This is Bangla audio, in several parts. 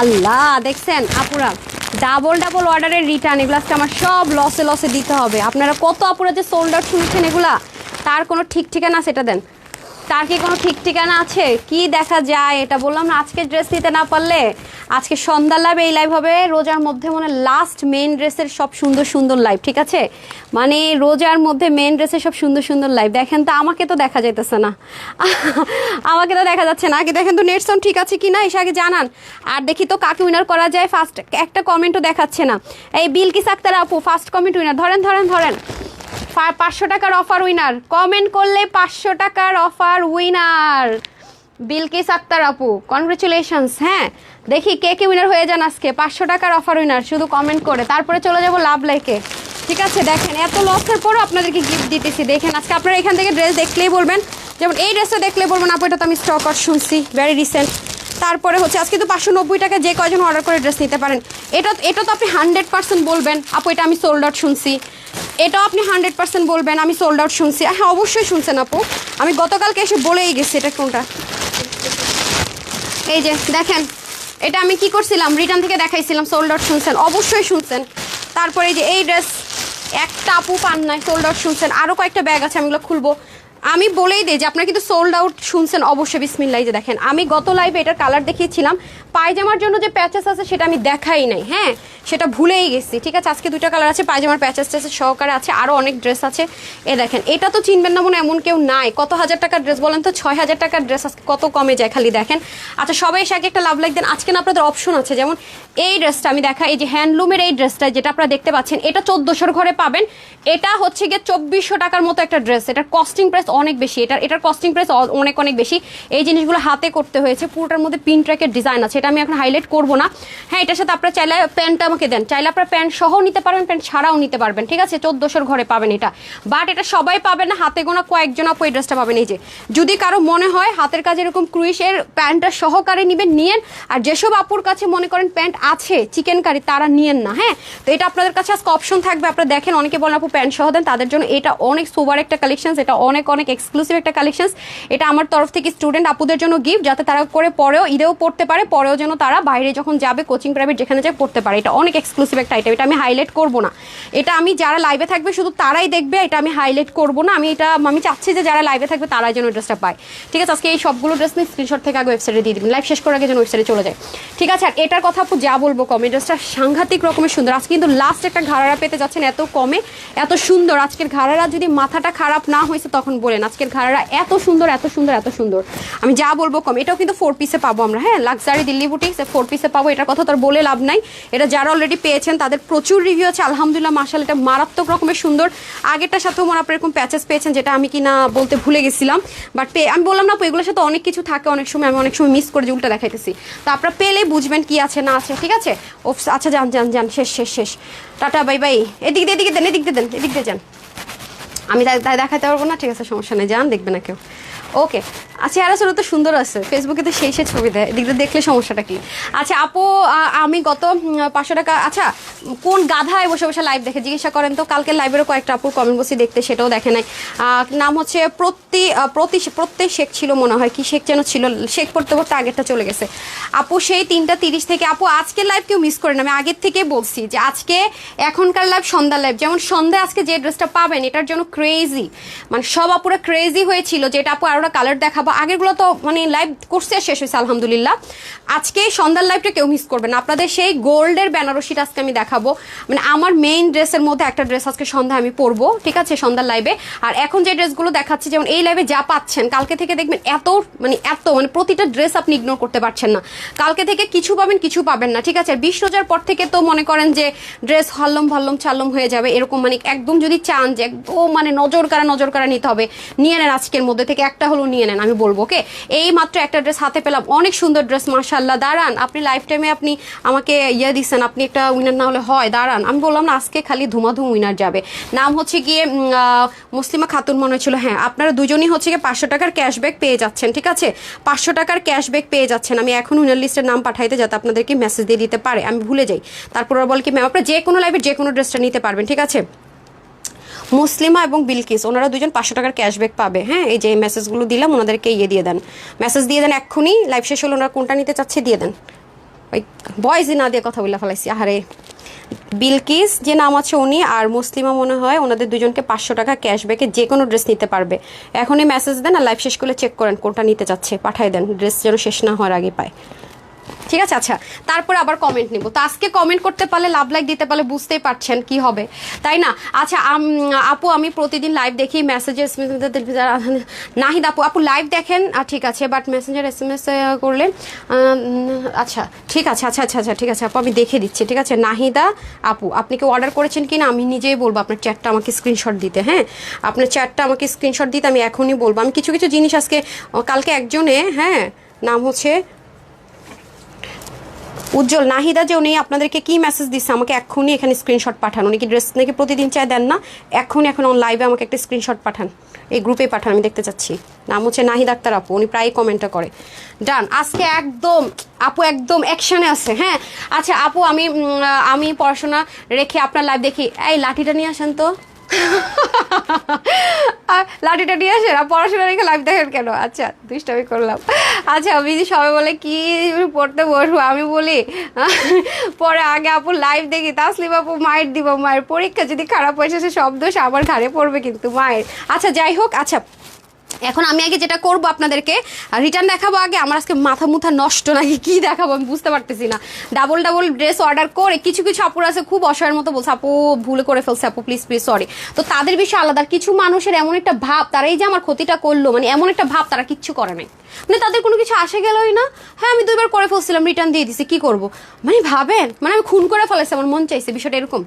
আল্লাহ দেখছেন আপুরা, ডাবল ডাবল অর্ডারের রিটার্ন, এগুলো আজকে আমার সব লসে লসে দিতে হবে। আপনারা কত আপুরা যে সোল্ড আউট শুনছেন, এগুলা তার কোনো ঠিক ঠিকানা সেটা দেন। তার কি কোনো ঠিক ঠিকানা আছে? কি দেখা যায় এটা বললাম না, আজকে ড্রেস নিতে না পারলে আজকে সন্ধ্যা লাইভ, এই লাইভ হবে রোজার মধ্যে মানে লাস্ট মেন ড্রেসের সব সুন্দর সুন্দর লাইভ, ঠিক আছে? মানে রোজার মধ্যে মেন ড্রেসের সব সুন্দর সুন্দর লাইভ। দেখেন তো, আমাকে তো দেখা যাইতেছে না, আমাকে তো দেখা যাচ্ছে না। আগে দেখেন তো নেট সাউন্ড ঠিক আছে কি না, এসে আগে জানান। আর দেখি তো কাকে উইনার করা যায়। ফার্স্ট একটা কমেন্টও দেখাচ্ছে না। এই বিলকিস আক্তার আপু ফার্স্ট কমেন্ট উইনার, ধরেন ধরেন ধরেন, 500 টাকার অফার উইনার। কমেন্ট করলে 500 টাকার অফার উইনার বিলকিস আক্তার আপু, কনগ্রেচুলেশনস। হ্যাঁ, দেখি কে কে উইনার হয়ে যান আজকে 500 টাকার অফার উইনার, শুধু কমেন্ট করে। তারপরে চলে যাবো লাভ লাইকে, ঠিক আছে? দেখেন এত লসের পরও আপনাদেরকে গিফট দিতেছি। দেখেন আজকে আপনারা এখান থেকে ড্রেস দেখলেই বলবেন, যেমন এই ড্রেসটা দেখলে বলবেন আপু এটা তো আমি স্টক আউট শুনছি, ভেরি রিসেন্ট। তারপরে হচ্ছে আজকে তো 590 টাকা যে কয়জন অর্ডার করে ড্রেস নিতে পারেন। এটা তো আপনি 100% বলবেন আপু এটা আমি সোল্ড আউট শুনছি। এটাও আপনি 100% বলবেন আমি সোল্ড আউট শুনছি। হ্যাঁ অবশ্যই শুনছেন আপু, আমি গতকালকে এসে বলেই গেছি। এটা কোনটা? এই যে দেখেন, এটা আমি কি করছিলাম, রিটার্ন থেকে দেখাইছিলাম, সোল্ড আউট শুনছেন, অবশ্যই শুনছেন। তারপরে এই যে এই ড্রেস একটা আপু পান নাই, সোল্ড আউট শুনছেন। আরও কয়েকটা ব্যাগ আছে, আমি এগুলো খুলবো। আমি বলেই দিই যে আপনারা কিন্তু সোল্ড আউট শুনছেন অবশ্যই। বিসমিল্লাহ। যে দেখেন আমি গত লাইভে এটার কালার দেখিয়েছিলাম, পায়জামার জন্য যে প্যাচেস আছে সেটা আমি দেখাই নাই, হ্যাঁ সেটা ভুলেই গেছি, ঠিক আছে? আজকে 2টা কালার আছে, পায়জামার প্যাচেস ট্যাচেস সহকারে আছে, আরও অনেক ড্রেস আছে। এ দেখেন, এটা তো চিনবেন না মনে এমন কেউ নাই। কত হাজার টাকার ড্রেস বলেন তো? 6000 টাকার ড্রেস আজকে কত কমে যায় খালি দেখেন। আচ্ছা সবাই এসে আগে একটা লাভ লাইক দেন। আজকে না আপনাদের অপশন আছে, যেমন এই ড্রেসটা আমি দেখা, এই যে হ্যান্ডলুমের এই ড্রেসটা যেটা আপনারা দেখতে পাচ্ছেন, এটা 1400 ঘরে পাবেন। এটা হচ্ছে গিয়ে 2400 টাকার মতো একটা ড্রেস। এটার কস্টিং প্রাইস অনেক বেশি, এটার কস্টিং প্রাইস অনেক অনেক বেশি। এই জিনিসগুলো হাতে করতে হয়েছে, পুরোটার মধ্যে পিন ট্র্যাকের ডিজাইন আছে, এটা আমি এখন হাইলাইট করবো না। হ্যাঁ এটার সাথে আপনারা চাইলে প্যান্টটা আমাকে দেন, চাইলে আপনারা প্যান্ট সহ নিতে পারবেন, প্যান্ট ছাড়াও নিতে পারবেন, ঠিক আছে? 1400 ঘরে পাবেন এটা। বাট এটা সবাই পাবেন না, হাতে গোনা কয়েকজন আপু এই ড্রেসটা পাবেন। এই যে যদি কারো মনে হয় হাতের কাছে এরকম ক্রুইশের প্যান্টটা সহকারে নিবেন নিয়েন, আর যেসব আপুর কাছে মনে করেন প্যান্ট আছে চিকেন কারি তারা নিয়েন না। হ্যাঁ তো এটা আপনাদের কাছে আজকে অপশন থাকবে। আপনারা দেখেন অনেকে বলেন আপু প্যান্ট সহ দেন, তাদের জন্য এটা অনেক সুপার একটা কালেকশন, এটা অনেক অনেক এক্সক্লুসিভ একটা কালেকশন। এটা আমার তরফ থেকে স্টুডেন্ট আপুদের জন্য গিফট, যাতে তারা করে পরেও ঈদেও পড়তে পারে, পরেও যেন তারা বাইরে যখন যাবে কোচিং প্রাইভেট যেখানে যায় পড়তে পারে। এটা অনেক এক্সক্লুসিভ একটা আইটেম, এটা আমি হাইলাইট করব না। এটা আমি যারা লাইভে থাকবে শুধু তারাই দেখবে, এটা আমি হাইলাইট করব না। আমি চাচ্ছি যে যারা লাইভে থাকবে তারাই যেন ড্রেসটা পায়, ঠিক আছে? আজকে এই সবগুলো ড্রেস নিয়ে স্ক্রিনশট থেকে আগে ওয়েবসাইটে দিয়ে দিবেন, লাইভ শেষ করার আগে যেন ওয়েবসাইটে চলে যায়, ঠিক আছে? আর এটার কথা আপু যা বলবো কম, এই ড্রেসটা সাংঘাতিক রকমের সুন্দর। আজকে কিন্তু লাস্ট একটা ঘাড়ারা পেতে যাচ্ছেন এত কমে, এত সুন্দর। আজকের ঘাড়ারা যদি মাথাটা খারাপ না হয়েছে তখন বলেন, আজকের ঘাড়ারা এত সুন্দর এত সুন্দর এত সুন্দর, আমি যা বলবো কম। এটাও কিন্তু 4 পিসে পাবো আমরা, হ্যাঁ লাক্সারি দিল্লি বুটিক্স 4 পিসে পাবো। এটার কথা তো আর বলে লাভ নাই, এটা যারা অলরেডি পেয়েছেন তাদের প্রচুর রিভিউ আছে, আলহামদুলিল্লাহ মাশাআল্লাহ। এটা মারাত্মক রকমের সুন্দর। আগেরটার সাথেও মনে আপনার এরকম প্যাচেস পেয়েছেন, যেটা আমি কিনা বলতে ভুলে গেছিলাম, বাট আমি বললাম না এগুলোর সাথে অনেক কিছু থাকে, অনেক সময় আমি অনেক সময় মিস করে যে উল্টা দেখাইতেছি। তো আপনারা পেলে বুঝবেন কি আছে না আছে, ঠিক আছে? আচ্ছা যান যান যান, শেষ শেষ শেষ, টাটা বাই বাই। এদিক দিয়ে এদিকে দেন, এদিক দিয়ে দেন, এদিক দিয়ে যান। আমি তাই দেখাতে পারবো না, ঠিক আছে সমস্যা নেই, যান, দেখবে না কেউ। ওকে আচ্ছা, আর আসলে তো সুন্দর আছে, ফেসবুকে তো সেই ছবি দেয়, এদিকটা দেখলে সমস্যাটা কি? আচ্ছা আপু আমি গত 500 টাকা, আচ্ছা কোন গাধায় বসে বসে লাইভ দেখে জিজ্ঞাসা করেন তো? কালকে লাইভেরও কয়েকটা আপুর কমেন্ট বসি দেখতে, সেটাও দেখে নাই। নাম হচ্ছে প্রত্যেক শেখ ছিল মনে হয়, কি শেখ যেন ছিল, শেখ পড়তে পড়তে আগেরটা চলে গেছে। আপু সেই 3টা 30 থেকে, আপু আজকের লাইভ কেউ মিস করেন, আমি আগের থেকে বলছি যে আজকে এখনকার লাইভ সন্ধ্যা লাইভ, যেমন সন্ধ্যায় আজকে যে ড্রেসটা পাবেন এটার জন্য ক্রেজি, মানে সব আপুরা ক্রেজি হয়েছিল যে এটা আপু আরোটা কালার দেখাবো। আগেরগুলো তো মানে লাইভ করছে শেষ হয়েছে আলহামদুলিল্লাহ। আজকে সন্ধ্যার লাইভটা কেউ মিস করবেন না। আপনাদের সেই গোল্ডের বেনারসিটা আজকে আমি দেখাবো, মানে আমার মেইন ড্রেসের মধ্যে একটা ড্রেস আজকে সন্ধ্যায় আমি পরবো, ঠিক আছে, সন্ধ্যার লাইভে। আর এখন যে ড্রেসগুলো দেখাচ্ছি, যেমন এই লাইভে যা পাচ্ছেন, কালকে থেকে দেখবেন এত মানে প্রতিটা ড্রেস আপনি ইগনোর করতে পারছেন না। কালকে থেকে কিছু পাবেন কিছু পাবেন না, ঠিক আছে? 20 রোজার পর থেকে তো মনে করেন যে ড্রেস হল্লম ভাল্লম চাল্লম হয়ে যাবে, এরকম মানে একদম যদি চান যে একদম মানে নজর কারা নিতে হবে, নিয়ে নেন আজকের মধ্যে থেকে একটা হলো নিয়ে নেন, আমি বলবো। ওকে এই মাত্র একটা ড্রেস হাতে পেলাম, অনেক সুন্দর ড্রেস মাশাআল্লাহ। দাঁড়ান, আপনি লাইফ টাইমে আপনি আমাকে দিচ্ছেন, আপনি একটা উইনার না হলে হয়? দাঁড়ান, আমি বললাম না আজকে খালি ধুমাধুম উইনার যাবে। নাম হচ্ছে গিয়ে মুসলিমা খাতুন মনে ছিল। হ্যাঁ আপনারা দুজনই হচ্ছে গিয়ে 500 টাকার ক্যাশব্যাক পেয়ে যাচ্ছেন, ঠিক আছে? 500 টাকার ক্যাশব্যাক পেয়ে যাচ্ছেন। আমি এখন উইনার লিস্টের নাম পাঠাইতে, যাতে আপনাদেরকে মেসেজ দিয়ে দিতে পারে, আমি ভুলে যাই। তারপর ওরা বল কি ম্যাম আপনারা যে কোনো লাইভে যে কোনো ড্রেসটা নিতে পারবেন, ঠিক আছে? মুসলিমা এবং বিলকিস ওনারা দুজন 500 টাকার ক্যাশব্যাক পাবে। হ্যাঁ এই যে মেসেজগুলো দিলাম ওনাদেরকে দিয়ে দেন, মেসেজ দিয়ে দেন এক্ষুনি, লাইভ শেষ হলো ওনারা কোনটা নিতে চাচ্ছে দিয়ে দেন। ওই বয়েজে না দিয়ে কথা বলে ফেলাইছি। আরে বিলকিস যে নাম আছে উনি আর মুসলিমা মনে হয়, ওনাদের দুজনকে 500 টাকা ক্যাশব্যাকে যে কোনো ড্রেস নিতে পারবে। এখনই মেসেজ দেন আর লাইভ শেষ করলে চেক করেন কোনটা নিতে চাচ্ছে, পাঠিয়ে দেন, ড্রেস যেন শেষ না হওয়ার আগে পায়। ঠিক আছে? আচ্ছা, তারপরে আবার কমেন্ট নিব। তো আজকে কমেন্ট করতে পারলে, লাভ লাইক দিতে পারলে বুঝতেই পারছেন কি হবে, তাই না? আচ্ছা আপু আমি প্রতিদিন লাইভ দেখি, মেসেজেস নাহিদ আপু লাইভ দেখেন ঠিক আছে, বাট মেসেঞ্জার SMS করলে আচ্ছা ঠিক আছে, আচ্ছা ঠিক আছে আপু, আমি দেখে দিচ্ছি। ঠিক আছে নাহিদা আপু, আপনি কি অর্ডার করেছেন কি না আমি নিজেই বলবো, আপনার চ্যাটটা আমাকে স্ক্রিনশট দিতে। হ্যাঁ, আপনার চ্যাটটা আমাকে স্ক্রিনশট দিতে, আমি এখনই বলবো। আমি কিছু কিছু জিনিস আজকে কালকে একজনে, হ্যাঁ নাম হচ্ছে উজ্জ্বল, নাহিদা যে উনি আপনাদেরকে কি মেসেজ দিচ্ছে আমাকে এক্ষুনি এখানে স্ক্রিনশট পাঠান। উনি কি ড্রেস নাকি প্রতিদিন চাই দেন না, এক্ষুনি এখন লাইভে আমাকে একটা স্ক্রিনশট পাঠান, এই গ্রুপে পাঠান, আমি দেখতে চাচ্ছি। নাম হচ্ছে নাহিদ আক্তার আপু, উনি প্রায় কমেন্টটা করে। ডান, আজকে একদম আপু একদম অ্যাকশানে আছে। হ্যাঁ আচ্ছা আপু আমি পড়াশোনা রেখে আপনার লাইভ দেখি। এই লাঠিটা নিয়ে আসেন তো লাঠিটা নিয়ে আসেন, আর পড়াশোনা রেখে লাইভ দেখেন কেন? আচ্ছা দুষ্টামি করলাম। আচ্ছা আমি সবাই বলে কি পড়তে বসবো, আমি বলি পরে আগে আপু লাইভ দেখি, তাসলিম আপু মায়ের দিব, মায়ের পরীক্ষা যদি খারাপ হয়েছে সে সব দোষ আমার ঘাড়ে পড়বে কিন্তু মায়ের। আচ্ছা যাই হোক, আচ্ছা এখন আমি আগে যেটা করবো আপনাদেরকে রিটার্ন দেখাবো। আগে আমার আজকে মাথা মুথা নষ্ট নাকি কি দেখাবো আমি বুঝতে পারতেছি না। ডাবল ড্রেস অর্ডার করে কিছু কিছু আপুর আছে খুব অসহায়ের মতো বলছে আপু ভুল করে ফেলছে আপু প্লিজ সরি। তো তাদের বিষয়ে আলাদা। কিছু মানুষের এমন একটা ভাব, তারা এই যে আমার ক্ষতিটা করলো, মানে এমন একটা ভাব তারা কিচ্ছু করে নাই, মানে তাদের কোনো কিছু আসে গেলই না। হ্যাঁ আমি 2বার করে ফেলছিলাম, রিটার্ন দিয়ে দিছি, কি করবো? মানে ভাবেন, মানে আমি খুন করে ফেলেছি, আমার মন চাইছে, বিষয়টা এরকম।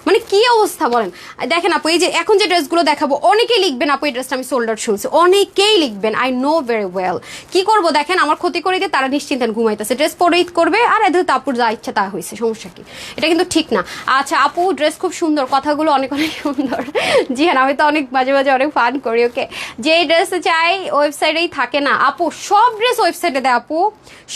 মানে কি অবস্থা বলেন? দেখেন আপু এই যে এখন যে ড্রেসগুলো দেখাবো, অনেকেই লিখবেন আপু এই ড্রেসটা আমি সোল্ড আউট শুনছি, অনেকেই লিখবেন, আই নো ভেরি ওয়েল। কি করবো দেখেন, আমার ক্ষতি করে দিয়ে তারা নিশ্চিন্তে ঘুমাইতেছে, ড্রেস পরে ঈদ করবে, আর এদের তো আপুর যা ইচ্ছা তা হয়েছে, সমস্যা কি? এটা কিন্তু ঠিক না। আচ্ছা আপু ড্রেস খুব সুন্দর, কথাগুলো অনেক অনেক সুন্দর। জি হ্যাঁ, আমি তো অনেক মাঝে মাঝে অনেক ফান করি। ওকে, যে ড্রেস চাই ওয়েবসাইটেই থাকে না আপু, সব ড্রেস ওয়েবসাইটে দেয় আপু,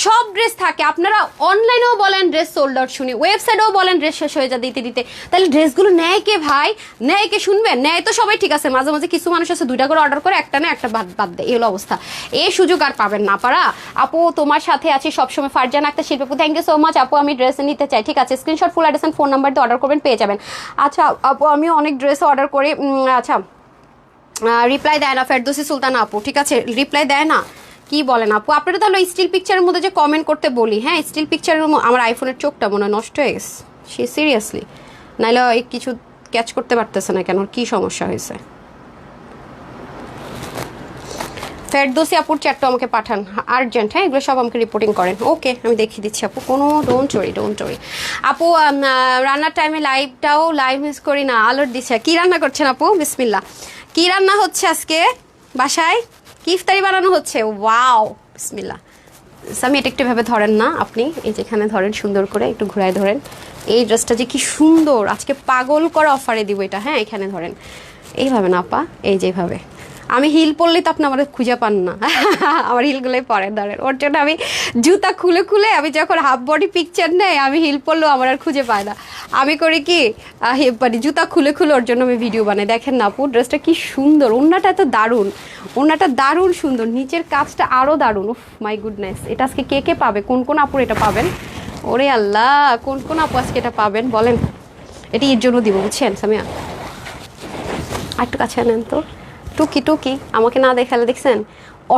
সব ড্রেস থাকে। আপনারা অনলাইনেও বলেন ড্রেস সোল্ড আউট শুনি, ওয়েবসাইটেও বলেন ড্রেস শেষ হয়ে যায় দিতে দিতে, তাহলে ড্রেসগুলো নেয় কে ভাই? নেয় কে শুনবেন? নেয় তো সবাই, ঠিক আছে, মাঝে মাঝে কিছু মানুষ আছে 2টা করে অর্ডার করে, একটা না একটা বাদ দেয়, এই হলো অবস্থা। এই সুযোগ আর পাবেন না পারা। আপু তোমার সাথে আছি সবসময়, ফারজানা আক্তার শিল্পী আপু, থ্যাংক ইউ সো মাচ আপু। আমি ড্রেস নিতে চাই, ঠিক আছে, screenshot full address phone number দিয়ে অর্ডার করবেন, পেয়ে যাবেন। আচ্ছা আপু আমি অনেক ড্রেস অর্ডার করি। আচ্ছা রিপ্লাই দেয় না ফেরদৌসী সুলতানা আপু, ঠিক আছে রিপ্লাই দেয় না, কি বলেন আপু? আপনারা তাহলে স্টিল পিকচারের মধ্যে যে কমেন্ট করতে বলি, হ্যাঁ স্টিল পিকচারের আমার আইফোনের চোখটা মনে হয় নষ্ট হয়ে গেছে, সে সিরিয়াসলি, নাইলে কিছু ক্যাচ করতে পারতেছে না কেন, কি সমস্যা হয়েছে? ফেরদৌসি আপুর চ্যাটটা আমাকে পাঠান আর্জেন্ট, হ্যাঁ এগুলো সব আমাকে রিপোর্টিং করেন। ওকে আমি দেখিয়ে দিচ্ছি আপু, কোনো ডোন্ট ওরি আপু। রান্নার টাইমে লাইভ মিস করি না, আলোর দিচ্ছে। কি রান্না করছেন আপু? বিসমিল্লাহ। কি রান্না হচ্ছে আজকে বাসায়? কি ইফতারি বানানো হচ্ছে? ওয়াও বিসমিল্লাহ। আমি এটা একটু ভাবে ধরেন না আপনি, এই যেখানে ধরেন সুন্দর করে একটু ঘুরায় ধরেন। এই ড্রেসটা যে কি সুন্দর, আজকে পাগল করা অফারে দিব এটা। হ্যাঁ এখানে ধরেন, এইভাবে না আপা, এই যেভাবে। আমি হিল পরলে তো আপনি আমার খুঁজে পান না, আমার হিলগুলোই পরে ধরেন, ওর জন্য আমি জুতা খুলে আমি যখন হাফ বডি পিকচার নেই, আমি হিল পরলেও আমার আর খুঁজে পায় না। আমি করি কি মানে জুতা খুলে ওর জন্য আমি ভিডিও বানাই। দেখেন না আপু ড্রেসটা কি সুন্দর, ওড়নাটা এত দারুণ, ওড়নাটা দারুণ সুন্দর, নিচের কাজটা আরও দারুণ। উফ মাই গুডনেস, এটা আজকে কে পাবে? কোন আপুর এটা পাবেন? ওরে আল্লাহ, কোন আপু আজকে এটা পাবেন বলেন? এটি এর জন্য দিব, বুঝছেন সামিয়া? আর একটু কাছে আনেন তো, টুকি আমাকে না দেখালে, দেখছেন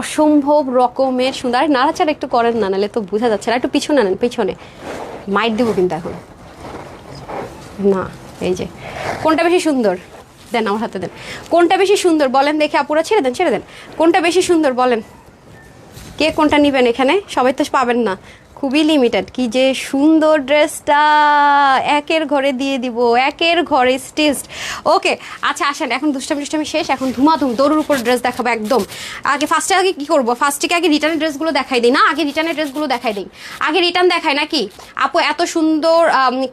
অসম্ভব রকমের সুন্দর। নাড়াচাড়া একটু করেন না, নাহলে তো বোঝা যাচ্ছে না। একটু পিছনে নেন, পিছনে মাইট দেবো কিন্তু এখন না। এই যে কোনটা বেশি সুন্দর দেন, আমার হাতে দেন। কোনটা বেশি সুন্দর বলেন দেখে আপুরা? ছেড়ে দেন। কোনটা বেশি সুন্দর বলেন? কে কোনটা নেবেন? এখানে সবাই তো পাবেন না, খুবই লিমিটেড। কি যে সুন্দর ড্রেসটা, একের ঘরে দিয়ে দিব, একের ঘরে স্টিচড। ওকে আচ্ছা আসেন, এখন দুষ্টামি শেষ, এখন ধুমাধুম দৌড়ের উপর ড্রেস দেখাবো একদম। আগে কি করবো? ফার্স্টে আগে রিটার্নের ড্রেসগুলো দেখাই দিই না? আগে রিটার্নের ড্রেসগুলো দেখাই দিই, আগে রিটার্ন দেখাই নাকি? আপু এত সুন্দর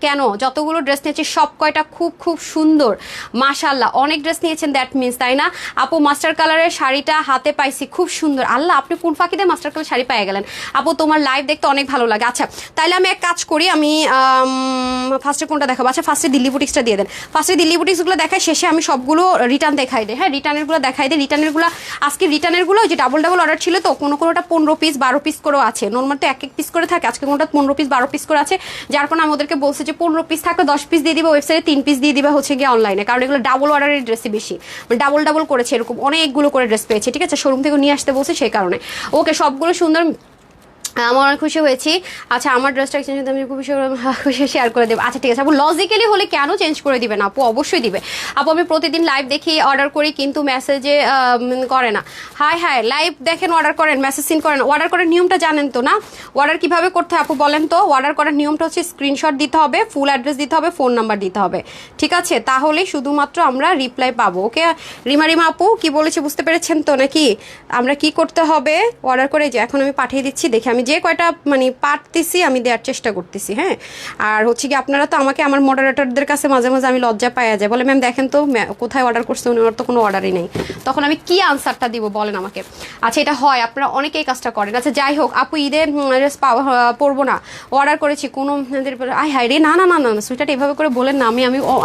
কেন? যতগুলো ড্রেস নিয়েছি সব কয়টা খুব খুব সুন্দর মাশাআল্লাহ। অনেক ড্রেস নিয়েছেন দ্যাট মিনস, তাই না আপু? মাস্টার কালারের শাড়িটা হাতে পাইছি, খুব সুন্দর। আল্লাহ, আপনি কোন ফাঁকিতে মাস্টার কালার শাড়ি পেয়ে গেলেন? আপু তোমার লাইভ দেখতে অনেক ভালো লাগে। আচ্ছা তাহলে আমি এক কাজ করি, আমি ফার্স্টে কোনটা দেখাবো? আচ্ছা ফার্স্টে দিল্লি বুটিক্সটা দিয়ে দেন। ফার্স্টে দিল্লি বুটিক্সগুলো দেখাই, শেষে আমি সবগুলো রিটার্ন দেখাই দিই। হ্যাঁ রিটার্নেরগুলো দেখাই দিই। রিটার্নেরগুলো আজকে রিটার্নেরগুলো যে ডাবল ডাবল অর্ডার ছিল তো, কোনোটা 15 পিস 12 পিস করেও আছে। নর্মাল তো এক এক পিস করে থাকে, আজকে কোনোটা 15 পিস 12 পিস করে আছে। যার কারণে আমি ওদেরকে বলছি যে 15 পিস থাকলে 10 পিস দিয়ে দিবে ওয়েবসাইটে, 3 পিস দিয়ে দিবে হচ্ছে গিয়ে অনলাইনে, কারণ এগুলো ডাবল অর্ডারের ড্রেসই বেশি, ডাবল ডাবল করেছে, এরকম অনেকগুলো করে ড্রেস পেয়েছে। ঠিক আছে, শোরুম থেকে নিয়ে আসতে বলছে সেই কারণে। ওকে, সবগুলো সুন্দর, আমার অনেক খুশি হয়েছি। আচ্ছা আমার ড্রেসটা এক্সচেঞ্জ করতে আমি খুশি শেয়ার করে দেবো। আচ্ছা ঠিক আছে আপু, লজিক্যালি হলে কেন চেঞ্জ করে দিবেন? আপু অবশ্যই দিবে। আপু আমি প্রতিদিন লাইভ দেখি, অর্ডার করি, কিন্তু মেসেজে করে না। হাই হাই, লাইভ দেখেন, অর্ডার করেন, মেসেজ সিন করেন। অর্ডার করার নিয়মটা জানেন তো না? অর্ডার কিভাবে করতে হয় আপু বলেন তো? অর্ডার করার নিয়মটা হচ্ছে স্ক্রিনশট দিতে হবে, ফুল অ্যাড্রেস দিতে হবে, ফোন নাম্বার দিতে হবে। ঠিক আছে, তাহলেই শুধুমাত্র আমরা রিপ্লাই পাবো। ওকে রিমা আপু কি বলেছে বুঝতে পেরেছেন তো নাকি? আমরা কি করতে হবে? অর্ডার করে যে এখন আমি পাঠিয়ে দিচ্ছি, দেখে আমি যে কয়টা মানে পারতেছি আমি দেওয়ার চেষ্টা করতেছি। হ্যাঁ, আর হচ্ছে কি আপনারা তো আমাকে আমার মডারেটরদের কাছে মাঝে মাঝে আমি লজ্জা পাওয়া যায়, বলে ম্যাম দেখেন তো কোথায় অর্ডার করছে উনি, ওর তো কোনো অর্ডারই নেই। তখন আমি কি আনসারটা দিব বলেন আমাকে? আচ্ছা এটা হয়, আপনারা অনেকেই কাজটা করেন। আচ্ছা যাই হোক আপু, ঈদের ড্রেস পরবো না, অর্ডার করেছি কোনো আই হাই রে, না না না না না সুইটাটা এভাবে করে বলেন না,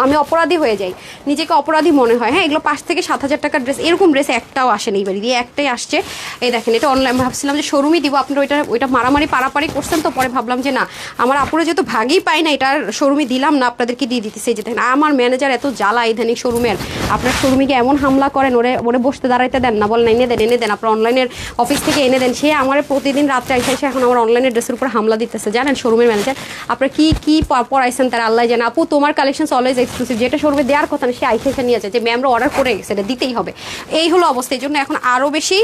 আমি অপরাধী হয়ে যাই, নিজেকে অপরাধী মনে হয়। হ্যাঁ এগুলো 5 থেকে 7 হাজার টাকার ড্রেস, এরকম ড্রেস একটাও আসেনি এবার, দিয়ে একটাই আসছে। এই দেখেন এটা অনলাইন, ভাবছিলাম যে শোরুমই দিব, আপনারা ওইটা মারামারি পারাপারি করছেন তো, পরে ভাবলাম যে না আমার আপুরে যেহেতু ভাগই পাই না, এটার শোরুমে দিলাম না, আপনাদেরকে দিয়ে দিতেছে। যে দেখেন আমার ম্যানেজার এত জ্বালা ইদানিং শোরুমের, আপনার শোরুমে গিয়ে এমন হামলা করেন, ওরে বসতে দাঁড়াইতে দেন না, বলেন এনে দেন আপনার অনলাইনের অফিস থেকে এনে দেন। সে আমার প্রতিদিন রাত্রে এসে এখন আমার অনলাইনের ড্রেসের উপর হামলা দিতেছে, জানেন শোরুমের ম্যানেজার। আপনার কি পড়াইছেন তার আল্লাহ জানে। আপু তোমার কালেকশন অলওয়েজ এক্সক্লুসিভ, যেটা শোরুমে দেওয়ার কথা না সে আইসে নিয়ে যায় যে ম্যামরা অর্ডার করে গেছে, এটা দিতেই হবে। এই হলো অবস্থা, এই জন্য এখন আরও বেশি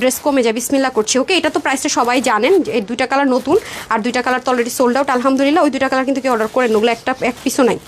ড্রেস কমে যায়। বিসমিল্লাহ করছি। ওকে, এটা তো প্রাইসটা সবাই জানেন, এই 2টা কালার নতুন আর 2টা কালার তো অলরেডি সোল্ড আউট আলহামদুলিল্লাহ। ওই 2টা কালার কিন্তু কেউ অর্ডার করেন, ওগুলো এক পিসও নাই।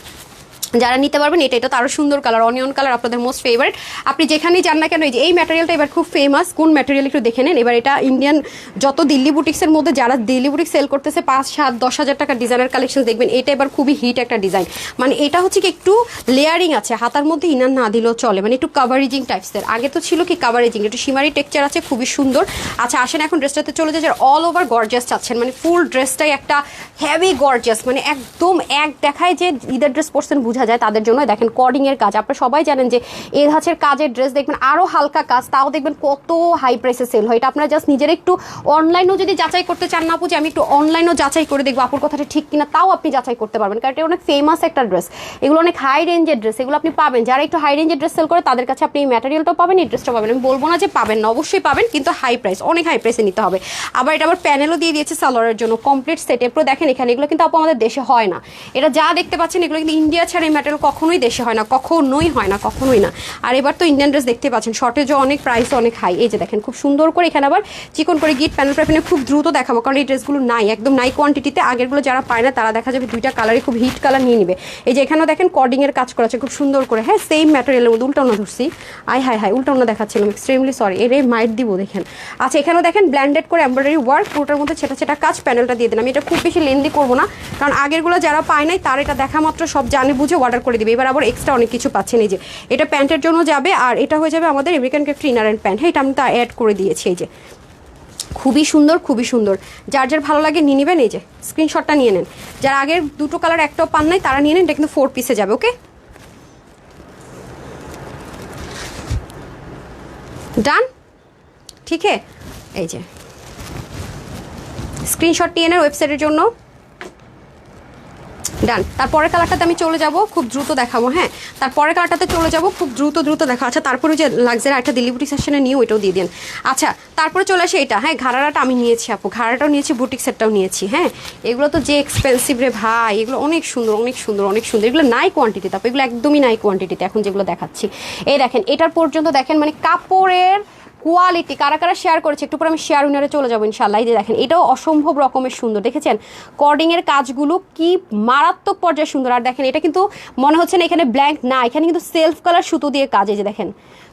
যারা নিতে পারবেন, এটা তো আরও সুন্দর কালার, অনিয়ন কালার, আপনাদের মোস্ট ফেভারিট। আপনি যেখানেই যান না কেন, এই ম্যাটেরিয়ালটা এবার খুব ফেমাস। কোন ম্যাটেরিয়াল একটু দেখে নেন। এবার এটা ইন্ডিয়ান যত দিল্লি বুটিক্সের মধ্যে যারা দিল্লি বুটিক্স সেল করতেছে 5, 7, 10 হাজার টাকার ডিজাইনের কালেকশন দেখবেন, এটা এবার খুবই হিট একটা ডিজাইন। মানে এটা হচ্ছে কি একটু লেয়ারিং আছে, হাতার মধ্যে ইনার না দিলেও চলে, মানে একটু কাভারেজিং টাইপসের। আগে তো ছিল কি কাভারেজিং, একটু শিমারি টেক্সচার আছে, খুবই সুন্দর। আচ্ছা আসেন এখন ড্রেসটাতে চলে যায়, যারা অল ওভার গর্জিয়াস চাচ্ছেন, মানে ফুল ড্রেসটাই একটা হেভি গর্জিয়াস, মানে একদম এক দেখায় যে ঈদের ড্রেস পরছেন বোঝা যায় তাদের জন্য। দেখেন কোডিং এর কাজ, আপনারা সবাই জানেন যে এই ধাঁচের কাজের ড্রেস দেখবেন আরো হালকা কাজ, তাও দেখবেন কত হাই প্রাইসে সেল হয়। এটা আপনারা জাস্ট নিজেরা একটু অনলাইনও যদি যাচাই করতে চান না আপু, যে আমি একটু অনলাইনও যাচাই করে দেখবো আপুর কথাটা ঠিক কিনা, তাও আপনি যাচাই করতে পারবেন, কারণ এটা অনেক ফেমাস একটা ড্রেস। এগুলো অনেক হাই রেঞ্জের ড্রেস, এগুলো আপনি পাবেন। যারা একটু হাই রেঞ্জের ড্রেস সেল করে তাদের কাছে আপনি এই ম্যাটেরিয়ালটাও পাবেন, এই ড্রেসটাও পাবেন। আমি বলবো না যে পাবেন না, অবশ্যই পাবেন, কিন্তু হাই প্রাইস, অনেক হাই প্রাইসে নিতে হবে। আবার এটা আবার প্যানেলও দিয়ে দিয়েছে সালোয়ারের জন্য কমপ্লিট সেট। এরপর দেখেন এখানে এগুলো কিন্তু আপু আমাদের দেশে হয় না, এটা যা দেখতে পাচ্ছেন এগুলো কিন্তু ইন্ডিয়া ছাড়া এই ম্যাটেরিয়াল কখনোই দেশে হয় না, কখনোই না। আর এবার তো ইন্ডিয়ান ড্রেস দেখতে পাচ্ছেন, শর্টেজও অনেক, প্রাইসও অনেক হাই। এই যে দেখেন খুব সুন্দর করে এখানে আবার চিকন করে গিট প্যানেল প্যানেল খুব দ্রুত দেখাবো, কারণ এই ড্রেসগুলো নাই, একদম নাই কোয়ান্টিটিতে। আগেরগুলো যারা পায় না তারা দেখা যাবে 2টা কালারই খুব হিট কালার নিয়ে নিবে। এই যে এখানেও দেখেন কর্ডিং এর কাজ করা আছে খুব সুন্দর করে। হ্যাঁ সেম ম্যাটেরিয়ালের মধ্যে উল্টানো ধরছি, হাই উল্টানো দেখাচ্ছিলাম, এক্সট্রিমলি সরি, এর মাইট দিব দেখেন। আচ্ছা এখানেও দেখেন ব্ল্যান্ডেড করে এমব্রয়ডারি ওয়ার্ক, পুরোটার মধ্যে ছেটা কাজ। প্যানেলটা দিয়ে দিন, আমি এটা খুব বেশি লেন্দি করবো না, কারণ আগেরগুলো যারা পায় নাই তার এটা দেখা মাত্র সব জানে বুঝে অর্ডার করে দিবে। এবার আবার এক্সট্রা অনেক কিছু পাচ্ছেন। এই যে এটা প্যান্টের জন্য যাবে, আর এটা হয়ে যাবে আমাদের American craft inner and pant. হ্যাঁ এটা আমি তা অ্যাড করে দিয়েছি। এই যে খুবই সুন্দর, যার যার ভালো লাগে নিয়ে নেবেন। এই যে স্ক্রিনশটটা নিয়ে নেন, যারা আগের 2টো কালার একটাও পান নাই তারা নিয়ে নেন, এটা কিন্তু 4 পিসে যাবে। ওকে ডান, ঠিক আছে। এই যে স্ক্রিনশট নিয়ে নেন ওয়েবসাইটের জন্য, ডান। তারপরের কালারটাতে আমি চলে যাব, খুব দ্রুত দেখাবো। হ্যাঁ তারপরের কালারটাতে চলে যাব, খুব দ্রুত দেখা। আচ্ছা তারপরে যে লাক্সারি একটা দিল্লি বুটিক সেকশনে নিয়ে ওইটাও দিয়ে দিন। আচ্ছা তারপরে চলে আসে এটা। হ্যাঁ ঘাড়াটা আমি নিয়েছি আপু, ঘাড়াটাও নিয়েছি, বুটিক সেটটাও নিয়েছি। হ্যাঁ এগুলো তো যে এক্সপেন্সিভ রে ভাই, এগুলো অনেক সুন্দর। এগুলো নাই কোয়ান্টিটি, তারপর এগুলো একদমই নাই কোয়ান্টিটিতে এখন যেগুলো দেখাচ্ছি। এই দেখেন এটার পর্যন্ত দেখেন, মানে কাপড়ের কোয়ালিটি কারা কারা শেয়ার করেছে একটু পরে আমি শেয়ার উইনারে চলে যাবো ইনশাল্লাহ। এই যে দেখেন এটাও অসম্ভব রকমের সুন্দর, দেখেছেন কর্ডিংয়ের কাজগুলো কি মারাত্মক পর্যায়ে সুন্দর। আর দেখেন এটা কিন্তু মনে হচ্ছে না এখানে ব্ল্যাঙ্ক না, এখানে কিন্তু সেলফ কালার সুতো দিয়ে কাজ। এই যে দেখেন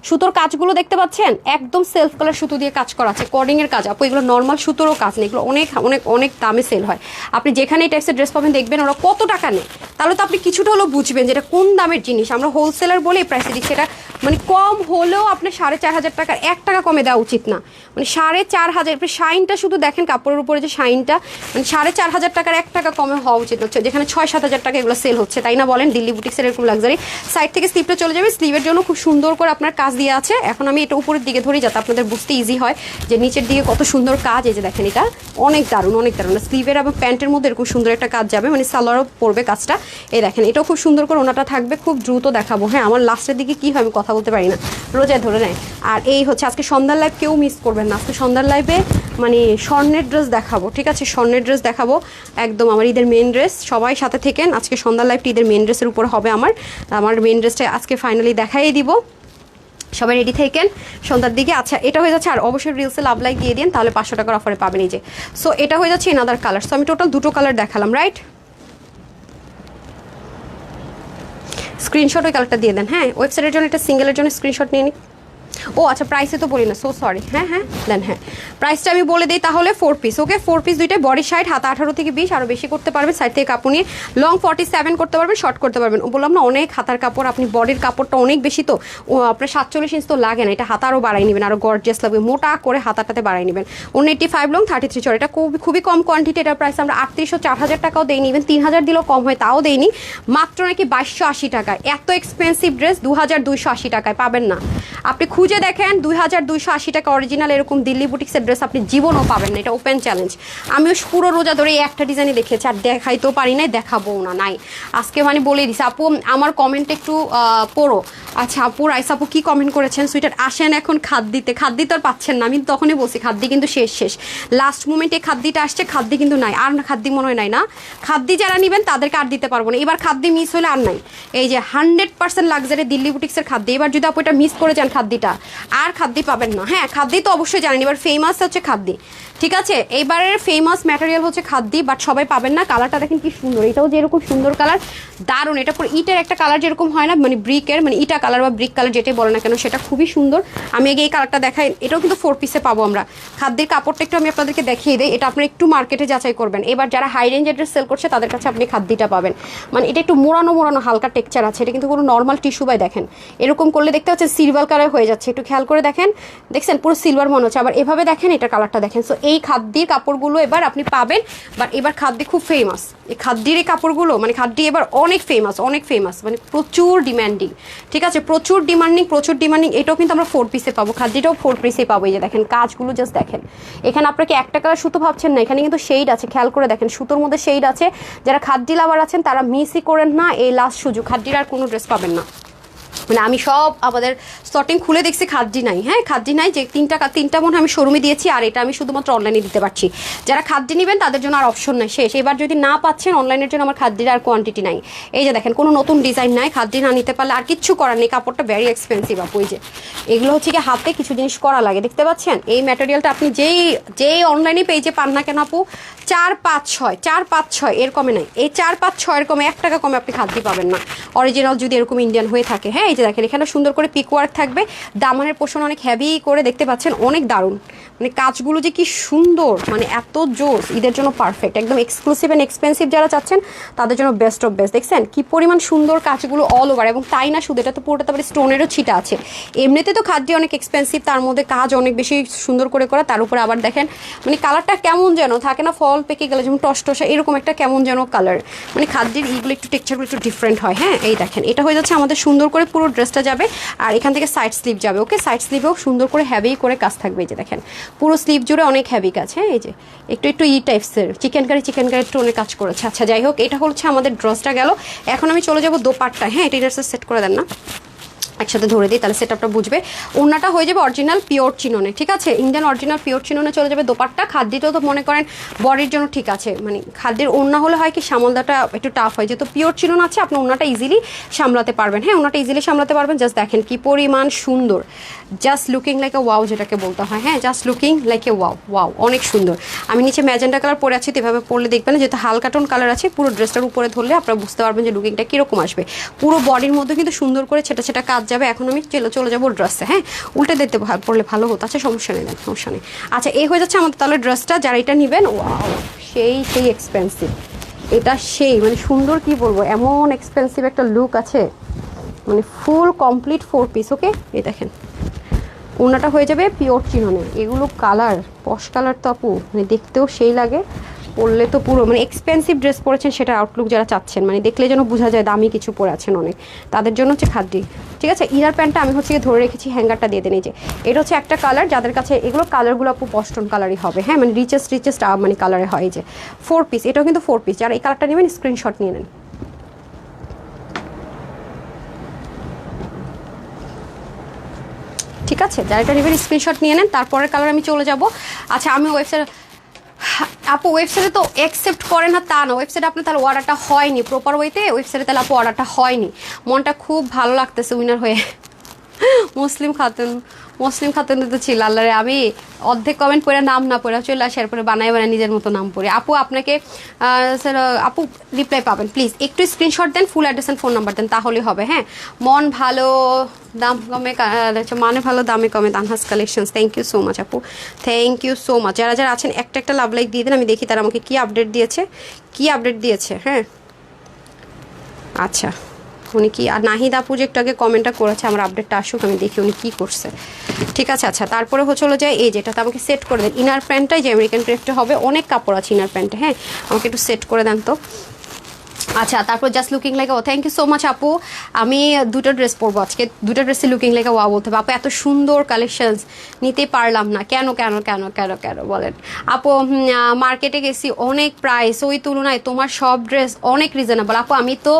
সুতোর কাজগুলো দেখতে পাচ্ছেন, একদম সেলফ কালার সুতো দিয়ে কাজ করা আছে, কর্ডিংয়ের কাজ। আপু এগুলো নর্মাল সুতোরও কাজ নেই, এগুলো অনেক অনেক অনেক দামে সেল হয়। আপনি যেখানে এই টাইপসের ড্রেস পাবেন দেখবেন ওরা কত টাকা নেয়, তাহলে তো আপনি কিছুটা হলেও বুঝবেন যে এটা কোন দামের জিনিস। আমরা হোলসেলার বলে এই প্রাইসে দিচ্ছি, এটা মানে কম হলেও আপনার 4,500 টাকার 1 টাকা কমে দেওয়া উচিত না। মানে 4,500, আপনি শাইনটা শুধু দেখেন কাপড়ের উপরে যে শাইনটা, মানে 4,500 টাকার 1 টাকা কমে হওয়া উচিত হচ্ছে, যেখানে 6-7 হাজার টাকা এগুলো সেল হচ্ছে, তাই না বলেন? দিল্লি বুটিক্সের এরকম লাক্সারি। সাইড থেকে স্লিভটা চলে যাবে, স্লিভের জন্য খুব সুন্দর করে আপনার কাজ দিয়ে আছে। এখন আমি এটা উপরের দিকে ধরি যাতে আপনাদের বুঝতে ইজি হয় যে নিচের দিকে কত সুন্দর কাজ। এই যে দেখেন এটা অনেক দারুণ, অনেক দারুণ। স্লিভের এবং প্যান্টের মধ্যে এরকম সুন্দর একটা কাজ যাবে, মানে সালোয়ারও পড়বে কাজটা। এই দেখেন এটাও খুব সুন্দর করে ওনাটা থাকবে, খুব দ্রুত দেখাবো। হ্যাঁ আমার লাস্টের দিকে কি হয় আমি কথা বলতে পারি না, রোজায় ধরে নেয়। আর এই হচ্ছে আজকে সন্ধ্যার লাইভ, কেউ মিস করবেন না। আজকে সন্ধ্যার লাইভে মানে স্বর্ণের ড্রেস দেখাবো, ঠিক আছে? স্বর্ণের ড্রেস দেখাবো একদম, আমার ঈদের মেন ড্রেস। সবাই সাথে থেকেন, আজকে সন্ধ্যার লাইভটি ঈদের মেন ড্রেসের উপর হবে। আমার মেন ড্রেসটা আজকে ফাইনালি দেখাই দিব। সবাই রেডি থাকেন সন্ধ্যার দিকে। আচ্ছা এটা হয়ে যাচ্ছে, আর অবশ্যই রিলসে লাভ লাইক দিয়ে দিন, তাহলে 500 টাকার অফারে পাবেন। এই যে সো এটা হয়ে যাচ্ছে এনাদার কালার। সো আমি টোটাল 2টো কালার দেখালাম, রাইট? স্ক্রিনশট ওই কালারটা দিয়ে দেন। হ্যাঁ ওয়েবসাইটের জন্য এটা সিঙ্গেলের জন্য স্ক্রিনশট নিয়ে নিন। ও আচ্ছা প্রাইসে তো বলি না, সো সরি। হ্যাঁ হ্যাঁ দেন, হ্যাঁ প্রাইসটা আমি বলে দিই তাহলে। 4 পিস, ওকে 4 পিস দুইটাই বডি সাইড, হাতা 18 থেকে 20, আরও বেশি করতে পারবেন। সাইড থেকে কাপড় নিয়ে লং 47 করতে পারবেন, শর্ট করতে পারবেন। বললাম না অনেক হাতার কাপড়, আপনি বডির কাপড়টা অনেক বেশি তো, ও আপনার 47 ইঞ্চ তো লাগে না, এটা হাতা আরও বাড়াই নেবেন, আরও গর্জিয়াস লাগবে, মোটা করে হাতাটাতে বাড়াই নেবেন। 185 লং 33 চড়, এটা খুবই কম কোয়ান্টিটি। এটার প্রাইস আমরা 3800 4000 টাকাও দেই নিবেন, 3000 দিলেও কম হয় তাও দেইনি, মাত্র নাকি 2280 টাকায়। এত এক্সপেন্সিভ ড্রেস 2280 টাকায় পাবেন না। আপনি খুঁজে দেখেন 2280 টাকা অরিজিনাল এরকম দিল্লি বুটিক্সের ড্রেস আপনি জীবনও পাবেন না, এটা ওপেন চ্যালেঞ্জ। আমিও পুরো রোজা ধরে এই একটা ডিজাইনই দেখেছি, আর দেখাইতেও পারি নাই, দেখাবো না, নাই আজকে মানে বলে দিছি। আপু আমার কমেন্ট একটু পড়ো। আচ্ছা আপু রাইস আপু কি কমেন্ট করেছেন? সুইটার আসেন এখন খাদ্যিতে, খাদ্যি তো আর পাচ্ছেন না, আমি তখনই বলছি খাদ্যি কিন্তু শেষ লাস্ট মোমেন্টে খাদ্যিটা আসছে, খাদ্যি কিন্তু নাই আর, খাদ্যি মনে হয় নাই না। খাদ্যি যারা নেবেন তাদেরকে আর দিতে পারবো না, এবার খাদ্যি মিস হলে আর নাই। এই যে 100% লাক্সারি দিল্লি বুটিক্সের খাদ্যি, এবার যদি আপু এটা মিস করে যান খাদ্যিটা আর খাদ্যি পাবেন না। হ্যাঁ খাদ্যি তো অবশ্যই জানেন, এবার ফেমাস হচ্ছে খাদ্যি, ঠিক আছে? এইবারের ফেমাস ম্যাটেরিয়াল হচ্ছে খাদ্যি, বাট সবাই পাবেন না। কালারটা দেখেন কি সুন্দর, এটাও যেরকম সুন্দর কালার, দারুণ। এটা পুরো ইটের একটা কালার যেরকম হয় না, মানে ব্রিকের, মানে ইটা কালার বা ব্রিক কালার যেটাই বলে না কেন, সেটা খুবই সুন্দর। আমি আগে এই কালারটা দেখাই, এটাও কিন্তু 4 পিসে পাবো আমরা। খাদ্যের কাপড়টা একটু আমি আপনাদেরকে দেখিয়ে দিই, এটা আপনারা একটু মার্কেটে যাচাই করবেন। এবার যারা হাই রেঞ্জের ড্রেস সেল করছে তাদের কাছে আপনি খাদ্যিটা পাবেন, মানে এটা একটু মোড়ানো হালকা টেক্সচার আছে, এটা কিন্তু কোনো নর্মাল টিস্যু বাই দেখেন এরকম করলে দেখতে পাচ্ছেন সিলভার কালার হয়ে যাচ্ছে, একটু খেয়াল করে দেখেন, দেখছেন পুরো সিলভার মনে হচ্ছে। আবার এভাবে দেখেন এটা কালারটা দেখেন। সো এই খাদ্যির কাপড়গুলো এবার আপনি পাবেন, বাট এবার খাদ্যি খুব ফেমাস। এই খাদ্যির এই কাপড়গুলো মানে খাদ্যি এবার অনেক ফেমাস, মানে প্রচুর ডিমান্ডিং, ঠিক আছে? প্রচুর ডিমান্ডিং। এটাও কিন্তু আমরা 4 পিসে পাবো, খাদ্যিটাও 4 পিসে পাবো। এই যে দেখেন কাজগুলো জাস্ট দেখেন, এখানে আপনাকে একটা কালার সুতো ভাবছেন না, এখানে কিন্তু শেড আছে, খেয়াল করে দেখেন সুতোর মধ্যে শেড আছে। যারা খাদ্যি লাভার আছেন তারা মিসই করেন না, এই লাস্ট সুযোগ, খাদ্যির আর কোনো ড্রেস পাবেন না। মানে আমি সব আমাদের স্টটিং খুলে দেখছি খাদ্যি নাই। হ্যাঁ খাদ্যি নাই, যে তিনটা মনে আমি শোরুমে দিয়েছি, আর এটা আমি শুধুমাত্র অনলাইনে দিতে পারছি। যারা খাদ্যি নেবেন তাদের জন্য আর অপশন নাই, শেষ। এবার যদি না পাচ্ছেন অনলাইনের জন্য আমার খাদ্যির আর কোয়ান্টিটি নাই। এই যে দেখেন কোনো নতুন ডিজাইন নাই, খাদ্যি না নিতে পারলে আর কিচ্ছু করার নেই, কাপড়টা ভেরি এক্সপেন্সিভ আপু। এই যে এগুলো হচ্ছে কি হাতে কিছু জিনিস করা লাগে, দেখতে পাচ্ছেন? এই ম্যাটেরিয়ালটা আপনি যেই অনলাইনে পেজে পান না কেন আপু, 4-5-6 এর কমে নাই। এই 4-5-6 এর কমে 1 টাকা কমে আপনি খাদ্যি পাবেন না, অরিজিনাল যদি এরকম ইন্ডিয়ান হয়ে থাকে। হ্যাঁ এই যে দেখেন এখানে সুন্দর করে পিক ওয়ার্ক থাকবে, দামানের পোষণ অনেক হেভি করে, দেখতে পাচ্ছেন অনেক দারুণ, মানে কাজগুলো যে কি সুন্দর, মানে এত জোস, ঈদের জন্য পারফেক্ট, একদম এক্সক্লুসিভ এন্ড এক্সপেন্সিভ যারা চাচ্ছেন তাদের জন্য বেস্ট অফ বেস্ট। দেখছেন কি পরিমাণ সুন্দর কাজগুলো অল ওভার, এবং তাই না শুধু, এটা তো পুরোটা তারপরে স্টোনেরও ছিটা আছে। এমনিতে তো খাদ্য অনেক এক্সপেন্সিভ, তার মধ্যে কাজ অনেক বেশি সুন্দর করে করা, তার উপরে আবার দেখেন মানে কালারটা কেমন যেন থাকে না, ফল পেকে গেলে যেমন টসটসা এরকম একটা কেমন যেন কালার, মানে খাদ্যের এইগুলো একটু টেক্সচারগুলো একটু ডিফারেন্ট হয়। হ্যাঁ এই দেখেন এটা হয়ে যাচ্ছে আমাদের সুন্দর করে পুরো ড্রেসটা যাবে, আর এখান থেকে সাইড স্লিভ যাবে। ওকে সাইড স্লিভেও সুন্দর করে হ্যাভি করে কাজ থাকবে। এই যে দেখেন পুরো স্লিভ জুড়ে অনেক হ্যাভি কাজ। হ্যাঁ এই যে একটু ই টাইপসের চিকেন কারি টোনের কাজ করেছে। আচ্ছা যাই হোক, এটা হচ্ছে আমাদের ড্রেসটা গেল। এখন আমি চলে যাব দোপাট্টা। হ্যাঁ এটা সেট করে দেন না, একসাথে ধরে দিই তাহলে সেটআপটা বুঝবে। ওড়নাটা হয়ে যাবে অরিজিনাল পিওর চিননে, ঠিক আছে, ইন্ডিয়ান অরিজিনাল পিওর চিননে চলে যাবে। দোপাট্টা খাদ্যটাও তো মনে করেন বডির জন্য ঠিক আছে, মানে খাদ্যের ওড়না হলে হয় কি সামলদাটা একটু টাফ হয়, যেহেতু পিওর চিনন আছে আপনি ওড়নাটা ইজিলি সামলাতে পারবেন। হ্যাঁ, ওড়নাটা ইজিলি সামলাতে পারবেন। জাস্ট দেখেন কি পরিমাণ সুন্দর, just looking like a wow যেটাকে বলতে হয়। হ্যাঁ, just looking like a wow, wow অনেক সুন্দর। আমি নিচে ম্যাজেন্টা কালার পরে আছি, তো এভাবে পরলে দেখবেন যেহেতু হালকা টোন কালার আছে, পুরো ড্রেসটার উপরে ধরলে আপনারা বুঝতে পারবেন যে লুকিংটা কীরকম আসবে। পুরো বডির মধ্যে কিন্তু সুন্দর করে ছেটা ছেটা কাজ যাবে। এখন আমি চলে যাবো ড্রেসে। হ্যাঁ, উল্টে দিতে পড়লে ভালো হতো। আচ্ছা সমস্যা নেই, দেন সমস্যা নেই। আচ্ছা এই হয়ে যাচ্ছে আমাদের তাহলে ড্রেসটা। যারা এটা নেবেন, ওয়াও সেই এক্সপেন্সিভ, এটা সেই মানে সুন্দর, কি বলবো, এমন এক্সপেন্সিভ একটা লুক আছে, মানে ফুল কমপ্লিট 4 পিস। ওকে, এই দেখেন ওড়নাটা হয়ে যাবে পিওর চিননে। এগুলো কালার পশ কালার তো আপু, মানে দেখতেও সেই লাগে, পরলে তো পুরো মানে এক্সপেন্সিভ ড্রেস পরেছেন সেটা আউটলুক যারা চাচ্ছেন, মানে দেখলে যেন বোঝা যায় দামি কিছু পরে আছেন অনেক, তাদের জন্য হচ্ছে খাদ্যি। ঠিক আছে, ইনার প্যান্টটা আমি হচ্ছে ধরে রেখেছি, হ্যাঙ্গারটা দিয়ে দেন। এই যে এটা হচ্ছে একটা কালার, যাদের কাছে এগুলো কালারগুলো আপু পস্টন কালারই হবে। হ্যাঁ, মানে রিচেস্ট মানে কালারে হয়। এই যে 4 পিস, এটাও কিন্তু 4 পিস। যারা এই কালারটা নেবেন স্ক্রিনশট নিয়ে নেন। ঠিক আছে, যারা এটা নেবেন স্ক্রিনশট নিয়ে নেন। তারপরের কালার আমি চলে যাব। আচ্ছা আমি ওয়েবসাইট, আপু ওয়েবসাইটে তো অ্যাকসেপ্ট করে না তা না, ওয়েবসাইটে আপনার তাহলে অর্ডারটা হয়নি প্রপার ওয়েতে, ওয়েবসাইটে তাহলে আপু অর্ডারটা হয়নি। মনটা খুব ভালো লাগতেছে উইনার হয়ে। মুসলিম খাতুন তো ছিল আল্লাহরে, আমি অর্ধেক কমেন্ট পড়ে নাম না পড়ে চলে আসে, এরপরে বানায় নিজের মতো নাম পড়ে। আপু আপনাকে স্যার আপু রিপ্লাই পাবেন, প্লিজ একটু স্ক্রিনশট দেন, full address and phone number দেন, তাহলে হবে। হ্যাঁ, মন ভালো দাম কমে, মানে ভালো দামে কমে, Tanha's collections. Thank you so much আপু, থ্যাংক ইউ সো মাচ। যারা যারা আছেন একটা লাভ লাইক দিয়ে দেন, আমি দেখি তারা আমাকে কী আপডেট দিয়েছে। হ্যাঁ আচ্ছা, উনি কি, আর নাহিদ আপু যে একটু আগে কমেন্টটা করেছে, আমার আপডেটটা আসুক আমি দেখি উনি কী করছে। ঠিক আছে, আচ্ছা তারপরে হলো যায় এই যেটাতে আমাকে সেট করে দেন ইনার প্যান্টটাই, যে আমেরিকান ক্রেফটে হবে, অনেক কাপড় আছে ইনার প্যান্টে। হ্যাঁ, আমাকে একটু সেট করে দেন তো। আচ্ছা তারপর জাস্ট লুকিং লাইক ও, থ্যাংক ইউ সো মাচ আপু। আমি দুটো ড্রেস পরবো আজকে, দুটো ড্রেসে লুকিং লাইক ওয়া বলতে হবে। আপু এত সুন্দর কালেকশনস নিতে পারলাম না কেন বলেন আপু। মার্কেটে গেছি অনেক প্রাইস, ওই তুলনায় তোমার সব ড্রেস অনেক রিজনেবল। আপু আমি তো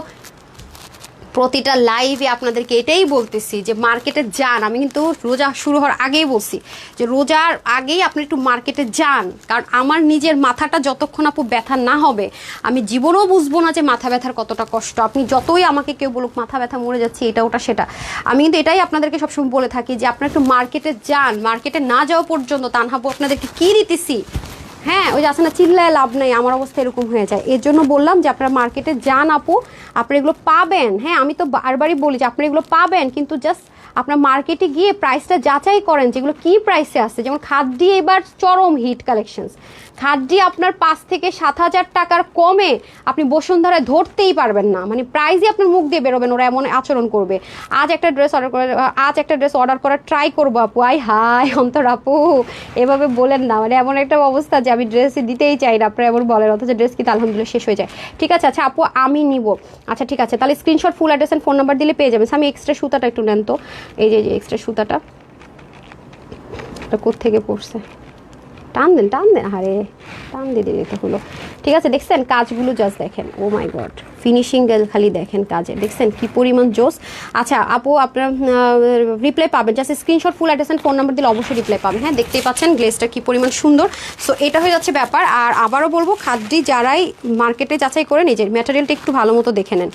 প্রতিটা লাইভে আপনাদেরকে এটাই বলতেছি যে মার্কেটে যান। আমি কিন্তু রোজা শুরু হওয়ার আগেই বলছি যে রোজার আগেই আপনি একটু মার্কেটে যান, কারণ আমার নিজের মাথাটা যতক্ষণ আপু ব্যথা না হবে আমি জীবনেও বুঝবো না যে মাথা ব্যথার কতটা কষ্ট। আপনি যতই আমাকে কেউ বলুক মাথা ব্যথা মরে যাচ্ছে এটা ওটা সেটা, আমি কিন্তু এটাই আপনাদেরকে সবসময় বলে থাকি যে আপনারা একটু মার্কেটে যান। মার্কেটে না যাওয়া পর্যন্ত তানহাবু আপনাদেরকে কী দিতেছি, হ্যাঁ ওই যে আসলে চিল্লায় লাভ নেই, আমার অবস্থা এরকম হয়ে যায়। এর জন্য বললাম যে আপনারা মার্কেটে যান আপু, আপনারা এগুলো পাবেন। হ্যাঁ, আমি তো বারবারই বলি যে আপনারা এগুলো পাবেন, কিন্তু জাস্ট আপনার মার্কেটে গিয়ে প্রাইসটা যাচাই করেন যেগুলো কি প্রাইসে আসছে। যেমন খাদ্যি এবার চরম হিট কালেকশনস, খাদ্যি আপনার 5 থেকে 7,000 টাকার কমে আপনি বসুন্ধরায় ধরতেই পারবেন না, মানে প্রাইসই আপনার মুখ দিয়ে বেরোবেন, ওরা এমন আচরণ করবে। আজ একটা ড্রেস অর্ডার করার ট্রাই করবো আপু। হাই অন্তর আপু এভাবে বলেন না, মানে এমন একটা অবস্থা যে আমি ড্রেস দিতেই চাই না, আপনারা এমন বলেন, অথচ ড্রেস কিন্তু আলহামদুলিল্লাহ শেষ হয়ে যায়। ঠিক আছে, আচ্ছা আপু আমি নিব। আচ্ছা ঠিক আছে, তাহলে screenshot full address and phone number দিলে পেয়ে যাবেন। আমি এক্সট্রা সুতাটা একটু নেন তো, এই যে এক্সট্রা সুতাটা কোত্থেকে পড়ছে, টান দেন আরে টান দিয়ে দিতে হলো। ঠিক আছে, দেখছেন কাজগুলো জাস্ট দেখেন, ও মাই গড ফিনিশিং খালি দেখেন কাজে, দেখছেন কি পরিমাণ জোস। আচ্ছা আপু আপনার রিপ্লাই পাবেন, just screenshot full address and phone number দিলে অবশ্যই রিপ্লাই পাবেন। হ্যাঁ, দেখতেই পাচ্ছেন গ্লেজটা কি পরিমাণ সুন্দর। সো এটা হয়ে যাচ্ছে ব্যাপার। আর আবারও বলবো খাদ্যি যারাই মার্কেটে যাচাই করে নিজের ম্যাটেরিয়ালটা একটু ভালো মতো দেখে নেন।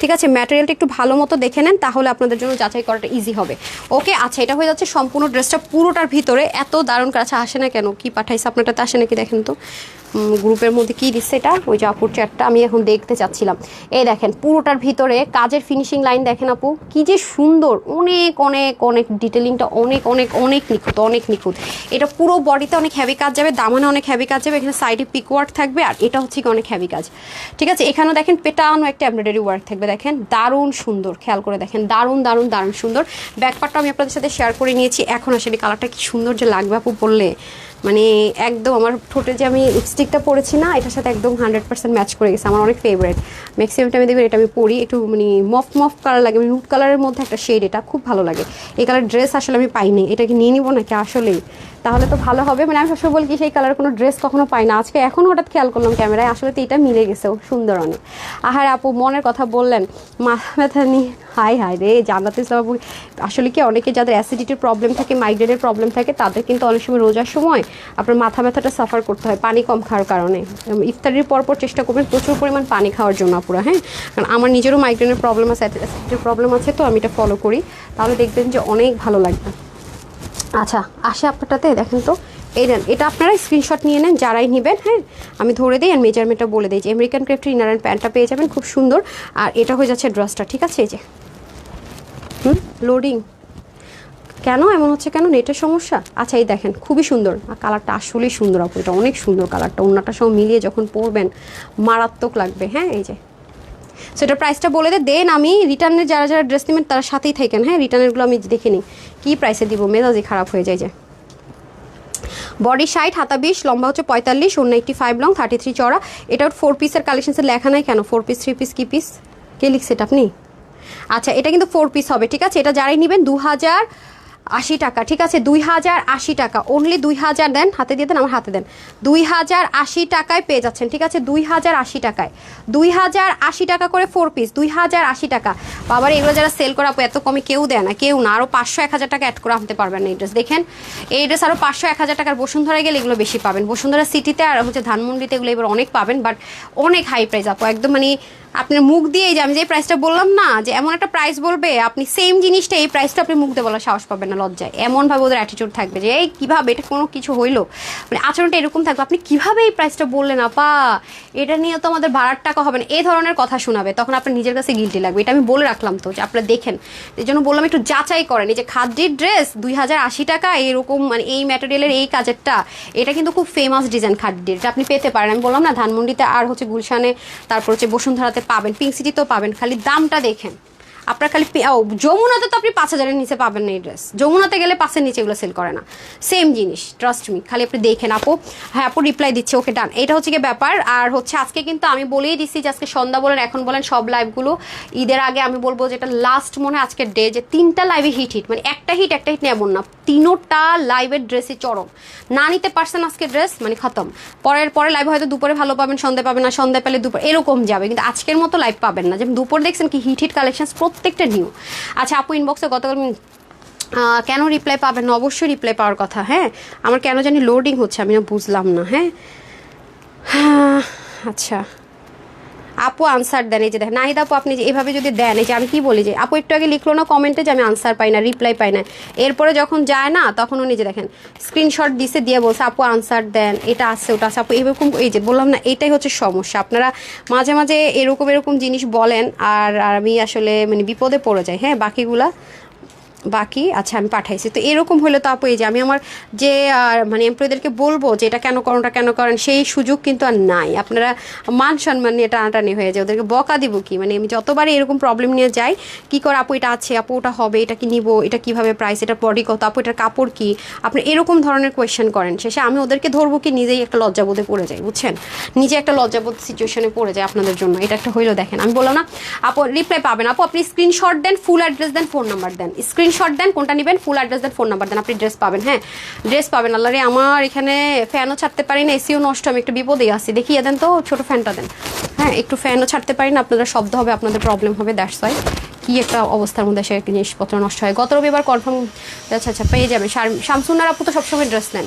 ঠিক আছে, ম্যাটেরিয়ালটা একটু ভালো মতো দেখে নেন, তাহলে আপনাদের জন্য যাচাই করাটা ইজি হবে। ওকে, আচ্ছা এটা হয়ে যাচ্ছে সম্পূর্ণ ড্রেসটা পুরোটার ভিতরে এত দারুণ কাছে আসে না কেন, কি পাঠাইছে আপনারটাতে আসে নাকি দেখেন তো গ্রুপের মধ্যে কি দিচ্ছে এটা, ওই যে আপুর চ্যাটটা আমি এখন দেখতে চাচ্ছিলাম। এই দেখেন পুরোটার ভিতরে কাজের ফিনিশিং লাইন দেখেন আপু কি যে সুন্দর, অনেক অনেক অনেক ডিটেলিংটা অনেক অনেক অনেক নিখুঁত, অনেক নিখুঁত। এটা পুরো বডিতে অনেক হেভি কাজ যাবে, দামানে অনেক হেভি কাজ যাবে, এখানে সাইডে পিক ওয়ার্ক থাকবে, আর এটা হচ্ছে কি অনেক হেভি কাজ। ঠিক আছে, এখানেও দেখেন পেটানো একটা এমব্রয়ডারি ওয়ার্ক থাকবে, দেখেন দারুণ সুন্দর, খেয়াল করে দেখেন দারুণ দারুণ দারুণ সুন্দর। ব্যাকপার্টটা আমি আপনাদের সাথে শেয়ার করে নিয়েছি। এখন আসলে কালারটা কি সুন্দর যে লাগবে আপু বললে, মানে একদম আমার ঠোঁটে যে আমি লিপস্টিকটা পরেছি না, এটার সাথে একদম 100% ম্যাচ করে গেছে, আমার অনেক ফেভারিট। ম্যাক্সিমাম টাইমে দেখবেন এটা আমি পরি, একটু মানে মফ কালার লাগে, নুড কালারের মধ্যে একটা শেড, এটা খুব ভালো লাগে। এই কালার ড্রেস আসলে আমি পাইনি, এটা কি নিয়ে নিবো নাকি আসলেই, তাহলে তো ভালো হবে। মানে আমি সবসময় বলি কি সেই কালার কোনো ড্রেস কখনো পাই না, আজকে এখন হঠাৎ খেয়াল করলাম ক্যামেরায়, আসলে তো এটা মিলে গেছে, সুন্দর অনেক। আহার আপু মনের কথা বললেন, মাথা ব্যথা নিয়ে হাই হাই রে জান্নাতুল ইসলাম আপু। আসলে কি অনেকে যাদের অ্যাসিডিটির প্রবলেম থাকে, মাইগ্রেনের প্রবলেম থাকে, তাদের কিন্তু অনেক সময় রোজার সময় আপনার মাথা ব্যথাটা সাফার করতে হয় পানি কম খাওয়ার কারণে। ইফতারির পরপর চেষ্টা করবেন প্রচুর পরিমাণ পানি খাওয়ার জন্য আপুরা, হ্যাঁ, কারণ আমার নিজেরও মাইগ্রেনের প্রবলেম আছে, অ্যাসিডিটির প্রবলেম আছে, তো আমি এটা ফলো করি, তাহলে দেখবেন যে অনেক ভালো লাগবে। আচ্ছা আসে আপনারটাতে দেখেন তো, এই নেন, এটা আপনারা স্ক্রিনশট নিয়ে নেন যারাই নেবেন, হ্যাঁ, আমি ধরে দিই আর মেজারমেন্টটা বলে দিই যে আমেরিকান ক্রাফটের ইনার অ্যান্ড প্যান্টটা পেয়ে যাবেন খুব সুন্দর, আর এটা হয়ে যাচ্ছে ড্রেসটা, ঠিক আছে। এই যে লোডিং কেন এমন হচ্ছে, কেন নেটের সমস্যা? আচ্ছা এই দেখেন খুবই সুন্দর, আর কালারটা আসলেই সুন্দর আপু, এটা অনেক সুন্দর কালারটা, অন্যটার সঙ্গে মিলিয়ে যখন পরবেন মারাত্মক লাগবে, হ্যাঁ। এই যে সেটার প্রাইসটা বলে দেন, আমি রিটার্নের যারা যারা ড্রেস নেবেন তারা সাথেই থাকেন, হ্যাঁ, রিটার্নেরগুলো আমি দেখে নিই কী প্রাইসে দিব, মেজাজই খারাপ হয়ে যায়। যে বডি 60, হাতা 20, লম্বা হচ্ছে 45, অন্য 85 লং, 33 চড়া। এটা 4 পিসের কালেকশনসের লেখা নাই কেন, 4 পিস 3 পিস কি পিস কে লিখছে এটা আপনি? আচ্ছা এটা কিন্তু 4 পিস হবে, ঠিক আছে। এটা যারাই নেবেন 2080 টাকা, ঠিক আছে, 2080 টাকা, অনলি 2000 দেন, হাতে দিয়ে দেন, আমার হাতে দেন, 2080 টাকায় পেয়ে যাচ্ছেন, ঠিক আছে, 2080 টাকায়, 2080 টাকা করে 4 পিস, 2080 টাকা। বাবার এগুলো যারা সেল করা এত কমে কেউ দেয় না, কেউ না, আরও 500-1000 টাকা অ্যাড করে আনতে পারবেন না এই ড্রেস। দেখেন এই ড্রেস আরও 500-1000 টাকার বসুন্ধরায় গেলে এগুলো বেশি পাবেন, বসুন্ধরা সিটিতে আর হচ্ছে ধানমন্ডিতে এগুলো এবার অনেক পাবেন, বাট অনেক হাই প্রাইস আপু, একদম মানে আপনার মুখ দিয়ে, যে আমি যে প্রাইসটা বললাম না, যে এমন একটা প্রাইস বলবে আপনি সেম জিনিসটা এই প্রাইসটা আপনি মুখ দিয়ে বলার সাহস পাবেন না, লজ্জায় এমনভাবে ওদের অ্যাটিটিউড থাকবে যে এই কীভাবে এটা কোনো কিছু হইলো, মানে আচরণটা এরকম থাকবে, আপনি কীভাবে এই প্রাইসটা বললেন আপা, এটা নিয়ে তো আমাদের ভাড়ার টাকা হবে না, এই ধরনের কথা শোনাবে, তখন আপনার নিজের কাছে গিল্টি লাগবে। এটা আমি বলে রাখলাম তো, যে আপনারা দেখেন, এই জন্য বললাম একটু যাচাই করেন। এই যে খাদ্যের ড্রেস 2080 টাকা, এরকম মানে এই ম্যাটেরিয়ালের এই কাজেরটা, এটা কিন্তু খুব ফেমাস ডিজাইন খাদ্যের, এটা আপনি পেতে পারেন, আমি বললাম না ধানমন্ডিতে আর হচ্ছে গুলশানে, তারপর হচ্ছে বসুন্ধরাতে পাবেন, পিঙ্ক সিটিতেও পাবেন, খালি দামটা দেখেন আপনার, খালি যমুনাতে তো আপনি 5000-এর নিচে পাবেন না এই ড্রেস, যমুনাতে গেলে 5-এর নিচে এগুলো সেল করে না, সেম জিনিস, ট্রাস্ট মি, খালি আপনি দেখেন। আপু হ্যাঁ আপু রিপ্লাই দিচ্ছে, ওকে ডান, এটা হচ্ছে কি ব্যাপার। আর হচ্ছে আজকে কিন্তু আমি বলেই দিচ্ছি যে আজকে সন্ধ্যা বলেন এখন বলেন সব লাইভগুলো ঈদের আগে আমি বলবো যে এটা লাস্ট মনে হয় আজকের ডে, যে 3টা লাইভে হিট মানে একটা হিট নিয়ে এমন না, 3টা লাইভের ড্রেসই চরম, না নিতে পারছেন আজকে ড্রেস মানে খতম, পরে লাইভ হয়তো দুপুরে ভালো পাবেন, সন্ধ্যা পাবেন না, সন্ধ্যা পেলে দুপুর এরকম যাবে, কিন্তু আজকের মতো লাইভ পাবেন না, যেমন দুপুর দেখছেন কি হিট কালেকশন প্রত্যেকটা নিউ। আচ্ছা আপু ইনবক্সে গতকাল কেন রিপ্লাই পাবেন না, অবশ্যই রিপ্লাই পাওয়ার কথা, হ্যাঁ, আমার কেন জানি লোডিং হচ্ছে, আমি না বুঝলাম না, হ্যাঁ। আচ্ছা আপু আনসার দেন, এই যে দেখেন নাহিদ আপু আপনি যে এভাবে যদি দেন, এই যে আমি কি বলি যে আপু একটু আগে লিখলো না কমেন্টে যে আমি আনসার পাই না, রিপ্লাই পাই না, এরপরে যখন যায় না তখন উনি যে দেখেন স্ক্রিনশট দিছে দিয়ে বলছে আপু আনসার দেন, এটা আছে ওটা আছে, আপু এরকম, এই যে বললাম না এটাই হচ্ছে সমস্যা, আপনারা মাঝে মাঝে এরকম জিনিস বলেন আর আমি আসলে মানে বিপদে পড়ে যাই, হ্যাঁ। বাকি আচ্ছা আমি পাঠাইছি, তো এরকম হলে তো আপু এই যে আমি আমার যে মানে এমপ্লয়ীদেরকে বলবো যে এটা কেন করেন সেই সুযোগ কিন্তু আর নাই, আপনারা মান সম্মান নিয়ে টানাটানি হয়ে যায়, ওদেরকে বকা দিব কি, মানে আমি যতবারই এরকম প্রবলেম নিয়ে যাই কি করে আপু এটা আছে, আপু ওটা হবে, এটা কি নিব, এটা কিভাবে প্রাইস, এটা বডি কত, আপু এটার কাপড় কি, আপনি এরকম ধরনের কোয়েশ্চেন করেন, শেষে আমি ওদেরকে ধরবো কি নিজেই একটা লজ্জাবোধে পড়ে যাই, বুঝছেন, নিজে একটা লজ্জাবোধ সিচুয়েশনে পড়ে যায় আপনাদের জন্য, এটা একটা হইলো। দেখেন আমি বললাম না আপু রিপ্লাই পাবেন, আপু আপনি স্ক্রিনশট দেন, ফুল অ্যাড্রেস দেন, ফোন নাম্বার দেন, স্ক্রিনশট দেন কোনটা নেবেন, ফুল অ্যাড্রেস দেন, ফোন নাম্বার দেন, আপনি ড্রেস পাবেন, হ্যাঁ ড্রেস পাবেন। আল্লাহ রে আমার এখানে ফ্যানও ছাড়তে পারি না, এসিও নষ্ট, আমি একটু বিপদেই আছি, দেখিয়ে দেন তো ছোট ফ্যানটা দেন, হ্যাঁ একটু ফ্যানও ছাড়তে পারি না, আপনাদের শব্দ হবে, আপনাদের প্রবলেম হবে, দ্যাটস ওয়াই, কি একটা অবস্থার মধ্যে সে জিনিসপত্র নষ্ট হয়। গত রবিবার কনফার্ম, আচ্ছা পেয়ে যাবে, শামসুন্নার আপু তো সবসময় ড্রেস নেন,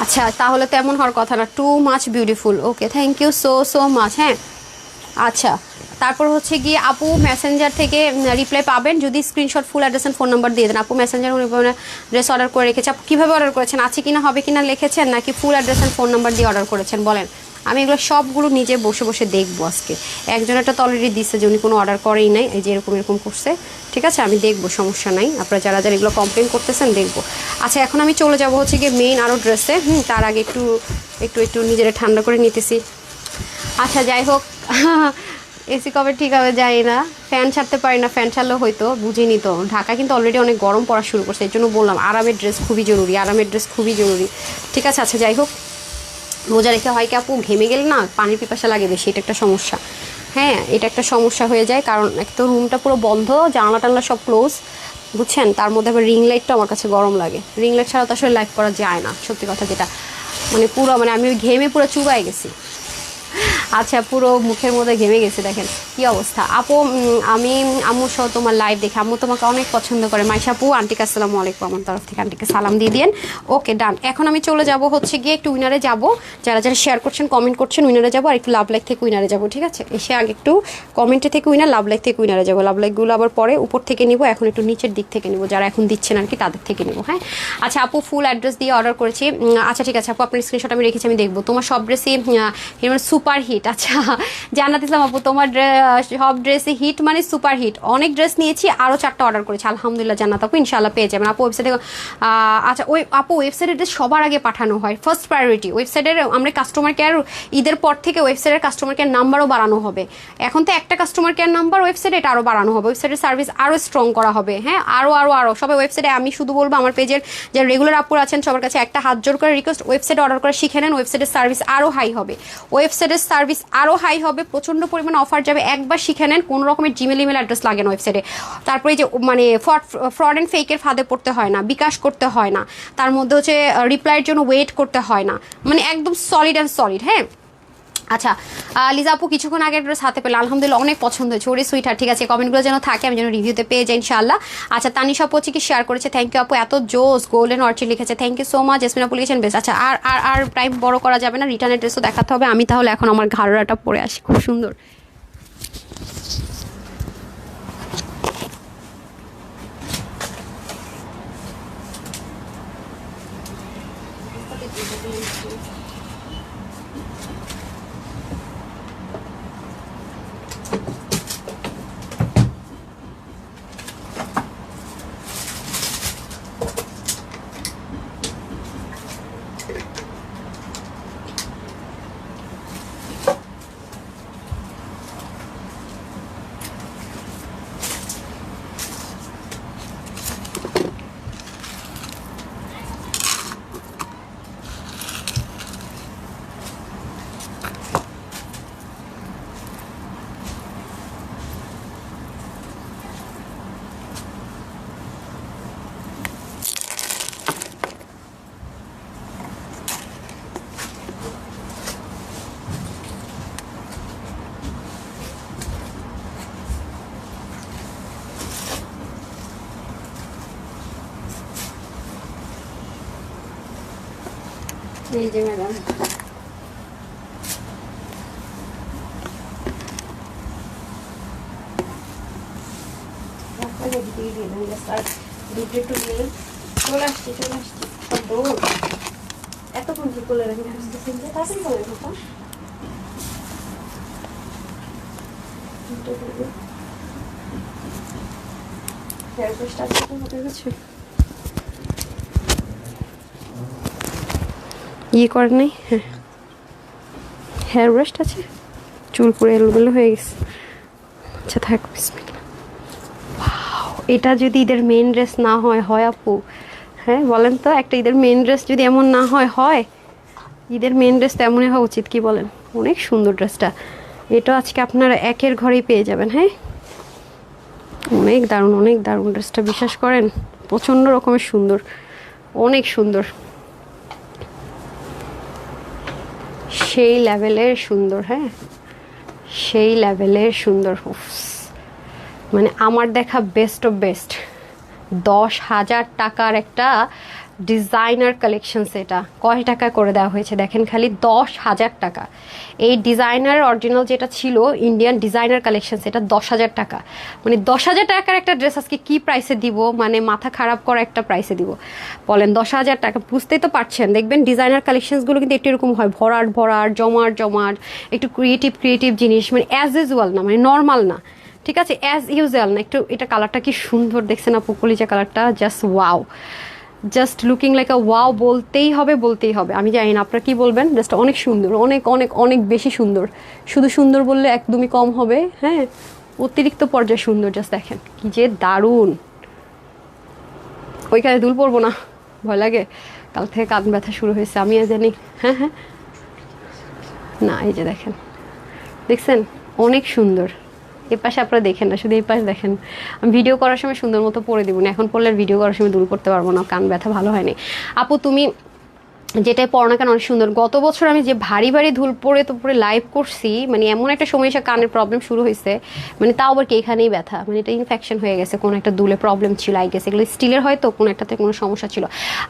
আচ্ছা তাহলে তো এমন হওয়ার কথা না, too much beautiful, okay thank you so much, হ্যাঁ। আচ্ছা তারপর হচ্ছে গিয়ে আপু মেসেঞ্জার থেকে রিপ্লাই পাবেন যদি screenshot full address and phone number দিয়ে দেন। আপু মেসেঞ্জার ড্রেস অর্ডার করে রেখেছে, আপু কীভাবে অর্ডার করেছেন, আছে কিনা হবে কিনা লিখেছেন, নাকি full address and phone number দিয়ে অর্ডার করেছেন বলেন, আমি এগুলো সবগুলো নিজে বসে দেখবো আজকে। একজনেরটা তো অলরেডি দিচ্ছে যে উনি কোনো অর্ডার করেই নাই, এই যে এরকম করছে, ঠিক আছে আমি দেখবো, সমস্যা নাই, আপনারা যারা এগুলো কমপ্লেন করতেছেন দেখবো। আচ্ছা এখন আমি চলে যাবো হচ্ছে গিয়ে মেইন আরও ড্রেসে, তার আগে একটু নিজেরা ঠান্ডা করে নিতেছি। আচ্ছা যাই হোক এসি কবে ঠিক হবে জানি না, ফ্যান ছাড়তে পারি না, ফ্যান ছাড়লেও হয়তো বুঝিনি তো। ঢাকা কিন্তু অলরেডি অনেক গরম পড়া শুরু করছে, এই জন্য বললাম আরামের ড্রেস খুবই জরুরি, আরামের ড্রেস খুবই জরুরি। ঠিক আছে, আচ্ছা যাই হোক, রোজা রেখে হয় কি আপু ঘেমে গেলে না পানির পিপাসা লাগে বেশি, এটা একটা সমস্যা। হ্যাঁ, এটা একটা সমস্যা হয়ে যায়, কারণ এক তো রুমটা পুরো বন্ধ, জানলা টানলা সব ক্লোজ, বুঝছেন। তার মধ্যে আবার রিং লাইটটা আমার কাছে গরম লাগে, রিং লাইট ছাড়া তো আসলে লাইট করা যায় না, সত্যি কথা যেটা। মানে পুরো মানে আমি ওই ঘেমে পুরো চুবাই গেছি। আচ্ছা, পুরো মুখের মধ্যে ঘেমে গেছে, দেখেন কি অবস্থা। আপু আমি আম্মু সহ তোমার লাইভ দেখে, আম্মু তোমাকে অনেক পছন্দ করে। মাইশা আপু, আন্টিকে আসসালামু আলাইকুম আমার তরফ থেকে, আন্টিকে সালাম দিয়ে দিন। ওকে ডান। এখন আমি চলে যাব হচ্ছে গিয়ে একটু উইনারে যাব, যারা যারা শেয়ার করছেন কমেন্ট করছেন উইনারে যাব, আর একটু লাভ লাইক থেকে উইনারে যাব। ঠিক আছে, এসে আগে একটু কমেন্টে থেকে উইনার, লাভ লাইক থেকে উইনারে যাবো। লাভ লাইকগুলো আবার পরে উপর থেকে নিব, এখন একটু নিচের দিক থেকে নিব, যারা এখন দিচ্ছেন আর কি তাদের থেকে নিব। হ্যাঁ, আচ্ছা আপু ফুল অ্যাড্রেস দিয়ে অর্ডার করেছি। আচ্ছা ঠিক আছে আপু, আপনার স্ক্রিনশট আমি রেখেছি, আমি দেখবো। তোমার সব ড্রেসই সুপার হিট। আচ্ছা জান্নাত ইসলাম আপু, তোমার সব ড্রেসই হিট মানে সুপার হিট। অনেক ড্রেস নিয়েছি, আরও 4টা অর্ডার করেছি আলহামদুলিল্লাহ। জান্নাত আপু ইনশাল্লাহ পেয়ে যাবেন। আপু ওয়েবসাইটে আচ্ছা ওই আপু ওয়েবসাইটের ড্রেস সবার আগে পাঠানো হয়, ফার্স্ট প্রায়োরিটি। ওয়েবসাইটের আমরা কাস্টমার কেয়ার ঈদের পর থেকে ওয়েবসাইটের কাস্টমার কেয়ার নাম্বারও বাড়ানো হবে। এখন তো একটা কাস্টমার কেয়ার নাম্বার ওয়েবসাইটে, এটা আরও বাড়ানো হবে, ওয়েবসাইটের সার্ভিস আরও স্ট্রং করা হবে। হ্যাঁ, আরও সবাই ওয়েবসাইটে। আমি শুধু বলবো আমার পেজের যারা রেগুলার আপুর আছেন সবার কাছে একটা হাত জোর করে রিকোয়েস্ট, ওয়েবসাইটে অর্ডার করে শিখে নেন, ওয়েবসাইটের সার্ভিস আরও হাই হবে, ওয়েবসাইটের সার্ভিস আরও হাই হবে, প্রচণ্ড পরিমাণ অফার যাবে। একবার শিখে নেন, কোনো রকমের জিমেল ইমেল অ্যাড্রেস লাগে না ওয়েবসাইটে। তারপরে যে মানে ফ্রড অ্যান্ড ফেকের ফাঁদে পড়তে হয় না, বিকাশ করতে হয় না, তার মধ্যে হচ্ছে রিপ্লাইয়ের জন্য ওয়েট করতে হয় না, মানে একদম সলিড অ্যান্ড সলিড। হ্যাঁ, আচ্ছা লিজা আপু কিছুক্ষণ আগের ড্রেস হাতে পেলে আলহামদুলিল্লাহ অনেক পছন্দ হয়েছে, ওরে সুইটার। ঠিক আছে, কমেন্টগুলো যেন থাকে, আমি যেন রিভিউতে পেয়ে যাই ইনশাআল্লাহ। আচ্ছা তানিশা আপু হচ্ছে কি শেয়ার করেছে, থ্যাংক ইউ আপু, এত জোস গোল্ডেন অর্চিড লিখেছে, thank you so much. Jasmine আপু লিখেছেন বেশ। আচ্ছা আর আর আর টাইম বড় করা যাবে না, রিটার্নের ড্রেসও দেখাতে হবে। আমি তাহলে এখন আমার ঘাড়রাটা পরে আসি, খুব সুন্দর। এই যে ম্যাডাম, চলে আসছি এতক্ষণ কি করে রাখি, তাড়াতাড়ি করে রাখো। হেয়ার ব্রাশটা হতে গেছে, ইয়ে করেন নাই। হ্যাঁ, হেয়ার ব্রাশটা আছে, চুল পুরো এলোমেলো হয়ে গেছে। আচ্ছা থাক, বিসমিল্লাহ। এটা যদি ঈদের মেন ড্রেস না হয়, হয় আপু? হ্যাঁ বলেন তো, একটা ঈদের মেন ড্রেস যদি এমন না হয়, হয়? ঈদের মেন ড্রেস তো এমনই হওয়া উচিত, কি বলেন? অনেক সুন্দর ড্রেসটা, এটা আজকে আপনারা একের ঘরেই পেয়ে যাবেন। হ্যাঁ, অনেক দারুণ, অনেক দারুণ ড্রেসটা, বিশ্বাস করেন প্রচণ্ড রকমের সুন্দর, অনেক সুন্দর, সেই লেভেলের সুন্দর। হ্যাঁ, সেই লেভেলের সুন্দর, মানে আমার দেখা বেস্ট অফ বেস্ট। 10,000 টাকার একটা ডিজাইনার কালেকশন, সেটা কয় টাকা করে দেওয়া হয়েছে দেখেন খালি, 10,000 টাকা। এই ডিজাইনার অরিজিনাল যেটা ছিল ইন্ডিয়ান ডিজাইনার কালেকশন, সেটা 10,000 টাকা। মানে 10,000 টাকার একটা ড্রেস আজকে কি প্রাইসে দিব, মানে মাথা খারাপ করা একটা প্রাইসে দিব বলেন। 10,000 টাকা, বুঝতেই তো পারছেন। দেখবেন ডিজাইনার কালেকশনসগুলো কিন্তু একটু এরকম হয়, ভরাট ভরাট, জমাট জমাট, একটু ক্রিয়েটিভ জিনিস, মানে অ্যাজ ইউজুয়াল না, মানে নর্মাল না। ঠিক আছে, অ্যাজ ইউজুয়াল না, একটু। এটা কালারটা কি সুন্দর দেখছেন আপু, কলিজা কালারটা, just wow, just looking like a wow, বলতেই হবে, বলতেই হবে। আমি জানি না আপনারা কি বলবেন, ড্রেসটা অনেক সুন্দর, অনেক অনেক অনেক বেশি সুন্দর। শুধু সুন্দর বললে একদমই কম হবে। হ্যাঁ, অতিরিক্ত পর্যায়ে সুন্দর, জাস্ট দেখেন কি যে দারুণ। ওইখানে দুল পরবো না, ভয় লাগে, কাল থেকে কাঁধ ব্যথা শুরু হয়েছে, আমি জানি। হ্যাঁ হ্যাঁ, না এই যে দেখেন, দেখছেন অনেক সুন্দর। এ পাশে আপনারা দেখেন না, শুধু এই পাশে দেখেন। আমি ভিডিও করার সময় সুন্দর মতো পরে দিব না, এখন পড়লে ভিডিও করার সময় দুল করতে পারবো না, কান ব্যথা ভালো হয়নি। আপু তুমি যেটাই পড়ো না কেন অনেক সুন্দর। গত বছর আমি যে ভারী ভারী ধুল পরে তো পরে লাইভ করছি, মানে এমন একটা সময় এসে কানের প্রবলেম শুরু হয়েছে, মানে তাও আবার কি এখানেই ব্যথা, মানে এটা ইনফেকশন হয়ে গেছে, কোনো একটা দুলে প্রবলেম ছিল আই গেছে, এগুলো স্টিলের হয়তো কোনো একটাতে কোনো সমস্যা ছিল।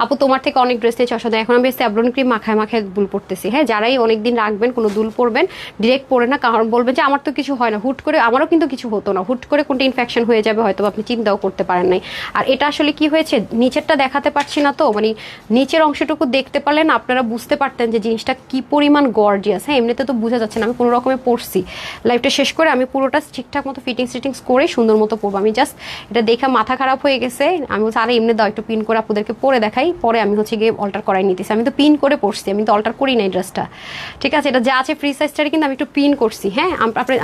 আপু তোমার থেকে অনেক ড্রেস নিয়েছি অসাধারণ, এখন আমি স্যাভলন ক্রিম মাখায় মাখায় দুল পড়তেছি। হ্যাঁ, যারাই অনেকদিন রাখবেন কোনো দুল পরবেন ডিরেক্ট পরে না, কারণ বলবেন যে আমার তো কিছু হয় না, হুট করে, আমারও কিন্তু কিছু হতো না, হুট করে কোনটা ইনফেকশন হয়ে যাবে হয়তো আপনি চিন্তাও করতে পারেন নাই। আর এটা আসলে কি হয়েছে, নিচেরটা দেখাতে পারছি না তো, মানে নিচের অংশটুকু দেখতে পারলেন আপনারা বুঝতে পারতেন যে জিনিসটা কি পরিমাণ গর্জিয়াস। হ্যাঁ, এমনিতে তো বোঝা যাচ্ছে না, আমি কোনো রকমে পড়ছি, লাইভটা শেষ করে আমি পুরোটা ঠিকঠাক মতো ফিটিংস করে সুন্দর মতো পরবো। আমি জাস্ট এটা দেখে মাথা খারাপ হয়ে গেছে, আমি হচ্ছে আরে এমনি দাও একটু পিন করে আপনাদেরকে পরে দেখাই, পরে আমি হচ্ছে গিয়ে অল্টার করাই নিতেছি। আমি তো পিন করে পড়ছি, আমি তো অল্টার করি নাই ড্রেসটা, ঠিক আছে। এটা যা আছে ফ্রি সাইজটারে কিন্তু আমি একটু পিন করছি। হ্যাঁ,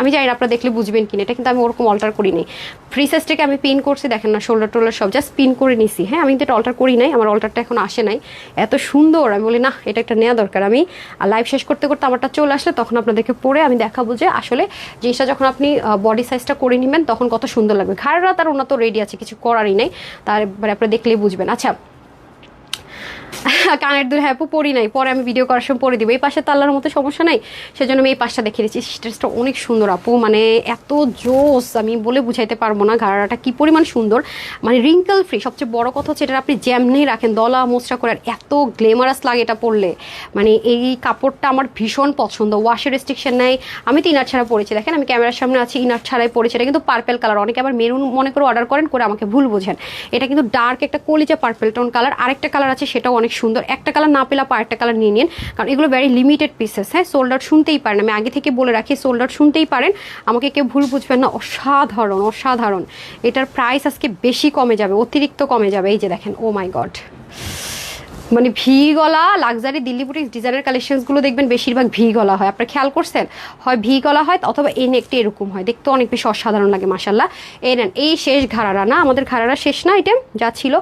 আমি জানি আপনারা দেখলে বুঝবেন কিনা, এটা কিন্তু আমি ওরকম অল্টার করি নাই, ফ্রি সাইজটাকে আমি পিন করছি, দেখেন না শোল্ডার টোল্ডার সব জাস্ট পিন করে নিছি। হ্যাঁ, আমি কিন্তু এটা অল্টার করি নাই, আমার অল্টারটা এখন আসে নাই, এত সুন্দর। আমি বলি না এটা একটা নেওয়া দরকার। আমি লাইভ শেষ করতে করতে আমারটা চলে আসলে তখন আপনাদেরকে পরে আমি দেখাবো যে আসলে জিনিসটা যখন আপনি বডি সাইজটা করে নেবেন তখন কত সুন্দর লাগবে। ঘাড়রা তার ওনা তো রেডি আছে, কিছু করারই নেই, তারপরে আপনারা দেখলেই বুঝবেন। আচ্ছা, কানের দুল হ্যাঁ পরি নাই, পরে আমি ভিডিও করার সময় পরে দিব। এই পাশে তো আল্লাহর মতো সমস্যা নাই, সেজন্য আমি এই পাশটা দেখিয়ে দিচ্ছি। ড্রেসটা অনেক সুন্দর আপু, মানে এত জোস আমি বলে বুঝাইতে পারবো না। ঘাড়াটা কি পরিমাণ সুন্দর, মানে রিঙ্কল ফ্রি। সবচেয়ে বড় কথা হচ্ছে এটা আপনি যেমনি রাখেন দলা মোচড়া করে, আর এত গ্লেমারাস লাগে এটা পরলে। মানে এই কাপড়টা আমার ভীষণ পছন্দ, ওয়াশের রেস্ট্রিকশন নেই। আমি তো ইনার ছাড়া পরেছি, দেখেন আমি ক্যামেরার সামনে আছি ইনার ছাড়াই পরেছি। এটা কিন্তু পার্পেল কালার, অনেকে আবার মেরুন মনে করে অর্ডার করেন, করে আমাকে ভুল বোঝেন। এটা কিন্তু ডার্ক একটা কলিজা পার্পেল টোন কালার। আরেকটা কালার আছে সেটাও অনেক সুন্দর, একটা কালার না পেলে আরেকটা কালার নিয়ে নিন, কারণ এগুলো ভেরি লিমিটেড পিসেস। হ্যাঁ, সোল্ড আউট শুনতেই পারেন, আমি আগে থেকে বলে রাখি সোল্ড আউট শুনতেই পারেন, আমাকে কেউ ভুল বুঝবেন না। অসাধারণ অসাধারণ, এটার প্রাইস আজকে বেশি কমে যাবে, অতিরিক্ত কমে যাবে। এই যে দেখেন, ও মাই গড, মানে ভি গলা লাক্সারি দিল্লি বুটিক ডিজাইনের কালেকশনসগুলো দেখবেন বেশিরভাগ ভি গলা হয়, আপনারা খেয়াল করছেন, হয় ভি গলা হয় অথবা এই নেকটা এরকম হয়, দেখতে অনেক বেশি অসাধারণ লাগে মাশাল্লাহ। এই নেন, এই শেষ ঘাড়ারা না, আমাদের ঘাড়ারা শেষ না, এটা যা ছিল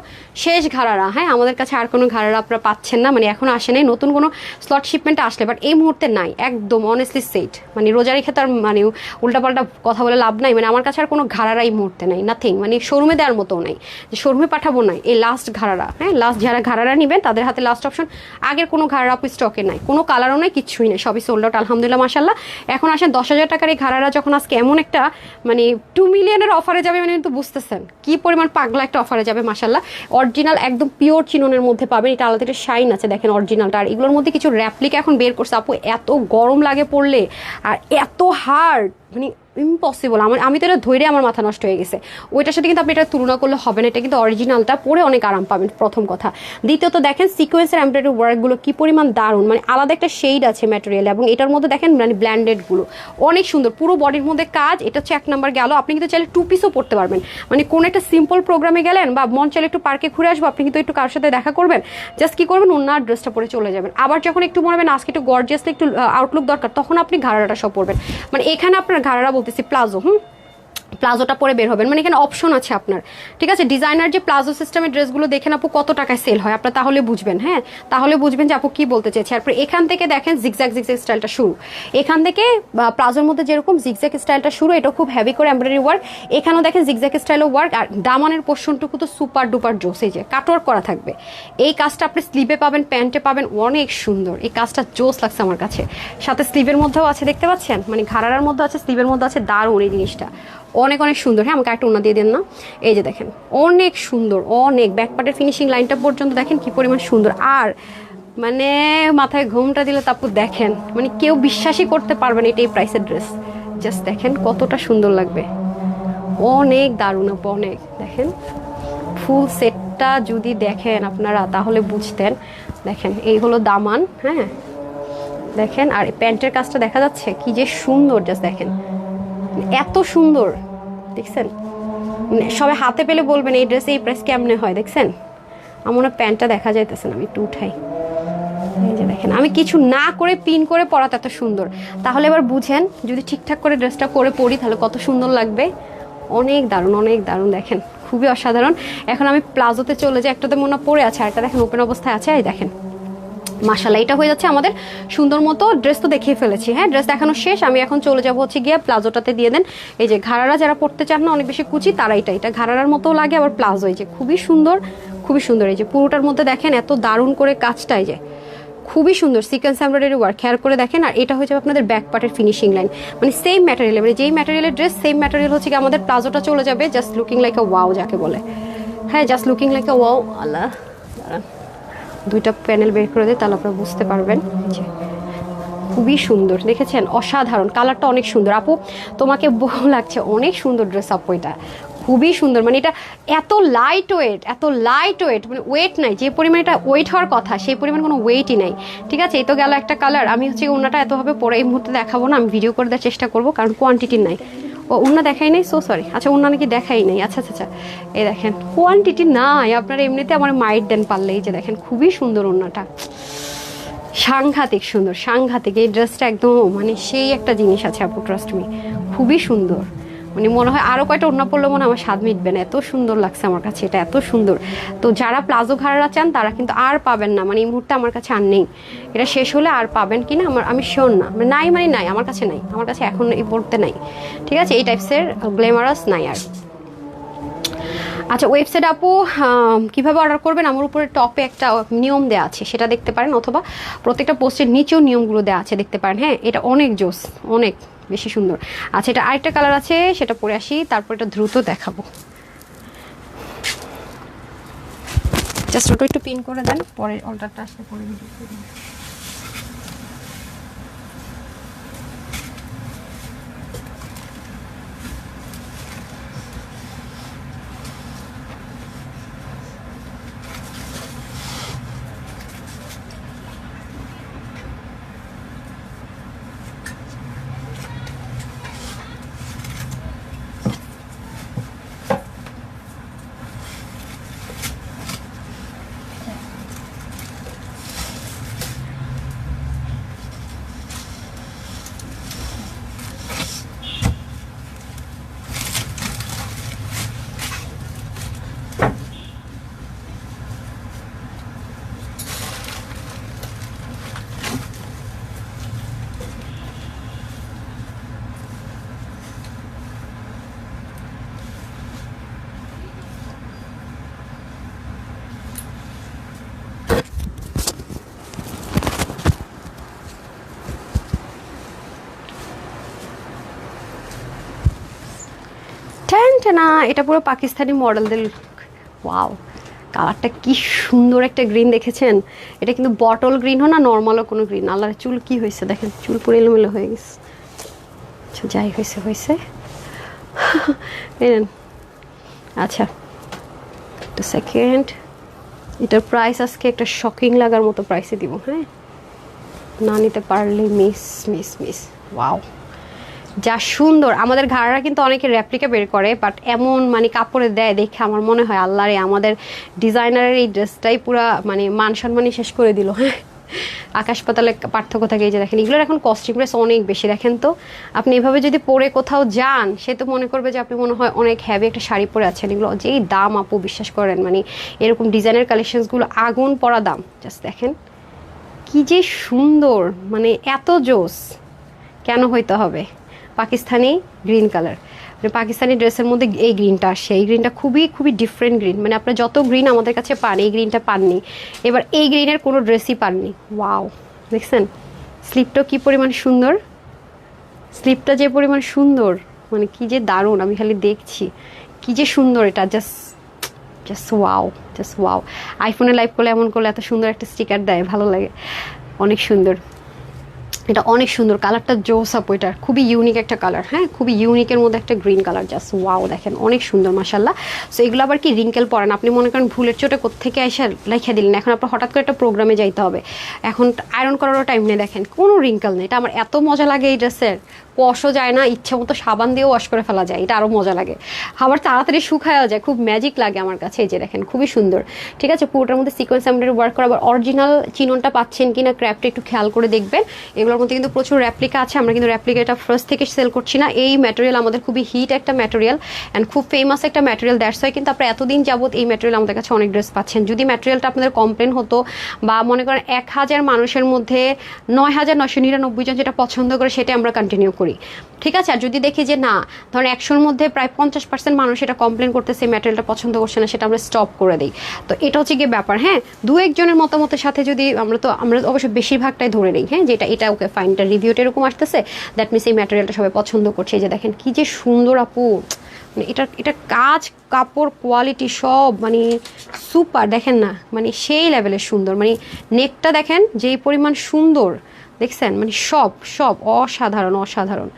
শেষ ঘাড়ারা। হ্যাঁ, আমাদের কাছে আর কোনো ঘাড়ারা আপনারা পাচ্ছেন না, মানে এখন আসে নাই, নতুন কোনো স্লট শিপমেন্টে আসলে, বাট এই মুহূর্তে নাই একদম অনেস্টলি সেট। মানে রোজা রেখে তার মানে উল্টাপাল্টা কথা বলে লাভ নাই, মানে আমার কাছে আর কোনো ঘাড়ারা এই মুহূর্তে নাই, নাথিং, মানে শোরুমে দেওয়ার মতো নাই যে শোরুমে পাঠাবো নাই। এই লাস্ট ঘাড়ারা, হ্যাঁ লাস্ট যারা ঘাড়ারা নেবেন তাদের হাতে লাস্ট অপশন। আগের কোনো ঘাড়া আপু স্টকে নাই, কোনো কালারও নাই, কিছুই নেই, সবই সোল্ড আউট আলহামদুলিল্লাহ মাশাল্লাহ। এখন আসেন 10,000 টাকার এই ঘাড়ারা যখন আজকে এমন একটা মানে 2 মিলিয়নের অফারে যাবে, মানে কিন্তু বুঝতেছেন কি পরিমাণ পাগলা একটা অফারে যাবে মাশাল্লাহ। অরিজিনাল একদম পিওর চিননের মধ্যে পাবেন, এটা আলাদা একটা শাইন আছে দেখেন অরিজিনালটা। আর এগুলোর মধ্যে কিছু র্যাপ্লিকা এখন বের করছে আপু, এত গরম লাগে পড়লে আর এত হার্ড, মানে ইম্পসিবল। আমি তো এটা ধৈর্য আমার মাথা নষ্ট হয়ে গেছে। ওইটার সাথে কিন্তু আপনি এটা তুলনা করলে হবে না, এটা কিন্তু অরিজিনালটা পরে অনেক আরাম পাবেন প্রথম কথা। দ্বিতীয়ত দেখেন সিকোয়েন্সের এমব্রয়ডারি ওয়ার্কগুলো কি পরিমাণ দারুণ, মানে আলাদা একটা শেড আছে ম্যাটেরিয়াল, এবং এটার মধ্যে দেখেন মানে ব্ল্যান্ডেডগুলো অনেক সুন্দর, পুরো বডির মধ্যে কাজ। এটা হচ্ছে 1 নাম্বার গেল। আপনি কিন্তু চাইলে 2 পিসও পড়তে পারবেন, মানে কোনো একটা সিম্পল প্রোগ্রামে গেলেন বা মন চাইলে একটু পার্কে ঘুরে আসবো, আপনি কিন্তু একটু কারোর সাথে দেখা করবেন, জাস্ট কি করবেন ওনার ড্রেসটা পরে চলে যাবেন। আবার যখন একটু মনে হবেন আজকে একটু গর্জিয়াসলি একটু আউটলুক দরকার, তখন আপনি ঘাড়াটা সব পরবেন। মানে এখানে আপনার ঘাড়ারা বলতেছি প্লাজো, প্লাজোটা পরে বের হবেন, মানে এখানে অপশন আছে আপনার, ঠিক আছে। ডিজাইনার যে প্লাজো সিস্টেমের ড্রেসগুলো দেখেন আপু কত টাকায় সেল হয়, আপনার তাহলে বুঝবেন। হ্যাঁ, তাহলে বুঝবেন যে আপু কি বলতে চাইছে। তারপরে এখান থেকে দেখেন জিগজ্যাগ স্টাইলটা শুরু, এখান থেকে প্লাজোর মধ্যে যেরকম জিগজ্যাগ স্টাইলটা শুরু, এটা খুব হেভি করে এমব্রয়ডারি ওয়ার্ক। এখানেও দেখেন জিগজ্যাগ স্টাইলও ওয়ার্ক, আর দামানের পোর্শনটুকু তো সুপার ডুপার জোস, এই যে কাটওয়ার্ক করা থাকবে। এই কাজটা আপনি স্লিভে পাবেন, প্যান্টে পাবেন, অনেক সুন্দর। এই কাজটা জোস লাগছে আমার কাছে, সাথে স্লিভের মধ্যেও আছে দেখতে পাচ্ছেন, মানে ঘাড়ার মধ্যে আছে, স্লিভের মধ্যে আছে, দারুণ এই জিনিসটা, অনেক অনেক সুন্দর। হ্যাঁ, আমাকে একটা ওনা দিয়ে দেন না, এই যে দেখেন অনেক সুন্দর, অনেক ব্যাকপার্টের ফিনিশিং লাইনটা পর্যন্ত দেখেন কি পরিমাণ সুন্দর। আর মানে মাথায় ঘুমটা দিলে তারপর দেখেন মানে কেউ বিশ্বাসই করতে পারবেন এটা এই প্রাইসের ড্রেস। জাস্ট দেখেন কতটা সুন্দর লাগবে, অনেক দারুণ আপু, অনেক। দেখেন ফুল সেটটা যদি দেখেন আপনারা তাহলে বুঝতেন। দেখেন এই হলো দামান, হ্যাঁ দেখেন, আর প্যান্টের কাজটা দেখা যাচ্ছে কি যে সুন্দর, জাস্ট দেখেন এত সুন্দর, দেখছেন। সবাই হাতে পেলে বলবেন এই ড্রেসে এই প্রাইস কেমনে হয়, দেখছেন। আমার মনে প্যান্টটা দেখা যাইতেছে না, আমি একটু উঠাই, এই যে দেখেন আমি কিছু না করে পিন করে পরাতে এত সুন্দর। তাহলে এবার বুঝেন যদি ঠিকঠাক করে ড্রেসটা করে পরি তাহলে কত সুন্দর লাগবে। অনেক দারুণ, অনেক দারুণ, দেখেন খুবই অসাধারণ। এখন আমি প্লাজোতে চলে যাই, একটাতে মনে পড়ে আছে, আরেকটা দেখেন ওপেন অবস্থায় আছে। এই দেখেন মাশাআল্লাহ, এটা হয়ে যাচ্ছে আমাদের সুন্দর মতো। ড্রেস তো দেখিয়ে ফেলেছি, হ্যাঁ ড্রেস দেখানো শেষ। আমি এখন চলে যাবো হচ্ছে গিয়ে প্লাজোটাতে দিয়ে দেন। এই যে ঘাড়ারা যারা পড়তে চান না অনেক বেশি কুচি, তারা এটা ঘাড়ারার মতো লাগে, আবার প্লাজো এই যে খুবই সুন্দর, খুবই সুন্দর। এই যে পুরোটার মধ্যে দেখেন এত দারুণ করে কাজটা, এই যে খুবই সুন্দর সিকোয়েন্স এমব্রয়ডারি ওয়ার্ক খেয়াল করে দেখেন। আর এটা হচ্ছে আপনাদের ব্যাক পার্টের ফিনিশিং লাইন, মানে সেম ম্যাটেরিয়াল, মানে যেই ম্যাটেরিয়ালের ড্রেস সেম ম্যাটেরিয়াল হচ্ছে কি আমাদের প্লাজোটা চলে যাবে। Just looking like a wow যাকে বলে, হ্যাঁ just looking like a wow. আল্লাহ, দুইটা প্যানেল বের করে দিই তাহলে আপনারা বুঝতে পারবেন। খুবই সুন্দর, দেখেছেন অসাধারণ, কালারটা অনেক সুন্দর। আপু তোমাকে বউ লাগছে, অনেক সুন্দর ড্রেস আপু, এটা খুবই সুন্দর। মানে এটা এত লাইট ওয়েট, এত লাইট ওয়েট, মানে ওয়েট নাই যে পরিমাণ এটা ওয়েট হওয়ার কথা সেই পরিমাণ কোনো ওয়েটই নাই। ঠিক আছে, এই তো গেল একটা কালার। আমি হচ্ছে ওনাটা এতভাবে পরে এই মুহূর্তে দেখাবো না, আমি ভিডিও করে দেওয়ার চেষ্টা করবো কারণ কোয়ান্টিটি নাই। ও ওনা দেখাই নাই, সো সরি। আচ্ছা ওনা নাকি দেখাই নাই, আচ্ছা আচ্ছা। এই দেখেন কোয়ান্টিটি নাই, আপনারা এমনিতে আমার মাইট দেন পারলে। এই যে দেখেন খুবই সুন্দর ওনাটা, সাংঘাতিক সুন্দর, সাংঘাতিক। এই ড্রেসটা একদম মানে সেই একটা জিনিস আছে আপু, ট্রাস্ট মি, খুবই সুন্দর। মানে মনে হয় আরও কয়টা ওড়না পড়লে মনে হয় আমার স্বাদ মিটবে না, এত সুন্দর লাগছে আমার কাছে, এটা এত সুন্দর। তো যারা প্লাজো ঘাড়া চান তারা কিন্তু আর পাবেন না, মানে এই মুহূর্তে আমার কাছে আর নেই। এটা শেষ হলে আর পাবেন কি না আমি শিওর না, মানে নাই, মানে নাই, আমার কাছে নাই, আমার কাছে এখন এই পড়তে নাই। ঠিক আছে, এই টাইপসের গ্ল্যামারাস নাই আর। আচ্ছা ওয়েবসাইট আপু কীভাবে অর্ডার করবেন, আমার উপরে টপে একটা নিয়ম দেওয়া আছে, সেটা দেখতে পারেন, অথবা প্রত্যেকটা পোস্টের নিচেও নিয়মগুলো দেওয়া আছে, দেখতে পারেন। হ্যাঁ এটা অনেক জোস, অনেক বেশি সুন্দর। আচ্ছা এটা আরেকটা কালার আছে, সেটা পরে আসি, তারপর এটা দ্রুত দেখাবো। জাস্ট ওটা একটু পিন করে দেন, পরে অর্ডারটা আসলে পরে ভিডিও করবেন। না এটা পুরো পাকিস্তানি মডেলদের। ওয়াও, কালারটা কি সুন্দর একটা গ্রিন, দেখেছেন? এটা কিন্তু বটল গ্রিনও না, নর্মালও কোনো গ্রিন। আল্লাহর চুল কি হয়েছে দেখেন, চুল পুরো এলোমেলো হয়ে গেছে। আচ্ছা যাই হয়েছে হয়েছে। আচ্ছা একটা সেকেন্ড, এটার প্রাইস আজকে একটা শকিং লাগার মতো প্রাইসে দিব। হ্যাঁ না নিতে পারলে মিস মিস মিস। ওয়াও যা সুন্দর। আমাদের ঘাড়রা কিন্তু অনেকে রেপ্লিকা বের করে, বাট এমন মানে কাপড়ে দেয় দেখে আমার মনে হয় আল্লাহ রে, আমাদের ডিজাইনারের এই ড্রেসটাই পুরা মানে মান সম্মানই শেষ করে দিল। হ্যাঁ আকাশ পাতালে পার্থক্য থাকে। এই যে দেখেন এগুলোর এখন কস্টিং প্রাইস অনেক বেশি। দেখেন তো আপনি এভাবে যদি পরে কোথাও যান, সে তো মনে করবে যে আপনি মনে হয় অনেক হ্যাভি একটা শাড়ি পরে আছেন। এগুলো যেই দাম আপু, বিশ্বাস করেন, মানে এরকম ডিজাইনের কালেকশনসগুলো আগুন পড়া দাম। জাস্ট দেখেন কি যে সুন্দর, মানে এত জোস কেন হইতে হবে। পাকিস্তানি গ্রিন কালার, মানে পাকিস্তানি ড্রেসের মধ্যে এই গ্রিনটা আসে। এই গ্রিনটা খুবই খুবই ডিফারেন্ট গ্রিন, মানে আপনার যত গ্রিন আমাদের কাছে পান এই গ্রিনটা পাননি। এবার এই গ্রিনের কোনো ড্রেসই পাননি। ওয়াও দেখছেন স্লিপটাও কি পরিমাণ সুন্দর, স্লিপটা যে পরিমাণ সুন্দর, মানে কি যে দারুণ। আমি খালি দেখছি কি যে সুন্দর এটা, just just wow, just wow. আইফোনে লাইভ করলে এমন করলে এত সুন্দর একটা স্টিকার দেয়, ভালো লাগে, অনেক সুন্দর। এটা অনেক সুন্দর, কালারটা জোস আপ, এটা খুবই ইউনিক একটা কালার, হ্যাঁ খুবই ইউনিকের মধ্যে একটা গ্রিন কালার, জাস্ট ওয়াও দেখেন অনেক সুন্দর মাশাল্লাহ। সো এগুলো আবার কি রিঙ্কেল পরে না, আপনি মনে করেন ভুলের চোটে কোত্থেকে এসে রেখে দিলেন, এখন আপনার হঠাৎ করে একটা প্রোগ্রামে যাইতে হবে, এখন আয়রন করারও টাইম নেই, দেখেন কোনো রিঙ্কেল নেই। এটা আমার এত মজা লাগে এই ড্রেসের, ওয়াশও যায় না, ইচ্ছা মতো সাবান দিয়েও ওয়াশ করে ফেলা যায়, এটা আরও মজা লাগে, আবার তাড়াতাড়ি শুকায়ও যায়, খুব ম্যাজিক লাগে আমার কাছে। এই যে দেখেন খুবই সুন্দর, ঠিক আছে, পুরোটার মধ্যে সিকোয়েন্স এমব্রয়ডারি ওয়ার্ক করা, আবার অরিজিনাল চিননটা পাচ্ছেন কিনা ক্র্যাফটটা একটু খেয়াল করে দেখবেন। এগুলোর মধ্যে কিন্তু প্রচুর রেপ্লিকা আছে, আমরা কিন্তু রেপ্লিকা এটা ফার্স্ট থেকে সেল করছি না, এই ম্যাটেরিয়াল আমাদের খুবই হিট একটা ম্যাটেরিয়াল অ্যান্ড খুব ফেমাস একটা ম্যাটেরিয়াল, দ্যাটস ওয়াই কিন্তু আপনারা এতদিন যাবত এই ম্যাটেরিয়াল আমাদের কাছে অনেক ড্রেস পাচ্ছেন। যদি ম্যাটেরিয়ালটা আপনাদের কমপ্লেন হতো বা মনে করেন 1000 মানুষের মধ্যে 9999 জন যেটা পছন্দ করে সেটা আমরা কন্টিনিউ করি, ঠিক আছে। আর যদি দেখি যে না, ধরেন 100-র মধ্যে প্রায় 50% মানুষ এটা কমপ্লেন করতেছে, ম্যাটেরিয়ালটা পছন্দ করছে না, সেটা আমরা স্টপ করে দিই। তো এটা হচ্ছে গিয়ে ব্যাপার, হ্যাঁ 2-1 জনের মতামতের সাথে যদি আমরা অবশ্য বেশিরভাগটাই ধরে নিই, হ্যাঁ যেটা এটা ওকে ফাইন, এটা রিভিউটা এরকম আসতেছে, দ্যাট মিনস এই ম্যাটেরিয়ালটা সবাই পছন্দ করছে। এই যে দেখেন কি যে সুন্দর আপু, মানে এটা কাজ কাপড় কোয়ালিটি সব মানে সুপার, দেখেন না মানে সেই লেভেলের সুন্দর, মানে নেকটা দেখেন যেই পরিমাণ সুন্দর দেখছেন, মানে সব সব অসাধারণ অসাধারণ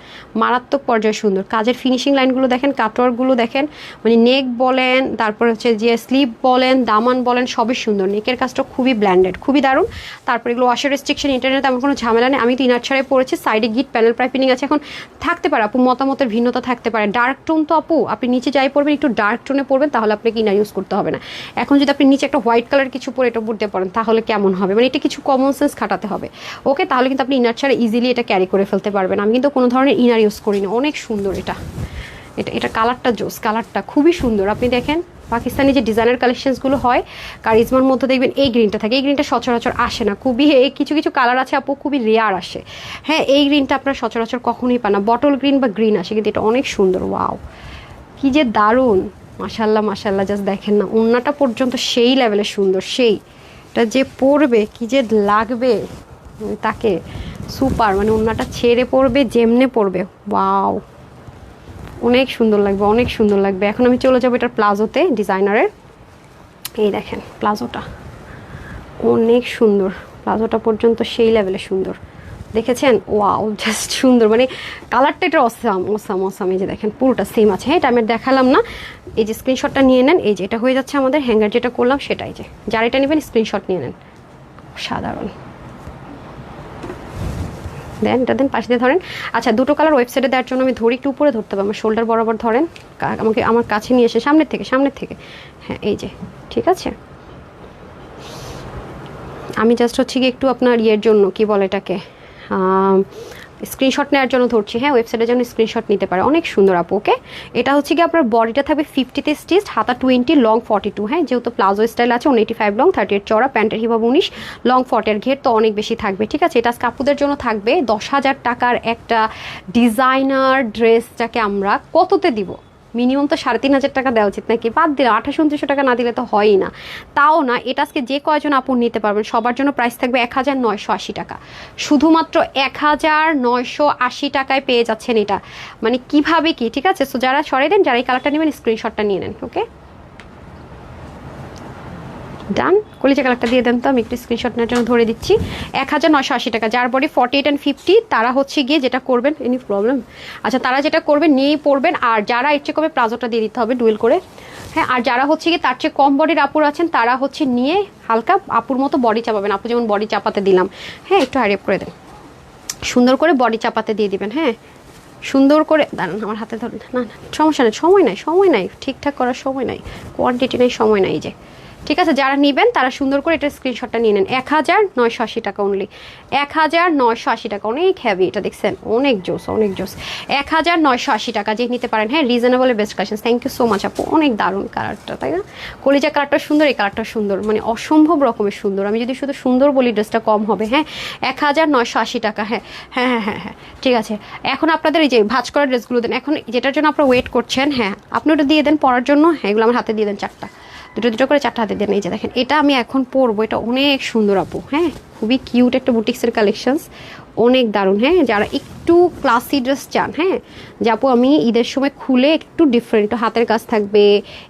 মারাত্মক পর্যায়ে সুন্দর। কাজের ফিনিশিং লাইনগুলো দেখেন, কাটওয়ার্কগুলো দেখেন, মানে নেক বলেন, তারপর হচ্ছে যে স্লিভ বলেন, দামান বলেন, সবই সুন্দর। নেকের কাজটা খুবই ব্ল্যান্ডেড, খুবই দারুণ। তারপর এগুলো ওয়াশার রেস্ট্রিকশন, ইন্টারনেট এমন কোনো ঝামেলা নেই। আমি তো ইনার ছাড়াই পড়েছি, সাইডে গিট প্যানেল পাইপিং আছে। এখন থাকতে পারে আপু মতামতের ভিন্নতা থাকতে পারে, ডার্ক টোন তো আপু আপনি নিচে যাই পড়বেন একটু ডার্ক টোনে পড়বেন, তাহলে আপনাকে ইনার ইউজ করতে হবে না। এখন যদি আপনি নিচে একটা হোয়াইট কালার কিছু পরে এটা পড়তে পারেন তাহলে কেমন হবে, মানে এটা কিছু কমন সেন্স খাটাতে হবে, ওকে। তাহলে কিন্তু আপনি ইনার ছাড়া ইজিলি এটা ক্যারি করে ফেলতে পারবেন। আমি কিন্তু কোনো ধরনের ইনার ইউজ করি না, অনেক সুন্দর এটা, এটা কালারটা জোস, কালারটা খুবই সুন্দর। আপনি দেখেন পাকিস্তানি যে ডিজাইনার কালেকশনসগুলো হয় কারিজমার মধ্যে দেখবেন এই গ্রিনটা থাকে, এই গ্রিনটা সচরাচর আসে না, খুবই কিছু কিছু কালার আছে আপু খুবই রেয়ার আসে, হ্যাঁ এই গ্রিনটা আপনার সচরাচর কখনোই পান না, বটল গ্রিন বা গ্রিন আসে, কিন্তু এটা অনেক সুন্দর, ওয়াও কি যে দারুণ মাশাল্লাহ মাশাল্লাহ। জাস্ট দেখেন না ওড়নাটা পর্যন্ত সেই লেভেলের সুন্দর, সেইটা যে পরবে কি যে লাগবে তাকে, সুপার, মানে ওড়নাটা ছেড়ে পড়বে যেমনে পড়বে, ওয়াও অনেক সুন্দর লাগবে অনেক সুন্দর লাগবে। এখন আমি চলে যাবো এটার প্লাজোতে, ডিজাইনারের, এই দেখেন প্লাজোটা অনেক সুন্দর, প্লাজোটা পর্যন্ত সেই লেভেলে সুন্দর, দেখেছেন ওয়াও জাস্ট সুন্দর, মানে কালারটা এটা অসাম অসাম অসাম। এই যে দেখেন পুরোটা সেম আছে, হ্যাঁ এটা আমি দেখালাম না, এই যে স্ক্রিনশটটা নিয়ে নেন, এই যে এটা হয়ে যাচ্ছে আমাদের হ্যাঙ্গার যেটা করলাম সেটাই, যে যারা এটা নেবেন স্ক্রিনশট নিয়ে নেন, সাধারণ দেন এটা দেন পাশ দিয়ে ধরেন। আচ্ছা দুটো কালার ওয়েবসাইটে দেওয়ার জন্য আমি ধরি, একটু উপরে ধরতে হবে, আমার শোল্ডার বরাবর ধরেন, আমাকে আমার কাছে নিয়ে এসে সামনের থেকে, হ্যাঁ এই যে ঠিক আছে। আমি জাস্ট হচ্ছে কি একটু আপনার ইয়ের জন্য কি বলে এটাকে স্ক্রিনশট নেওয়ার জন্য ধরছি, হ্যাঁ ওয়েবসাইটের জন্য স্ক্রিনশট নিতে পারে, অনেক সুন্দর আপু, ওকে। এটা হচ্ছে কি আপনার বডিটা থাকবে 50-তে স্টিচ, হাতা 20, লং 42, হ্যাঁ যেহেতু প্লাজো স্টাইল আছে 185 লং, 38 চড়া, প্যান্টের হিবা 19, লং 40, ঘের তো অনেক বেশি থাকবে, ঠিক আছে। এটা কাপুদের জন্য থাকবে 10,000 টাকার একটা ডিজাইনার ড্রেস, যাকে আমরা কততে দিব, মিনিমাম তো 3,500 টাকা দেওয়া উচিত নাকি, বাদ দিলে 2800-2900 টাকা না দিলে তো হয়ই না, তাও না। এটা আজকে যে কয়জন আপু নিতে পারবেন সবার জন্য প্রাইস থাকবে 1980 টাকা, শুধুমাত্র 1980 টাকায় পেয়ে যাচ্ছেন এটা, মানে কিভাবে কি, ঠিক আছে। সো যারা সরাই দেন, যারা এই কালারটা নেবেন স্ক্রিনশটটা নিয়ে নেন, ওকে ডান। কলিজা কালারটা দিয়ে দেন তো, আমি একটু স্ক্রিনশট নেওয়ার জন্য ধরে দিচ্ছি। 1980 টাকা, যার বডি 48 and 50 তারা হচ্ছে গিয়ে যেটা করবেন, এনি প্রবলেম, আচ্ছা তারা যেটা করবেন নিয়েই পড়বেন। আর যারা ইচ্ছে করবে প্লাজোটা দিয়ে দিতে হবে ডুয়েল করে, হ্যাঁ। আর যারা হচ্ছে গিয়ে তার চেয়ে কম বডির আপুর আছেন তারা হচ্ছে নিয়ে হালকা আপুর মতো বডি চাপাবেন, আপু যেমন বডি চাপাতে দিলাম, হ্যাঁ একটু হারিয়ে করে দেন, সুন্দর করে বডি চাপাতে দিয়ে দিবেন, হ্যাঁ সুন্দর করে। দাঁড়ান আমার হাতে ধরেন, না না সমস্যা নেই, সময় নাই ঠিকঠাক করার সময় নাই, কোয়ান্টিটি নেই, সময় নাই, যে ঠিক আছে। যারা নেবেন তারা সুন্দর করে এটা স্ক্রিনশটটা নিয়ে নেন, 1980 টাকা অনলি, 1980 টাকা, অনেক হ্যাভি এটা দেখছেন, অনেক জোস অনেক জোস, 1980 টাকা যে নিতে পারেন, হ্যাঁ reasonable best collection. Thank you so much আপু, অনেক দারুণ কালারটা, তাই না, কলিজা কালারটা সুন্দর, এই কালারটা সুন্দর, মানে অসম্ভব রকমের সুন্দর। আমি যদি শুধু সুন্দর বলি ড্রেসটা কম হবে, হ্যাঁ 1980 টাকা, হ্যাঁ হ্যাঁ হ্যাঁ হ্যাঁ হ্যাঁ ঠিক আছে। এখন আপনাদের এই যে ভাঁজ করা ড্রেসগুলো দেন, এখন যেটার জন্য আপনারা ওয়েট করছেন, হ্যাঁ আপনি ওটা দিয়ে দেন পরার জন্য, হ্যাঁ এগুলো আমার হাতে দিয়ে দেন, চারটা দুটো করে 4টা হাতে দেন। এই যে দেখেন এটা আমি এখন পরবো, এটা অনেক সুন্দর আপু, হ্যাঁ খুবই কিউট একটা বুটিক্সের কালেকশনস, অনেক দারুণ। হ্যাঁ, যারা একটু ক্লাসি ড্রেস চান, হ্যাঁ যে আপু আমি ঈদের সময় খুলে একটু ডিফারেন্ট, একটু হাতের কাজ থাকবে,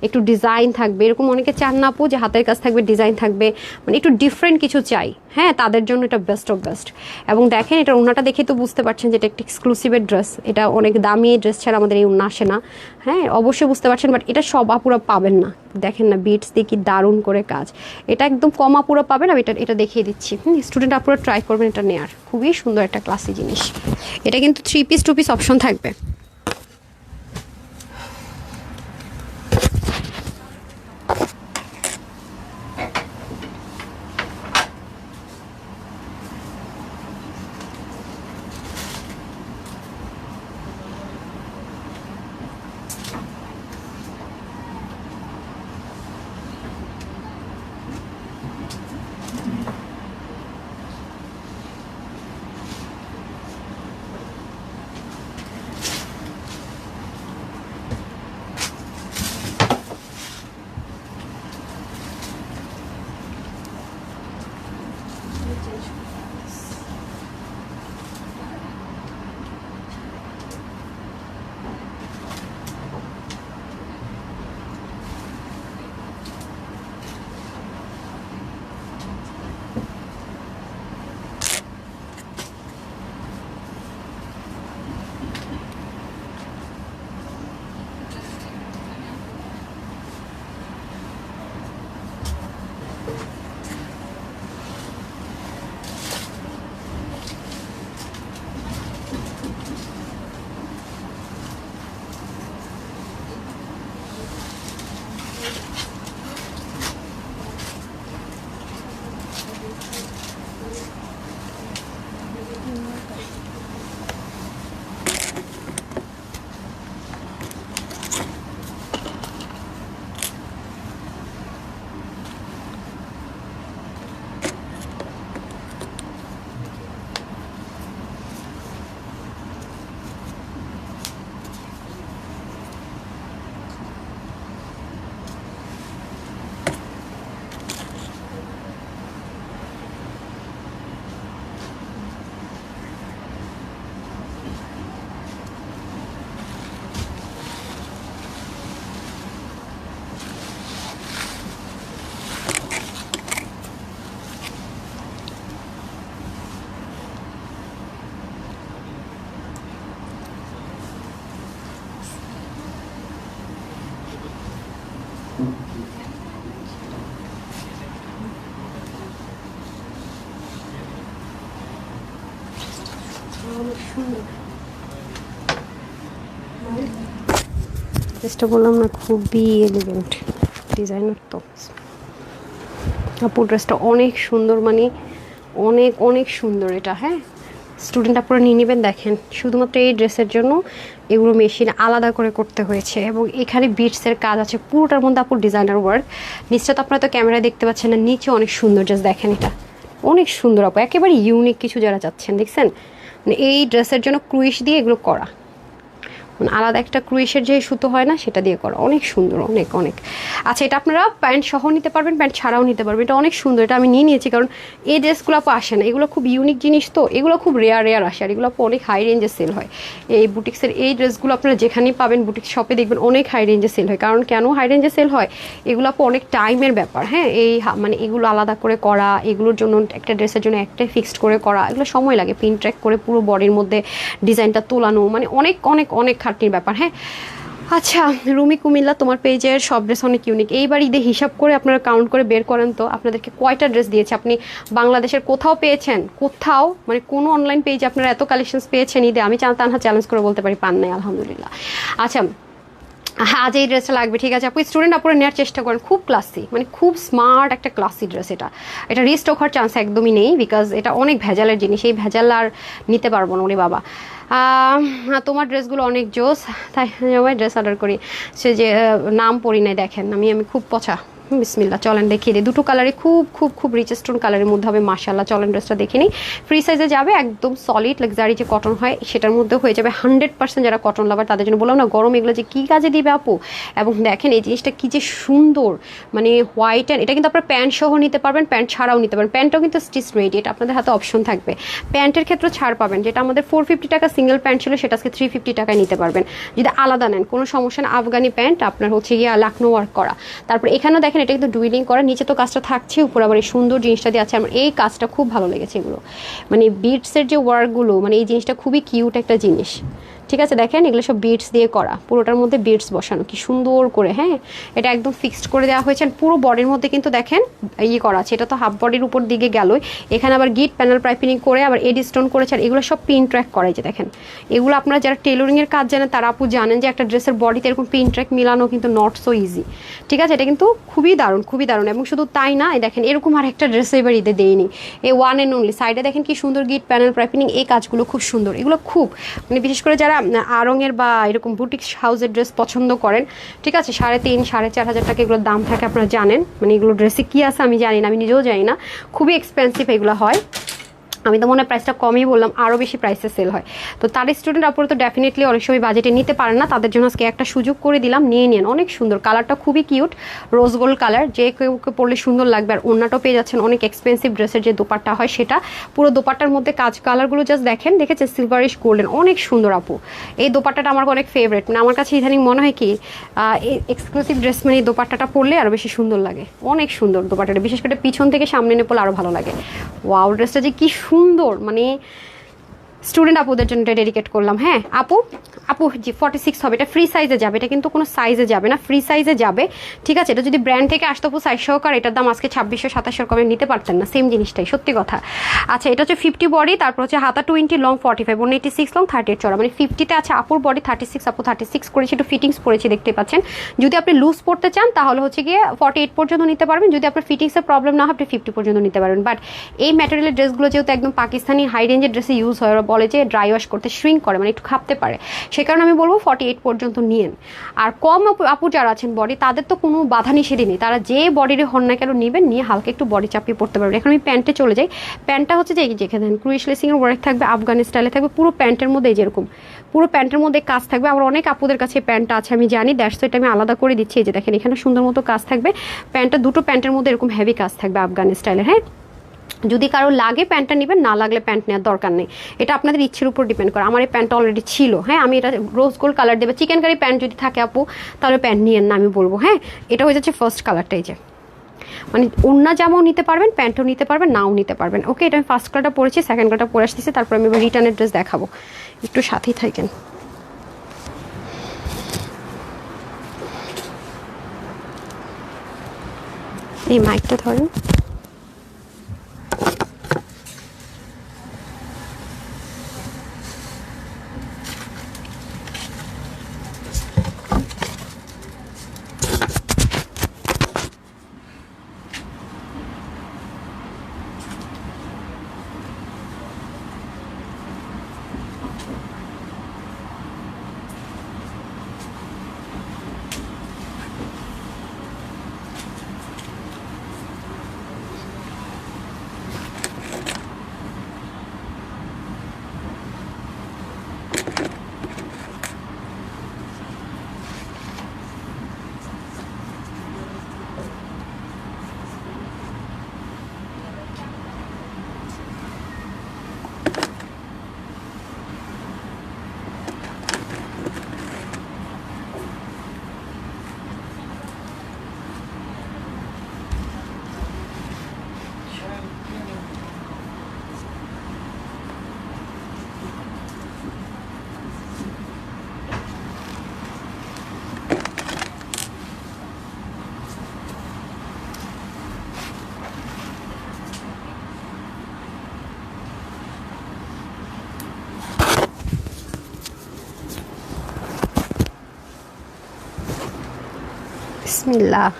একটু ডিজাইন থাকবে, এরকম অনেকে চান না আপু যে হাতের কাজ থাকবে, ডিজাইন থাকবে, মানে একটু ডিফারেন্ট কিছু চাই, হ্যাঁ তাদের জন্য এটা বেস্ট অফ বেস্ট। এবং দেখেন এটা ওনাটা দেখে তো বুঝতে পারছেন যে এটা একটা এক্সক্লুসিভের ড্রেস, এটা অনেক দামি ড্রেস ছাড়া আমাদের এই ওনা আসে না, হ্যাঁ অবশ্যই বুঝতে পারছেন। বাট এটা সব আপুরা পাবেন না, দেখেন না বিটস দিয়ে কি দারুণ করে কাজ, এটা একদম কম আপুরা পাবেন। আমি এটা দেখিয়ে দিচ্ছি, স্টুডেন্ট আপুরা ট্রাই করবেন এটা নেয়ার, খুবই সুন্দর একটা ক্লাসি জিনিস। এটা কিন্তু 3 পিস 2 পিস অপশন থাকবে। ড্রেসটা বললাম না খুবই এলিগেন্ট ডিজাইনার, তো আপু ড্রেসটা অনেক সুন্দর, মানে অনেক অনেক সুন্দর এটা। হ্যাঁ স্টুডেন্ট আপনারা নিয়ে নেবেন। দেখেন শুধুমাত্র এই ড্রেসের জন্য এগুলো মেশিন আলাদা করে করতে হয়েছে, এবং এখানে বিটসের কাজ আছে পুরোটার মধ্যে আপুর ডিজাইনার ওয়ার্ক। নিচটা তো আপনারা তো ক্যামেরায় দেখতে পাচ্ছেন না, নিচে অনেক সুন্দর ড্রেস, দেখেন এটা অনেক সুন্দর আপু, একেবারে ইউনিক কিছু যারা চাচ্ছেন দেখছেন, মানে এই ড্রেসের জন্য ক্রুইশ দিয়ে এগুলো করা, মানে আলাদা একটা ক্রুইশের যে সুতো হয় না সেটা দিয়ে করা, অনেক সুন্দর অনেক অনেক। আচ্ছা এটা আপনারা প্যান্ট সহ নিতে পারবেন, প্যান্ট ছাড়াও নিতে পারবেন, এটা অনেক সুন্দর, এটা আমি নিয়ে নিয়েছি কারণ এই ড্রেসগুলো আপু আসে না, এগুলো খুব ইউনিক জিনিস, তো এগুলো খুব রেয়ার আসে, আর এগুলো আপু অনেক হাই রেঞ্জে সেল হয়। এই বুটিক্সের এই ড্রেসগুলো আপনারা যেখানেই পাবেন বুটিক্স শপে দেখবেন অনেক হাই রেঞ্জে সেল হয়। কারণ কেন হাই রেঞ্জে সেল হয়, এগুলো আপু অনেক টাইমের ব্যাপার। হ্যাঁ এই মানে এগুলো আলাদা করে করা, এগুলোর জন্য একটা ড্রেসের জন্য একটাই ফিক্সড করে করা, এগুলো সময় লাগে, পিন ট্র্যাক করে পুরো বডির মধ্যে ডিজাইনটা তোলানো, মানে অনেক অনেক অনেক খাটনির ব্যাপার। হ্যাঁ আচ্ছা রুমি কুমিল্লা, তোমার পেজের সব ড্রেস অনেক ইউনিক, এইবার ঈদে হিসাব করে আপনারা কাউন্ট করে বের করেন তো আপনাদেরকে কয়টা ড্রেস দিয়েছে, আপনি বাংলাদেশের কোথাও পেয়েছেন, কোথাও মানে কোনো অনলাইন পেজে আপনারা এত কালেকশনস পেয়েছেন ঈদে? আমি তানহা চ্যালেঞ্জ করে বলতে পারি পান নাই, আলহামদুলিল্লাহ। আচ্ছা আজ এই ড্রেসটা লাগবে, ঠিক আছে আপু স্টুডেন্ট আপনারা নেওয়ার চেষ্টা করেন, খুব ক্লাসি, মানে খুব স্মার্ট একটা ক্লাসি ড্রেস। এটা রিস্টক হওয়ার চান্স একদমই নেই, বিকজ এটা অনেক ভেজালের জিনিস, এই ভেজাল আর নিতে পারবো না উনি বাবা। তোমার ড্রেসগুলো অনেক জোস, তাই আমি ড্রেস অর্ডার করি, সে যে নাম পড়ি নাই, দেখেন আমি খুব পছা, বিসমিল্লাহ, চলেন দেখিয়ে দিই। দুটো কালারে খুব খুব খুব রিচ স্টোন কালারের মধ্যে হবে, মাশাআল্লাহ। চলেন ড্রেসটা দেখে নিই। ফ্রি সাইজে যাবে, একদম সলিড লাক্সারি যে কটন হয় সেটার মধ্যে হয়ে যাবে 100%। যারা কটন লাভার তাদের জন্য বললাম না, গরম এগুলো যে কী কাজে দিবে আপু। এবং দেখেন এই জিনিসটা কী যে সুন্দর, মানে হোয়াইট অ্যান্ড, এটা কিন্তু আপনার প্যান্ট সহ নিতে পারবেন, প্যান্ট ছাড়াও নিতে পারবেন। প্যান্টটাও কিন্তু স্টিচ রেডি, এটা আপনাদের হাতে অপশন থাকবে। প্যান্টের ক্ষেত্রে ছাড় পাবেন, যেটা আমাদের 450 টাকা সিঙ্গেল প্যান্ট ছিল সেটা আজকে 350 টাকায় নিতে পারবেন। যদি আলাদা নেন কোনো সমস্যা না। আফগানি প্যান্ট আপনার হচ্ছে গিয়ে লাকনো ওয়ার্ক করা। তারপর এখানেও দেখেন এটা কিন্তু ডুইলিং করা, নিচে তো কাজটা থাকছে, উপরে আবার এই সুন্দর জিনিসটা দিয়ে আছে। আমার এই কাজটা খুব ভালো লেগেছে। এগুলো মানে বিটসের যে ওয়ার্কগুলো, মানে এই জিনিসটা খুবই কিউট একটা জিনিস। ঠিক আছে, দেখেন এগুলো সব বিটস দিয়ে করা, পুরোটার মধ্যে বিটস বসানো, কি সুন্দর করে। হ্যাঁ, এটা একদম ফিক্সড করে দেওয়া হয়েছে। পুরো বডির মধ্যে কিন্তু দেখেন ইয়ে করা আছে, এটা তো হাফ বডির উপর দিকে গেলই। এখানে আবার গিট প্যানেল পাইপিং করে আবার এডি স্টোন করেছে। আর এগুলো সব পিন ট্র্যাক করা, যে দেখেন এগুলো আপনারা যারা টেলরিংয়ের কাজ জানেন তারা আপু জানেন যে একটা ড্রেসের বডিতে এরকম পিন ট্র্যাক মিলানো কিন্তু নট সো ইজি। ঠিক আছে, এটা কিন্তু খুবই দারুণ, খুবই দারুণ। এবং শুধু তাই না, দেখেন এরকম আর একটা ড্রেস এবার ঈদে দেয়নি, এই ওয়ান অ্যান্ড অনলি। সাইডে দেখেন কি সুন্দর গিট প্যানেল পাইপিং, এই কাজগুলো খুব সুন্দর। এগুলো খুব মানে বিশেষ করে যারা আড়ংয়ের বা এরকম বুটিক হাউসের ড্রেস পছন্দ করেন, ঠিক আছে, 3,500 4,500 টাকা এগুলোর দাম থাকে, আপনারা জানেন। মানে এগুলো ড্রেসে কী আছে আমি জানি না, আমি নিজেও জানি না, খুবই এক্সপেন্সিভ এগুলো হয়। আমি তো মনে হয় প্রাইসটা কমই বললাম, আরও বেশি প্রাইসে সেল হয়। তো তার স্টুডেন্ট আপনারা তো ডেফিনেটলি অনেক সময় বাজেটে নিতে পারেন না, তাদের জন্য আজকে একটা সুযোগ করে দিলাম, নিয়ে নিন। অনেক সুন্দর কালারটা, খুবই কিউট রোজ গোল্ড কালার, যে কেউকে পরলে সুন্দর লাগবে। আর ওড়নাটাও পেয়ে যাচ্ছেন অনেক এক্সপেন্সিভ ড্রেসের যে দোপাট্টা হয় সেটা, পুরো দোপাট্টার মধ্যে কাজ, কালারগুলো জাস্ট দেখেছেন সিলভারিশ গোল্ডেন, অনেক সুন্দর আপু। এই দোপাট্টাটা আমার অনেক ফেভারিট, মানে আমার কাছে ইদানিং মনে হয় কি এক্সক্লুসিভ ড্রেস মানে এই দোপাট্টাটা পরলে আরও বেশি সুন্দর লাগে, অনেক সুন্দর দোপাট্টাটা, বিশেষ করে পিছন থেকে সামনে নিয়ে পরলে আরও ভালো লাগে। ওয়াও, ড্রেসটা যে কি সুন্দর, মানে স্টুডেন্ট আপুদের জন্য এটা ডেডিকেট করলাম। হ্যাঁ আপু, জি 46 হবে, এটা ফ্রি সাইজে যাবে, এটা কিন্তু কোনো সাইজে যাবে না, ফ্রি সাইজে যাবে। ঠিক আছে, এটা যদি ব্র্যান্ড থেকে আসতো আপু সাইজ সহকার, এটার দাম আজকে 2600 2700 কমে নিতে পারতেন না, সেম জিনিসটাই, সত্যি কথা। আচ্ছা, এটা হচ্ছে 50 বডি, তারপর হচ্ছে হাতা 20, লং 45, 186 লং, 38 চড়া, মানে 50-তে আছে আপুর বডি 36, আপু 36 করেছি, একটু ফিটিংস পরেছি দেখতে পাচ্ছেন। যদি আপনি লুজ পড়তে চান তাহলে হচ্ছে গিয়ে 48 পর্যন্ত নিতে পারবেন, যদি আপনার ফিটিংসের প্রবলেম না হয় আপনি 50 পর্যন্ত নিতে পারবেন। বাট এই ম্যাটেরিয়ালের ড্রেসগুলো যেহেতু একদম পাকিস্তানি হাই রেঞ্জের ড্রেসে ইউজ হয়, ওরা বলে যে ড্রাই ওয়াশ করতে শ্রিঙ্ক করে, মানে একটু খাপতে পারে, সে কারণে আমি বলবো 48 পর্যন্ত নিয়েন। আর কম আপু যারা আছেন বডি, তাদের তো কোনো বাধা নিষেধই নেই, তারা যে বডির হন না কেন নেবেন, নিয়ে হালকা একটু বডি চাপিয়ে পড়তে পারবেন। এখন আমি প্যান্টে চলে যাই। প্যান্টটা হচ্ছে যে যেখানে ক্রুইশ লেসিংয়ের ওয়ার্ক থাকবে, আফগানি স্টাইলে থাকবে, পুরো প্যান্টের মধ্যে যেরকম পুরো প্যান্টের মধ্যে কাজ থাকবে। আমার অনেক আপুদের কাছে প্যান্টটা আছে আমি জানি, দ্যাটস এটা আমি আলাদা করে দিচ্ছি। এই যে দেখেন এখানে সুন্দর মতো কাজ থাকবে, প্যান্টটা দুটো প্যান্টের মধ্যে এরকম হেভি কাজ থাকবে আফগানি স্টাইলে। হ্যাঁ, যদি কারো লাগে প্যান্টটা নেবেন, না লাগলে প্যান্ট নেওয়ার দরকার নেই, এটা আপনাদের ইচ্ছের উপর ডিপেন্ড করে। আমার এই প্যান্টটা অলরেডি ছিল। হ্যাঁ, আমি এটা রোজ গোল্ড কালার দেবে, চিকেন কারি প্যান্ট যদি থাকে আপু তাহলে প্যান্ট নিয়েন না আমি বলবো। হ্যাঁ, এটা হয়ে যাচ্ছে ফার্স্ট কালারটা, এই যে মানে ওড়না জামাও নিতে পারবেন, প্যান্টও নিতে পারবেন, নাও নিতে পারবেন। ওকে, এটা আমি ফার্স্ট কালারটা পরেছি, সেকেন্ড কালারটা পরে আসতেছি, তারপর আমি এবার রিটার্নের ড্রেস দেখাবো, একটু সাথেই থাকেন। এই মাইকটা ধরেন। বিসমিল্লাহ,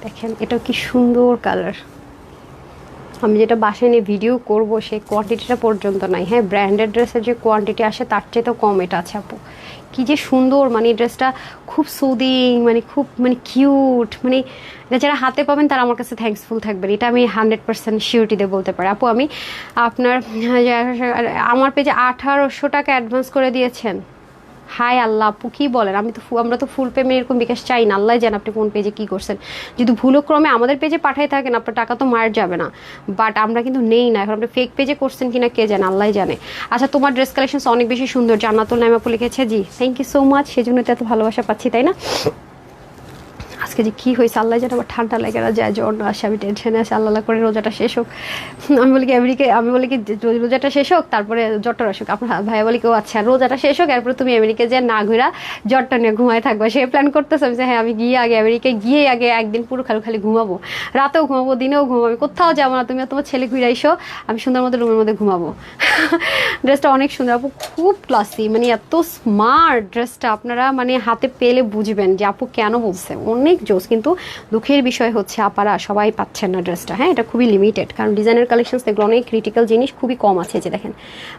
দেখেন এটাও কি সুন্দর কালার, আমি যেটা বাসায় নিয়ে ভিডিও করব সেই কোয়ান্টিটিটা পর্যন্ত নাই। হ্যাঁ, ব্র্যান্ডেড ড্রেসের যে কোয়ান্টিটি আসে তার চেয়ে তো কম এটা আছে আপু। কী যে সুন্দর, মানে ড্রেসটা খুব সুদিং, মানে খুব মানে কিউট, মানে এটা যারা হাতে পাবেন তারা আমার কাছে থ্যাঙ্কসফুল থাকবেন, এটা আমি 100% শিওরিটি দিয়ে বলতে পারি। আপু আমি আপনার আমার পেজে 1800 টাকা অ্যাডভান্স করে দিয়েছেন। হাই আল্লাহ, আপু কী বলেন? আমরা তো ফুল পেমেন্ট এরকম বিকাশ চাই না, আল্লাহ জান আপনি কোন পেজে কী করছেন। যদি ভুলক্রমে আমাদের পেজে পাঠাই থাকেন আপনার টাকা তো মার যাবে না, বাট আমরা কিন্তু নেই না। এখন আপনি ফেক পেজে করছেন কিনা কে জানে, আল্লাহ জানে। আচ্ছা, তোমার ড্রেস কালেকশনস অনেক বেশি সুন্দর, জান্নাতুল নাইম আপু লিখেছে। জি থ্যাংক ইউ সো মাচ, সেজন্য তো এত ভালোবাসা পাচ্ছি, তাই না? আজকে যে কী হয়েছে আল্লাহ যেন, আবার ঠান্ডা লেগে যায়, জ্বর না আসে, আমি টেনশনে আছি। আল্লাহ করে রোজাটা শেষ হোক। আমি বলি কি রোজাটা শেষ হোক তারপরে জ্বরটা আসুক। আপনার ভাইয়া বলি কেউ আচ্ছা রোজাটা শেষ হোক এরপরে তুমি আমেরিকা যে না ঘুরা জ্বরটা নিয়ে ঘুমায় থাকবে, সে প্ল্যান করতেছে। আমি হ্যাঁ, আমি গিয়ে আগে আমেরিকায় গিয়ে আগে একদিন পুরো খালি ঘুমাবো, রাতেও ঘুমাবো, দিনেও ঘুমাবো, আমি কোথাও যাবো না। তুমি তোমার ছেলে ঘুরে আইসো, আমি সুন্দর মতো রুমের মধ্যে ঘুমাবো। ড্রেসটা অনেক সুন্দর আপু, খুব ক্লাসি, মানে এত স্মার্ট ড্রেসটা। আপনারা মানে হাতে পেলে বুঝবেন যে আপু কেন বলছে, অনেক জোস। কিন্তু দুঃখের বিষয় হচ্ছে আপারা সবাই পাচ্ছেন না ড্রেসটা। হ্যাঁ, এটা খুবই লিমিটেড, কারণ ডিজাইনের কালেকশন এগুলো অনেক ক্রিটিক্যাল জিনিস, খুবই কম আছে। যে দেখেন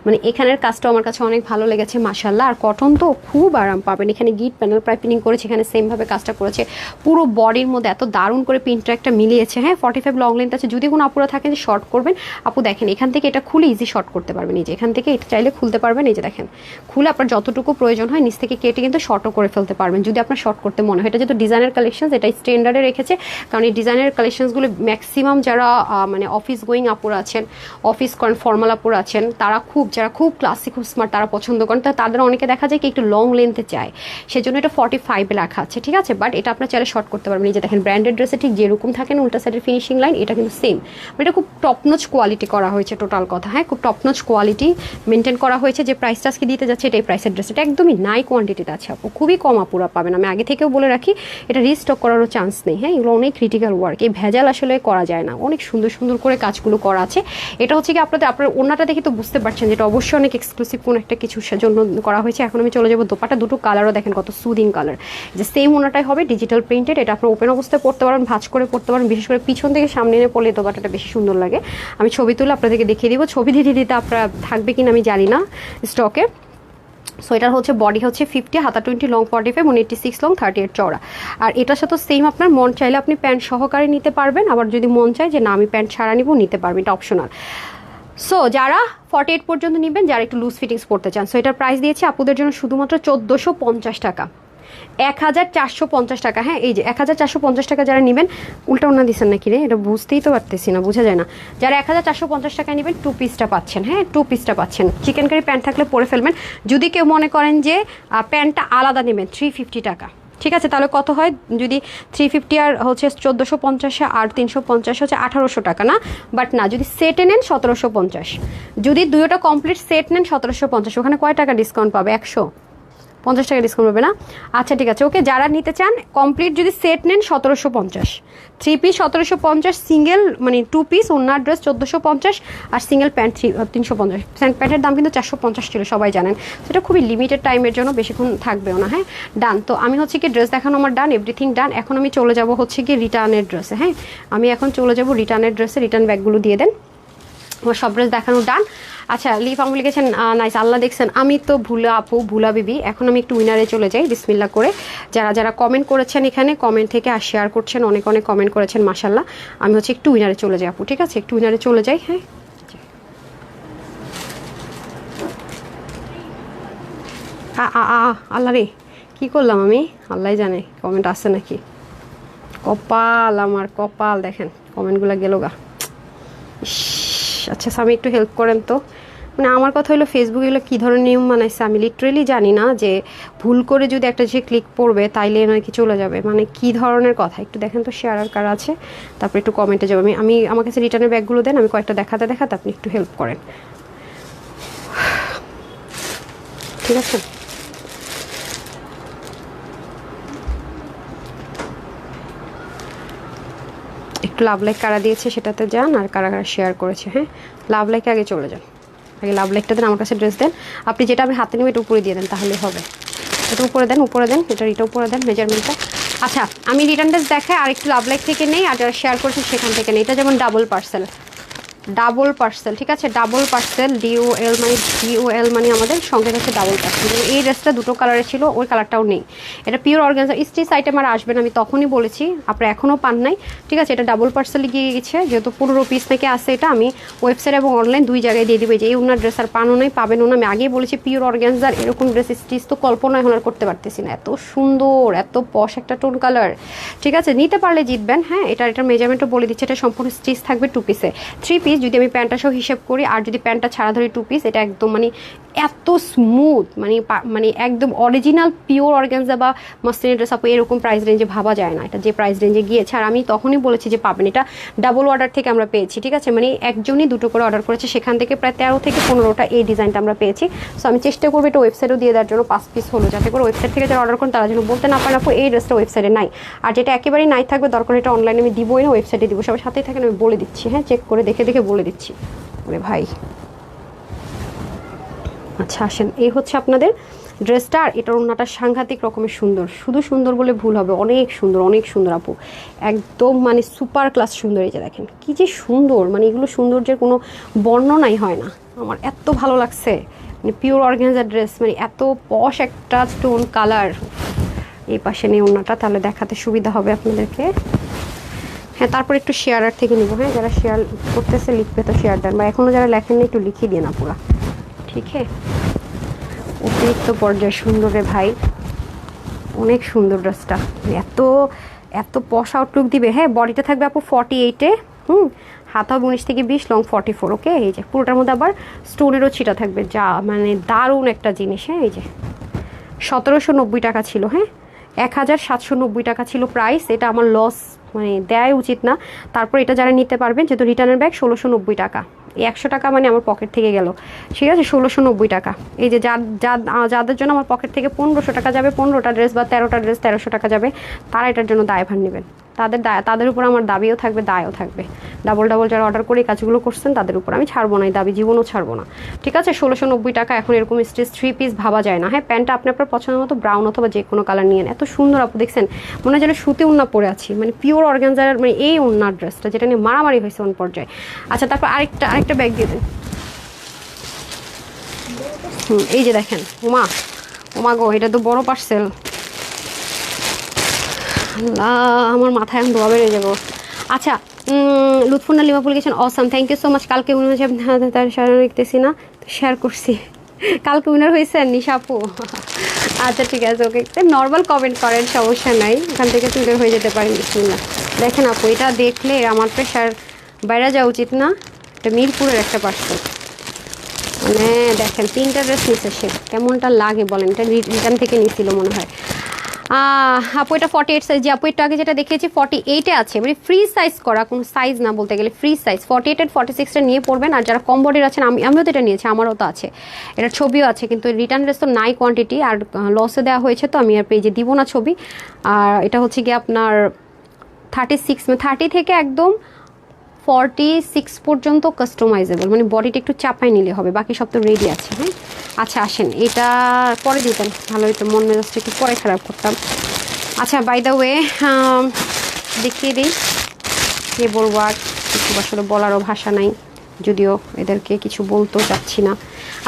মানে এখানের কাজটা আমার কাছে অনেক ভালো লেগেছে মাশাআল্লাহ। আর কটন তো খুব আরাম পাবেন। এখানে গিট প্যানেল পাইপিং করেছে, এখানে সেমভাবে কাজটা করেছে, পুরো বডির মধ্যে এত দারুণ করে প্রিন্টটা একটা মিলিয়েছে। হ্যাঁ, 45 লং লেন্থ আছে। যদি কোনো আপুরা থাকেন যে শর্ট করবেন, আপু দেখেন এখান থেকে এটা খুলে ইজি শর্ট করতে পারবেন। এই যে এখান থেকে এটা চাইলে খুলতে পারবেন। এই যে দেখেন খুলে আপনার যতটুকু প্রয়োজন হয় নিচ থেকে কেটে কিন্তু শর্টও করে ফেলতে পারবেন যদি আপনার শর্ট করতে মনে হয়। এটা যেহেতু ডিজাইনের কালেকশন, এটা স্ট্যান্ডার্ডে রেখেছে, কারণ এই ডিজাইনের কালেকশনসগুলো ম্যাক্সিমাম যারা মানে অফিস গোয়িং আপুরা আছেন, অফিস করেন ফর্মাল আপুরা আছেন, তারা যারা খুব ক্লাসিক, খুব স্মার্ট, তারা পছন্দ করেন। তাদের অনেকে দেখা যায় কি একটু লং লেন্থে চায়, সেজন্য এটা 45 লেখা আছে, ঠিক আছে। বাট এটা আপনার চাইলে শর্ট করতে পারবেন। এই যে দেখেন ব্র্যান্ডেড ড্রেসে ঠিক যেরকম থাকেন উল্টা সাইডের ফিনিশিং লাইন, এটা কিন্তু সেম। এটা খুব টপনচ কোয়ালিটি করা হয়েছে, টোটাল কথা। হ্যাঁ, খুব টপনচ কোয়ালিটি মেনটেন করা হয়েছে। যে প্রাইসটা আজকে দিতে যাচ্ছে এটাই প্রাইসের ড্রেস, এটা একদমই নাই কোয়ান্টিটিতে আছে আপু, খুবই কম আপুরা পাবেন। আমি আগে থেকেও বলে রাখি, এটা রিস্টক করারও চান্স নেই। হ্যাঁ, এগুলো অনেক ক্রিটিক্যাল ওয়ার্ক, এই ভেজাল আসলে করা যায় না। অনেক সুন্দর সুন্দর করে কাজগুলো করা আছে। এটা হচ্ছে কি আপনার ওনাটা দেখে তো বুঝতে পারছেন যেটা অবশ্যই অনেক এক্সক্লুসিভ কোনো একটা কিছুর জন্য করা হয়েছে। এখন আমি চলে যাবো দোপাটা, দুটো কালারও দেখেন কত সুদিং কালার। যে সেম ওনাটাই হবে ডিজিটাল প্রিন্টেড, এটা আপনার ওপেন অবস্থায় পড়তে পারেন, ভাঁজ করে পড়তে পারেন, বিশেষ করে পিছন থেকে সামনে এনে পড়লে দোপাটাটা বেশি সুন্দর লাগে। আমি ছবি তুলে আপনাদেরকে দেখিয়ে দিব, ছবি দিতে আপনারা থাকবে কিনা আমি জানি না স্টকে। সো এটার হচ্ছে বডি হচ্ছে 50, হাতা 20, লং 45, 186 লং, 38 চওড়া। আর এটার সাথে সেম আপনার মন চাইলে আপনি প্যান্ট সহকারে নিতে পারবেন, আবার যদি মন চায় যে না আমি প্যান্ট ছাড়া নিব নিতে পারবেন, এটা অপশনাল। সো যারা 48 পর্যন্ত নেবেন, যারা একটু লুজ ফিটিংস পড়তে চান, সো এটার প্রাইস দিয়েছি আপুদের জন্য শুধুমাত্র 1450 টাকা, 1450 টাকা। হ্যাঁ, এই যে 1450 টাকা যারা নেবেন, উল্টা ওনা দিচ্ছেন নাকি রে, এটা বুঝতেই তো পারতেছি না, বোঝা যায় না। যারা 1450 টাকা নেবেন 2 পিসটা পাচ্ছেন। হ্যাঁ, 2 পিসটা পাচ্ছেন। চিকেন কারি প্যান্ট থাকলে পরে ফেলবেন। যদি কেউ মনে করেন যে প্যান্টটা আলাদা নেবেন 350 টাকা, ঠিক আছে, তাহলে কত হয়? যদি 350 আর হচ্ছে 1450 আর 350 হচ্ছে 1800 টাকা না? বাট না, যদি সেটে নেন 1750, যদি দুইটা কমপ্লিট সেট নেন 1750, ওখানে কয় টাকা ডিসকাউন্ট পাবে? 150 টাকা ডিসকাউন্ট পাবে না? আচ্ছা ঠিক আছে, ওকে। যারা নিতে চান কমপ্লিট যদি সেট নেন 1750, 3 পিস 1750, সিঙ্গেল মানে 2 পিস ওনার ড্রেস 1450, আর সিঙ্গেল প্যান্ট 350। প্যান্টের দাম কিন্তু 450 ছিল, সবাই জানেন। সেটা খুবই লিমিটেড টাইমের জন্য, বেশিক্ষণ থাকবেও না। হ্যাঁ, ডান। তো আমি হচ্ছে কি ড্রেস দেখানো আমার ডান, এভরিথিং ডান। এখন আমি চলে যাব হচ্ছে কি রিটার্নের ড্রেসে। হ্যাঁ, আমি এখন চলে যাব রিটার্নের ড্রেসে। রিটার্ন ব্যাগগুলো দিয়ে দেন, আমার সব ড্রেস দেখানো ডান। আচ্ছা, লিফ আমু লিখেছেন নাইস, আল্লাহ দেখছেন। আমি তো ভুলা বিবি। এখন আমি একটু উইনারে চলে যাই বিসমিল্লাহ করে। যারা যারা কমেন্ট করেছেন এখানে, কমেন্ট থেকে আর শেয়ার করছেন, অনেক অনেক কমেন্ট করেছেন মাশাল্লাহ। আমি হচ্ছে একটু উইনারে চলে যাই আপু, ঠিক আছে, একটু উইনারে চলে যাই। হ্যাঁ, আল্লাহ রে কী করলাম আমি, আল্লাহ জানে কমেন্ট আসছে নাকি। কপাল আমার কপাল, দেখেন কমেন্টগুলো গেল গা। আচ্ছা, আমি একটু হেল্প করেন তো। মানে আমার কথা হলো ফেসবুকে এগুলো কী ধরনের নিয়ম বানাইছে আমি লিটারেলি জানি না, যে ভুল করে যদি একটা যে ক্লিক পড়বে তাইলে নাকি চলে যাবে, মানে কী ধরনের কথা একটু দেখেন তো। শেয়ার আর কার আছে, তারপর একটু কমেন্টে যাবে। আমি আমার কাছে রিটার্নের ব্যাগগুলো দেন, আমি কয়েকটা দেখাতে আপনি একটু হেল্প করেন, ঠিক আছে। একটু লাভ লাইক কারা দিয়েছে সেটাতে যান, আর কারা কারা শেয়ার করেছে। হ্যাঁ, লাভ লাইকে আগে চলে যান, আগে লাভ লাইকটা দেন। আমার কাছে ড্রেস দেন, আপনি যেটা আমি হাতে নেবেন এটা উপরে দিয়ে দেন, তাহলে হবে। এটা উপরে দেন, এটা উপরে দেন মেজারমেন্টটা। আচ্ছা, আমি রিটার্ন ড্রেস দেখাই, আর একটু লাভ লাইক থেকে নেই, আর যারা শেয়ার করছেন সেখান থেকে নেই। এটা যেমন ডাবল পার্সেল, ডাবল পার্সেল, ঠিক আছে, ডাবল পার্সেল, ডিওএল মানে আমাদের সঙ্গে হচ্ছে ডাবল পার্সেল। এই ড্রেসটা দুটো কালারে ছিল, ওই কালারটাও নেই। এটা পিওর অর্গানজা স্টিচ আইটেম আর আসবে না, আমি তখনই বলেছি, আপনারা এখনও পান নাই, ঠিক আছে। এটা ডাবল পার্সেলে গিয়ে গেছে, যেহেতু 15 পিস থেকে আসে, এটা আমি ওয়েবসাইট এবং অনলাইন দুই জায়গায় দিয়ে দিবে যে এই ওনার ড্রেস আর পানও নাই, পাবেনও না। আমি আগেই বলেছি পিওর অর্গানজার এরকম ড্রেস স্টিচ তো কল্পনা এখন আর করতে পারতেছি না, এত সুন্দর, এত পশ একটা টোন কালার, ঠিক আছে। নিতে পারলে জিতবেন। হ্যাঁ, এটার মেজারমেন্টও বলে দিচ্ছে, এটা সম্পূর্ণ স্টিচ থাকবে 2 পিসে, 3 পিস যদি আমি প্যান্টটা সহ হিসেব করি, আর যদি প্যান্টটা ছাড়া ধরি 2 পিস। এটা একদম মানে এত স্মুথ, মানে একদম অরিজিনাল পিওর অর্গানজা বা মাসলিনের ড্রেস আপু এরকম প্রাইস রেঞ্জে ভাবা যায় না, এটা যে প্রাইস রেঞ্জে গিয়েছে। আর আমি তখনই বলেছি যে পাবেন, এটা ডাবল অর্ডার থেকে আমরা পেয়েছি, ঠিক আছে, মানে একজনই দুটো করে অর্ডার করেছে, সেখান থেকে প্রায় 13 থেকে 15টা এই ডিজাইনটা আমরা পেয়েছি। সো আমি চেষ্টা করবো এটা ওয়েবসাইটও দিয়ে দেওয়ার জন্য, 5 পিস হলো, যাতে করে ওয়েবসাইট থেকে যারা অর্ডার করেন তারা যেন বলতে না পারেন আপু এই ড্রেসটা ওয়েবসাইটে নাই। আর যেটা একেবারেই নাই থাকবে, দরকার এটা অনলাইনে আমি দিবই না, ওয়েবসাইটে দিব। সবার সাথেই থাকেন, আমি বলে দিচ্ছি, হ্যাঁ, চেক করে দেখে দেখে বলে দিচ্ছি। ওরে ভাই, আচ্ছা আসেন, এই হচ্ছে আপনাদের ড্রেসটা। আর এটার ওড়নাটা সাংঘাতিক রকমের সুন্দর, শুধু সুন্দর বলে ভুল হবে, অনেক সুন্দর, অনেক সুন্দর আপু, একদম মানে সুপার ক্লাস সুন্দর। এই যে দেখেন কি যে সুন্দর, মানে এগুলো সৌন্দর্যের কোনো বর্ণনাই হয় না, আমার এত ভালো লাগছে। মানে পিওর অর্গানজা ড্রেস, মানে এত পশ একটা স্টোন কালার। এই পাশে নেই ওড়নাটা, তাহলে দেখাতে সুবিধা হবে আপনাদেরকে। হ্যাঁ, তারপর একটু শেয়ারার থেকে নিব, হ্যাঁ, যারা শেয়ার করতেছে লিখবে তো শেয়ার দেন, বা এখনও যারা লেখেন একটু লিখিয়ে দিয়ে না পুরা, ঠিক আছে। অতিরিক্ত পর্যায়ে সুন্দর রে ভাই, অনেক সুন্দর ড্রেসটা, এত এত পশ আউটলুক দিবে। হ্যাঁ, বডিটা থাকবে আপু 48-এ, হাত হবে 19 থেকে 20, লং 44, ওকে। এই যে পুরোটার মধ্যে আবার স্টোনেরও ছিটা থাকবে, যা মানে দারুণ একটা জিনিস। হ্যাঁ, এই যে 1790 টাকা ছিল, হ্যাঁ, 1790 টাকা ছিল প্রাইস। এটা আমার লস মানে দেয় উচিত না। তারপর এটা যারা নিতে পারবেন, যেহেতু রিটার্নের ব্যাগ 1690 টাকা, 100 টাকা মানে আমার পকেট থেকে গেল, ঠিক আছে, 1690 টাকা। এই যে যাদের জন্য আমার পকেট থেকে 1500 টাকা যাবে, 15টা ড্রেস বা 13টা ড্রেস 1300 টাকা যাবে, তারা এটার জন্য দায়ভার নেবেন। তাদের উপর আমার দাবিও থাকবে, দায়ও থাকবে। ডাবল যারা অর্ডার করে এই কাজগুলো করছেন তাদের উপর আমি ছাড়বো না, এই দাবি জীবনও ছাড়বো না, ঠিক আছে। 1690 টাকা এখন এরকম স্টিচ 3 পিস ভাবা যায় না। হ্যাঁ, প্যান্টটা আপনি আপনার পছন্দের মতো ব্রাউন অথবা যে কোনো কালার নিয়ে, এত সুন্দর আপু, দেখছেন মনে হয় যেন সুতি ওড়না পরে আছি, মানে পিওর অর্গানজার, মানে এই ওড়নার ড্রেসটা যেটা নিয়ে মারামারি হয়েছে অন পর্যায়ে। আচ্ছা, তারপর আরেকটা ব্যাগ দিয়ে দেন। এই যে দেখেন, ওমা গো, এটা তো বড় পার্সেল, আমার মাথায় এখন ধোয়া বেড়ে যাবো। আচ্ছা, লুৎফুন্না লিমাপুল গেছেন, awesome, thank you so much. কালকে মনে হচ্ছে তার শেয়ার দেখতেছি না, শেয়ার করছি, কালকে উইনার হয়েছেন নিশা আপু। আচ্ছা ঠিক আছে, ওকে, নর্মাল কমেন্ট করেন, সমস্যা নাই, ওখান থেকে তুলে হয়ে যেতে পারেন। বিসমিল্লাহ। দেখেন আপু, এটা দেখলে আমার প্রেশার বাইরে যাওয়া উচিত না, এটা মিরপুরের একটা পার্সেল, মানে দেখেন 3টা ড্রেস নিচ্ছে সে, কেমনটা লাগে বলেন, এটা রিটার্ন থেকে নিয়েছিল মনে হয়। আপু এটা 48 সাইজ, যে আপু একটু আগে যেটা দেখিয়েছি 48-এ আছে, মানে ফ্রি সাইজ করা, কোনো সাইজ না বলতে গেলে ফ্রি সাইজ। 48 আর 46টা নিয়ে পড়বেন। আর যারা কম বডির আছেন, আমিও তো এটা নিয়েছি, আমারও তো আছে, এটার ছবিও আছে, কিন্তু রিটার্ন ড্রেস তো নাই কোয়ান্টিটি, আর লসে দেওয়া হয়েছে, তো আমি আর পেজে দিব না ছবি। আর এটা হচ্ছে গিয়ে আপনার 36, 30 থেকে একদম 46 পর্যন্ত কাস্টমাইজেবল, মানে বডিটা একটু চাপাই নিলে হবে, বাকি সব তো রেডি আছে। হ্যাঁ, আচ্ছা আসেন, এটা পরে দিতেন ভালো হতো, মন মেজাজটা একটু পরে খারাপ করতাম। আচ্ছা, বাই দ্য ওয়ে দেখিয়ে দিই, কে বলবো আর কিছু, আসলে বলারও ভাষা নাই, যদিও এদেরকে কিছু বলতেও চাচ্ছি না।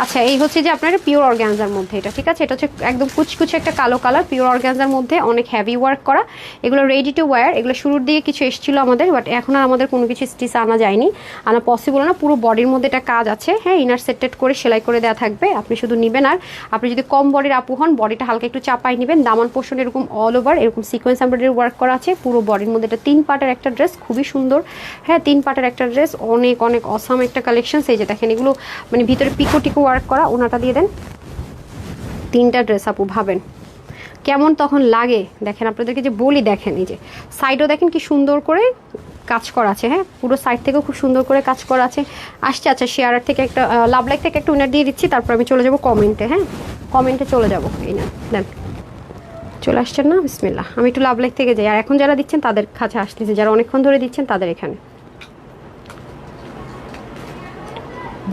আচ্ছা, এই হচ্ছে যে আপনার পিওর অর্গানজার মধ্যে এটা, ঠিক আছে, এটা হচ্ছে একদম কুচকুচে একটা কালো কালার, পিওর অর্গানজার মধ্যে অনেক হেভি ওয়ার্ক করা, এগুলো রেডি টু ওয়্যার। এগুলো শুরুর দিকে কিছু এসেছিল আমাদের, বাট এখন আর আমাদের কোনো কিছু স্টিচ আনা যায়নি, আনা পসিবল না। পুরো বডির মধ্যে এটা কাজ আছে, হ্যাঁ, ইনার সেটেড করে সেলাই করে দেওয়া থাকবে, আপনি শুধু নেবেন। আর আপনি যদি কম বডির আপু হন, বডিটা হালকা একটু চাপাই নেবেন। দামান পোর্শন এরকম অল ওভার এরকম সিকোয়েন্স এমব্রয়ডারি ওয়ার্ক করা আছে পুরো বডির মধ্যে। এটা 3 পার্টের একটা ড্রেস, খুবই সুন্দর, হ্যাঁ, 3 পার্টের একটা ড্রেস, অনেক অনেক অসাম একটা কালেকশন। এই যে দেখেন, এগুলো মানে ভিতরে পিকো টিকো ওয়ার্ক করা, ওনাটা দিয়ে দেন। 3টা ড্রেস আপু ভাবেন কেমন তখন লাগে, দেখেন আপনাদেরকে যে বলি, দেখেন এই যে সাইডও দেখেন কি সুন্দর করে কাজ করা আছে, হ্যাঁ, পুরো সাইড থেকেও খুব সুন্দর করে কাজ করা আছে আসছে। আচ্ছা, শেয়ার থেকে একটা লাভ লাইক থেকে একটা উইনার দিয়ে দিচ্ছি, তারপর আমি চলে যাব কমেন্টে। হ্যাঁ, কমেন্টে চলে যাব, এই না দেন, চলে আসছেন না, বিসমিল্লাহ। আমি একটু লাভ লাইক থেকে যাই, আর এখন যারা দিচ্ছেন তাদের কাছে আসতেছে, যারা অনেকক্ষণ ধরে দিচ্ছেন তাদের এখানে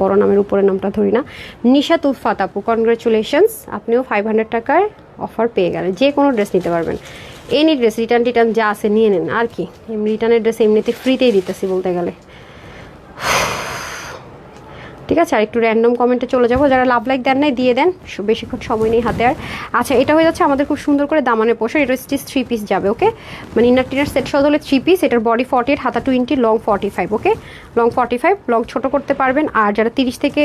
বড় নামের উপরের নামটা ধরি না। নিশা তুফাত আপু, কনগ্রাচুলেশনস, আপনিও 500 টাকার অফার পেয়ে গেলেন, যে কোনো ড্রেস নিতে পারবেন, এনি ড্রেস, রিটার্ন যা আছে নিয়ে নেন। আর কি, রিটার্নের ড্রেস এমনিতে ফ্রিতেই দিতেছি বলতে গেলে। ঠিক আছে, আর একটু র্যান্ডম কমেন্টে চলে যাবো, যারা লাভ লাইক দেন নাই দিয়ে দেন, বেশিক্ষণ সময় নেই হাতে আর। আচ্ছা, এটা হয়ে যাচ্ছে আমাদের খুব সুন্দর করে দামানের পোশাক, এটা স্টিচ 3 পিস যাবে, ওকে, মানে ইনার টিনার সেট সহ হলে 3 পিস, এটার বডি 48, হাতা 20, লং 45, ওকে, লং 45, লং ছোট করতে পারবেন, আর যারা 30 থেকে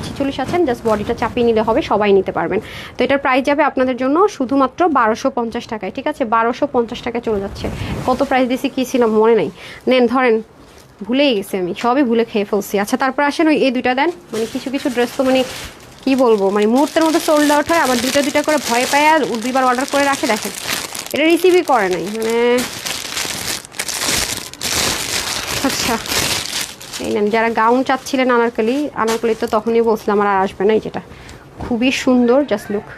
46 আছেন জাস্ট বডিটা চাপিয়ে নিলে হবে, সবাই নিতে পারবেন। তো এটার প্রাইস যাবে আপনাদের জন্য শুধুমাত্র 1250 টাকায়, ঠিক আছে, 1250 টাকায় চলে যাচ্ছে। কত প্রাইস দিয়েছি কী ছিলাম মনে নাই, নেন ধরেন, ভুলেই গেছি আমি, সবই ভুলে খেয়ে ফেলছি। আচ্ছা, তারপর আসেন ওই এই দুইটা দেন, মানে কিছু কিছু ড্রেস তো মানে কি বলবো, মানে মুহূর্তের মধ্যে সোল্ড আউট হয়, আবার দুইটা দুইটা করে ভয় পায় আর 2বার অর্ডার করে রাখে। দেখেন এটা রিসিভই করে নাই, মানে আচ্ছা এই নেন, যারা গাউন চাচ্ছিলেন আনারকলি, আনারকলি তো তখনই বলছিলাম আর আসবে না, এই যেটা খুবই সুন্দর, জাস্ট লুক,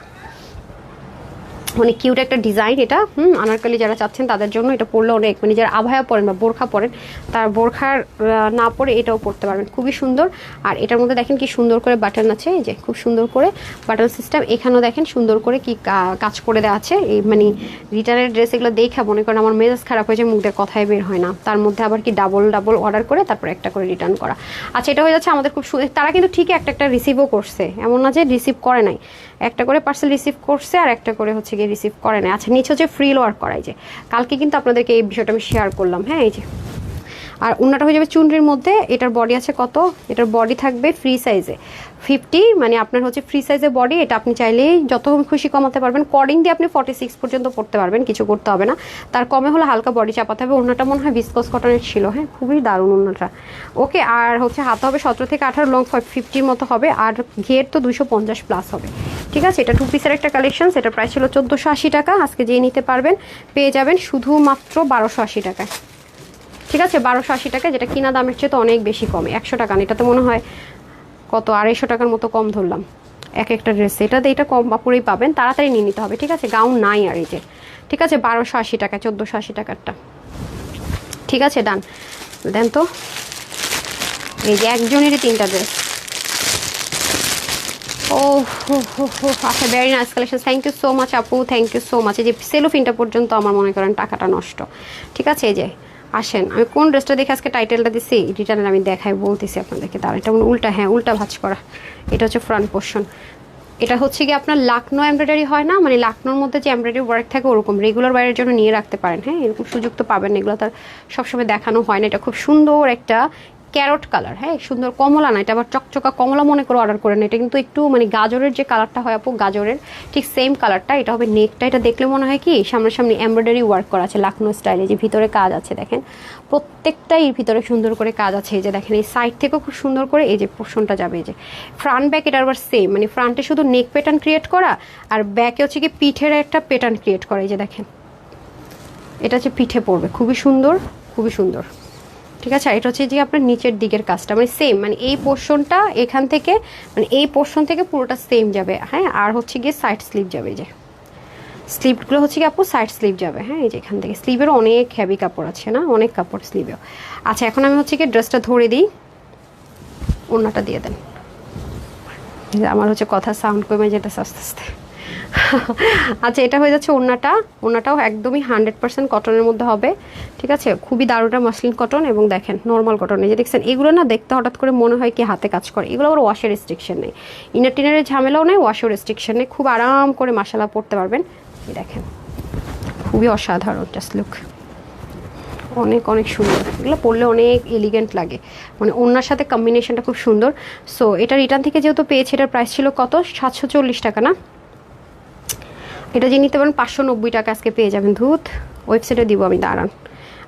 মানে কিউট একটা ডিজাইন এটা। আনারকলি যারা চাচ্ছেন তাদের জন্য এটা পরলে অনেক, মানে যারা আভায়া পরেন বা বোরখা পরেন, তার বোরখার না পরে এটাও পরতে পারবেন, খুবই সুন্দর। আর এটার মধ্যে দেখেন কি সুন্দর করে বাটন আছে, এই যে খুব সুন্দর করে বাটন সিস্টেম, এখানেও দেখেন সুন্দর করে কি কাজ করে দেওয়া আছে। এই মানে রিটার্নের ড্রেস এগুলো দেখা মনে করেন আমার মেজাজ খারাপ হয়েছে, মুখ দিয়ে কথাই বের হয় না, তার মধ্যে আবার কি ডাবল ডাবল অর্ডার করে তারপর একটা করে রিটার্ন করা। আচ্ছা, এটা হয়ে যাচ্ছে আমাদের খুব তারা কিন্তু ঠিকই একটা একটা রিসিভও করছে, এমন না যে রিসিভ করে নাই, একটা করে পার্সেল রিসিভ করছে আর একটা করে হচ্ছে গিয়ে রিসিভ করে না। আচ্ছা, নিচে হচ্ছে ফ্রিল ওয়ার্ক করাই, যে কালকে কিন্তু আপনাদেরকে এই বিষয়টা আমি শেয়ার করলাম, হ্যাঁ এই যে। আর ওনাটা হয়ে যাবে চুনরির মধ্যে, এটার বডি আছে কত, এটার বডি থাকবে ফ্রি সাইজে 50, মানে আপনার হচ্ছে ফ্রি সাইজের বডি, এটা আপনি চাইলেই যত খুশি কমাতে পারবেন, কর্ডিং দিয়ে আপনি 46 পর্যন্ত পড়তে পারবেন, কিছু করতে হবে না, তার কমে হলে হালকা বডি চাপাতে হবে। ওনাটা মনে হয় ভিসকস কটনের ছিল, হ্যাঁ খুবই দারুণ ওনাটা, ওকে। আর হচ্ছে হাতে হবে 17 থেকে 18, লং 50 মতো হবে, আর ঘের তো 250 প্লাস হবে, ঠিক আছে। এটা 2 পিসের একটা কালেকশন, এটার প্রাইস ছিল 1480 টাকা, আজকে যেই নিতে পারবেন পেয়ে যাবেন শুধুমাত্র 1280 টাকায়, ঠিক আছে, 1280 টাকা, যেটা কিনা দামের চেয়ে তো অনেক বেশি কমে, 100 টাকা না, এটা তো মনে হয় কত 250 টাকার মতো কম ধরলাম এক একটা ড্রেস, এটাতে এটা কম আপুরেই পাবেন, তাড়াতাড়ি নিয়ে নিতে হবে, ঠিক আছে। গাউন নাই আর এই যে, ঠিক আছে, 1280 টাকা, 1480 টাকারটা, ঠিক আছে, ডান দেন তো। এই যে একজনেরই 3টা ড্রেস, ও হো হো হো, আচ্ছা very nice collection, thank you so much আপু, থ্যাংক ইউ সো মাচ। এই যে সেলোফিনটা পর্যন্ত আমার মনে করেন টাকাটা নষ্ট, ঠিক আছে। এই যে আসেন, আমি কোন ড্রেসটা দেখে আজকে টাইটেলটা দিছি, রিটার্নের আমি দেখাই বলতেছি আপনাদেরকে, তার এটা উল্টা, হ্যাঁ উল্টা ভাঁজ করা, এটা হচ্ছে ফ্রন্ট পোর্শন, এটা হচ্ছে কি আপনার লাকনো এমব্রয়ডারি হয় না, মানে লাকনোর মধ্যে যে এমব্রয়ডারি ওয়ার্ক থাকে ওরকম, রেগুলার বাইরের জন্য নিয়ে রাখতে পারেন, হ্যাঁ এরকম সুযোগ তো পাবেন, এগুলো তার সবসময় দেখানো হয় না। এটা খুব সুন্দর একটা ক্যারট কালার, হ্যাঁ সুন্দর কমলা না, এটা আবার চকচকা কমলা মনে করে অর্ডার করেন, এটা কিন্তু একটু মানে গাজরের যে কালারটা হয় আপু, গাজরের ঠিক সেম কালারটা, এটা হবে নেকটা, এটা দেখলে মনে হয় কি সামনাসামনি এমব্রয়ডারি ওয়ার্ক করা আছে লাকনো স্টাইলে, যে ভিতরে কাজ আছে দেখেন, প্রত্যেকটাই ভিতরে সুন্দর করে কাজ আছে, এই যে দেখেন এই সাইড থেকেও খুব সুন্দর করে এই যে পোর্শনটা যাবে, এই যে ফ্রন্ট ব্যাক এটা আবার সেম, মানে ফ্রন্টে শুধু নেক প্যাটার্ন ক্রিয়েট করা আর ব্যাকে হচ্ছে কি পিঠের একটা প্যাটার্ন ক্রিয়েট করা, এই যে দেখেন এটা হচ্ছে পিঠে পড়বে, খুবই সুন্দর, খুবই সুন্দর, ঠিক আছে। আর এটা হচ্ছে যে আপনার নিচের দিকের কাজটা মানে সেম, মানে এই পোর্শনটা এখান থেকে মানে এই পোর্শন থেকে পুরোটা সেম যাবে, হ্যাঁ। আর হচ্ছে গিয়ে সাইড স্লিভ যাবে, এই যে স্লিভগুলো হচ্ছে কি আপু সাইড স্লিভ যাবে, হ্যাঁ এই যে এখান থেকে স্লিভেরও অনেক হেভি কাপড় আছে না, অনেক কাপড় স্লিভেও। আচ্ছা, এখন আমি হচ্ছে কি ড্রেসটা ধরে দিই, ওড়নাটা দিয়ে দেন, আমার হচ্ছে কথা সাউন্ড কমে যেতেছে আস্তে আস্তে। আচ্ছা, এটা হয়ে যাচ্ছে ওড়নাটা, ওড়নাটাও একদমই 100% কটনের মধ্যে হবে, ঠিক আছে, খুবই দারুণ মাসলিন কটন, এবং দেখেন নর্মাল কটন, এই যে দেখছেন এগুলো না দেখতে হঠাৎ করে মনে হয় কি হাতে কাজ করে, এগুলো আবার ওয়াশের রেস্ট্রিকশন নেই, ইনার টিনারের ঝামেলাও নেই, ওয়াশের রেস্ট্রিকশন নেই, খুব আরাম করে মাসালা পরতে পারবেন। এই দেখেন খুবই অসাধারণ, জাস্ট লুক, অনেক অনেক সুন্দর, এগুলো পরলে অনেক এলিগেন্ট লাগে, মানে ওনার সাথে কম্বিনেশনটা খুব সুন্দর। সো এটা রিটার্ন থেকে যেহেতু পেয়েছি, এটার প্রাইস ছিল কত 740 টাকা না, এটা যে নিতে পারেন 590 টাকা আজকে পেয়ে যাবেন। ধুত, ওয়েবসাইটে দিব আমি, দাঁড়ান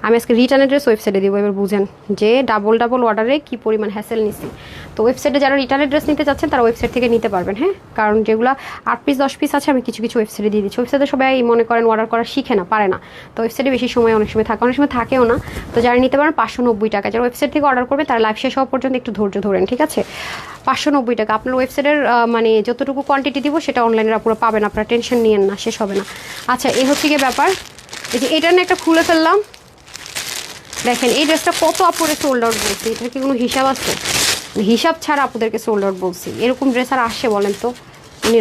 আমি আজকে রিটার্ন অ্যাড্রেস ওয়েবসাইটে দিব, এবার বুঝেন যে ডাবল ডাবল অর্ডারে কী পরিমাণ হ্যাসেল নিছি। তো ওয়েবসাইটে যারা রিটার্ন অ্যাড্রেস নিতে চাচ্ছেন তারা ওয়েবসাইট থেকে নিতে পারবেন, হ্যাঁ, কারণ যেগুলো 8 পিস 10 পিস আছে আমি কিছু কিছু ওয়েবসাইটে দিয়ে দিচ্ছি, ওয়েবসাইটে সবাই মনে করেন অর্ডার করা শিখে না, পারে না, তো ওয়েবসাইটে বেশি সময় অনেক সময় থাকে, অনেক সময় থাকেও না। তো যারা নিতে পারেন 590 টাকা, যারা ওয়েবসাইট থেকে অর্ডার করবে তারা লাইভ শেষ হওয়া পর্যন্ত একটু ধৈর্য ধরেন, ঠিক আছে। 590 টাকা, আপনার ওয়েবসাইটের মানে যতটুকু কোয়ান্টিটি দিব সেটা অনলাইনে পুরো পাবেন, আপনারা টেনশন নিয়েন না, শেষ হবে না। আচ্ছা, এই হচ্ছে গিয়ে ব্যাপার, এই যে এটা না একটা খুলে ফেললাম, দেখেন এই ড্রেসটা কত আপুরে সোল্ড আউট বলছি, এটার কি কোনো হিসাব আছে? হিসাব ছাড়া আপুদেরকে সোল্ড আউট বলছি, এরকম ড্রেস আর আসে বলেন তো,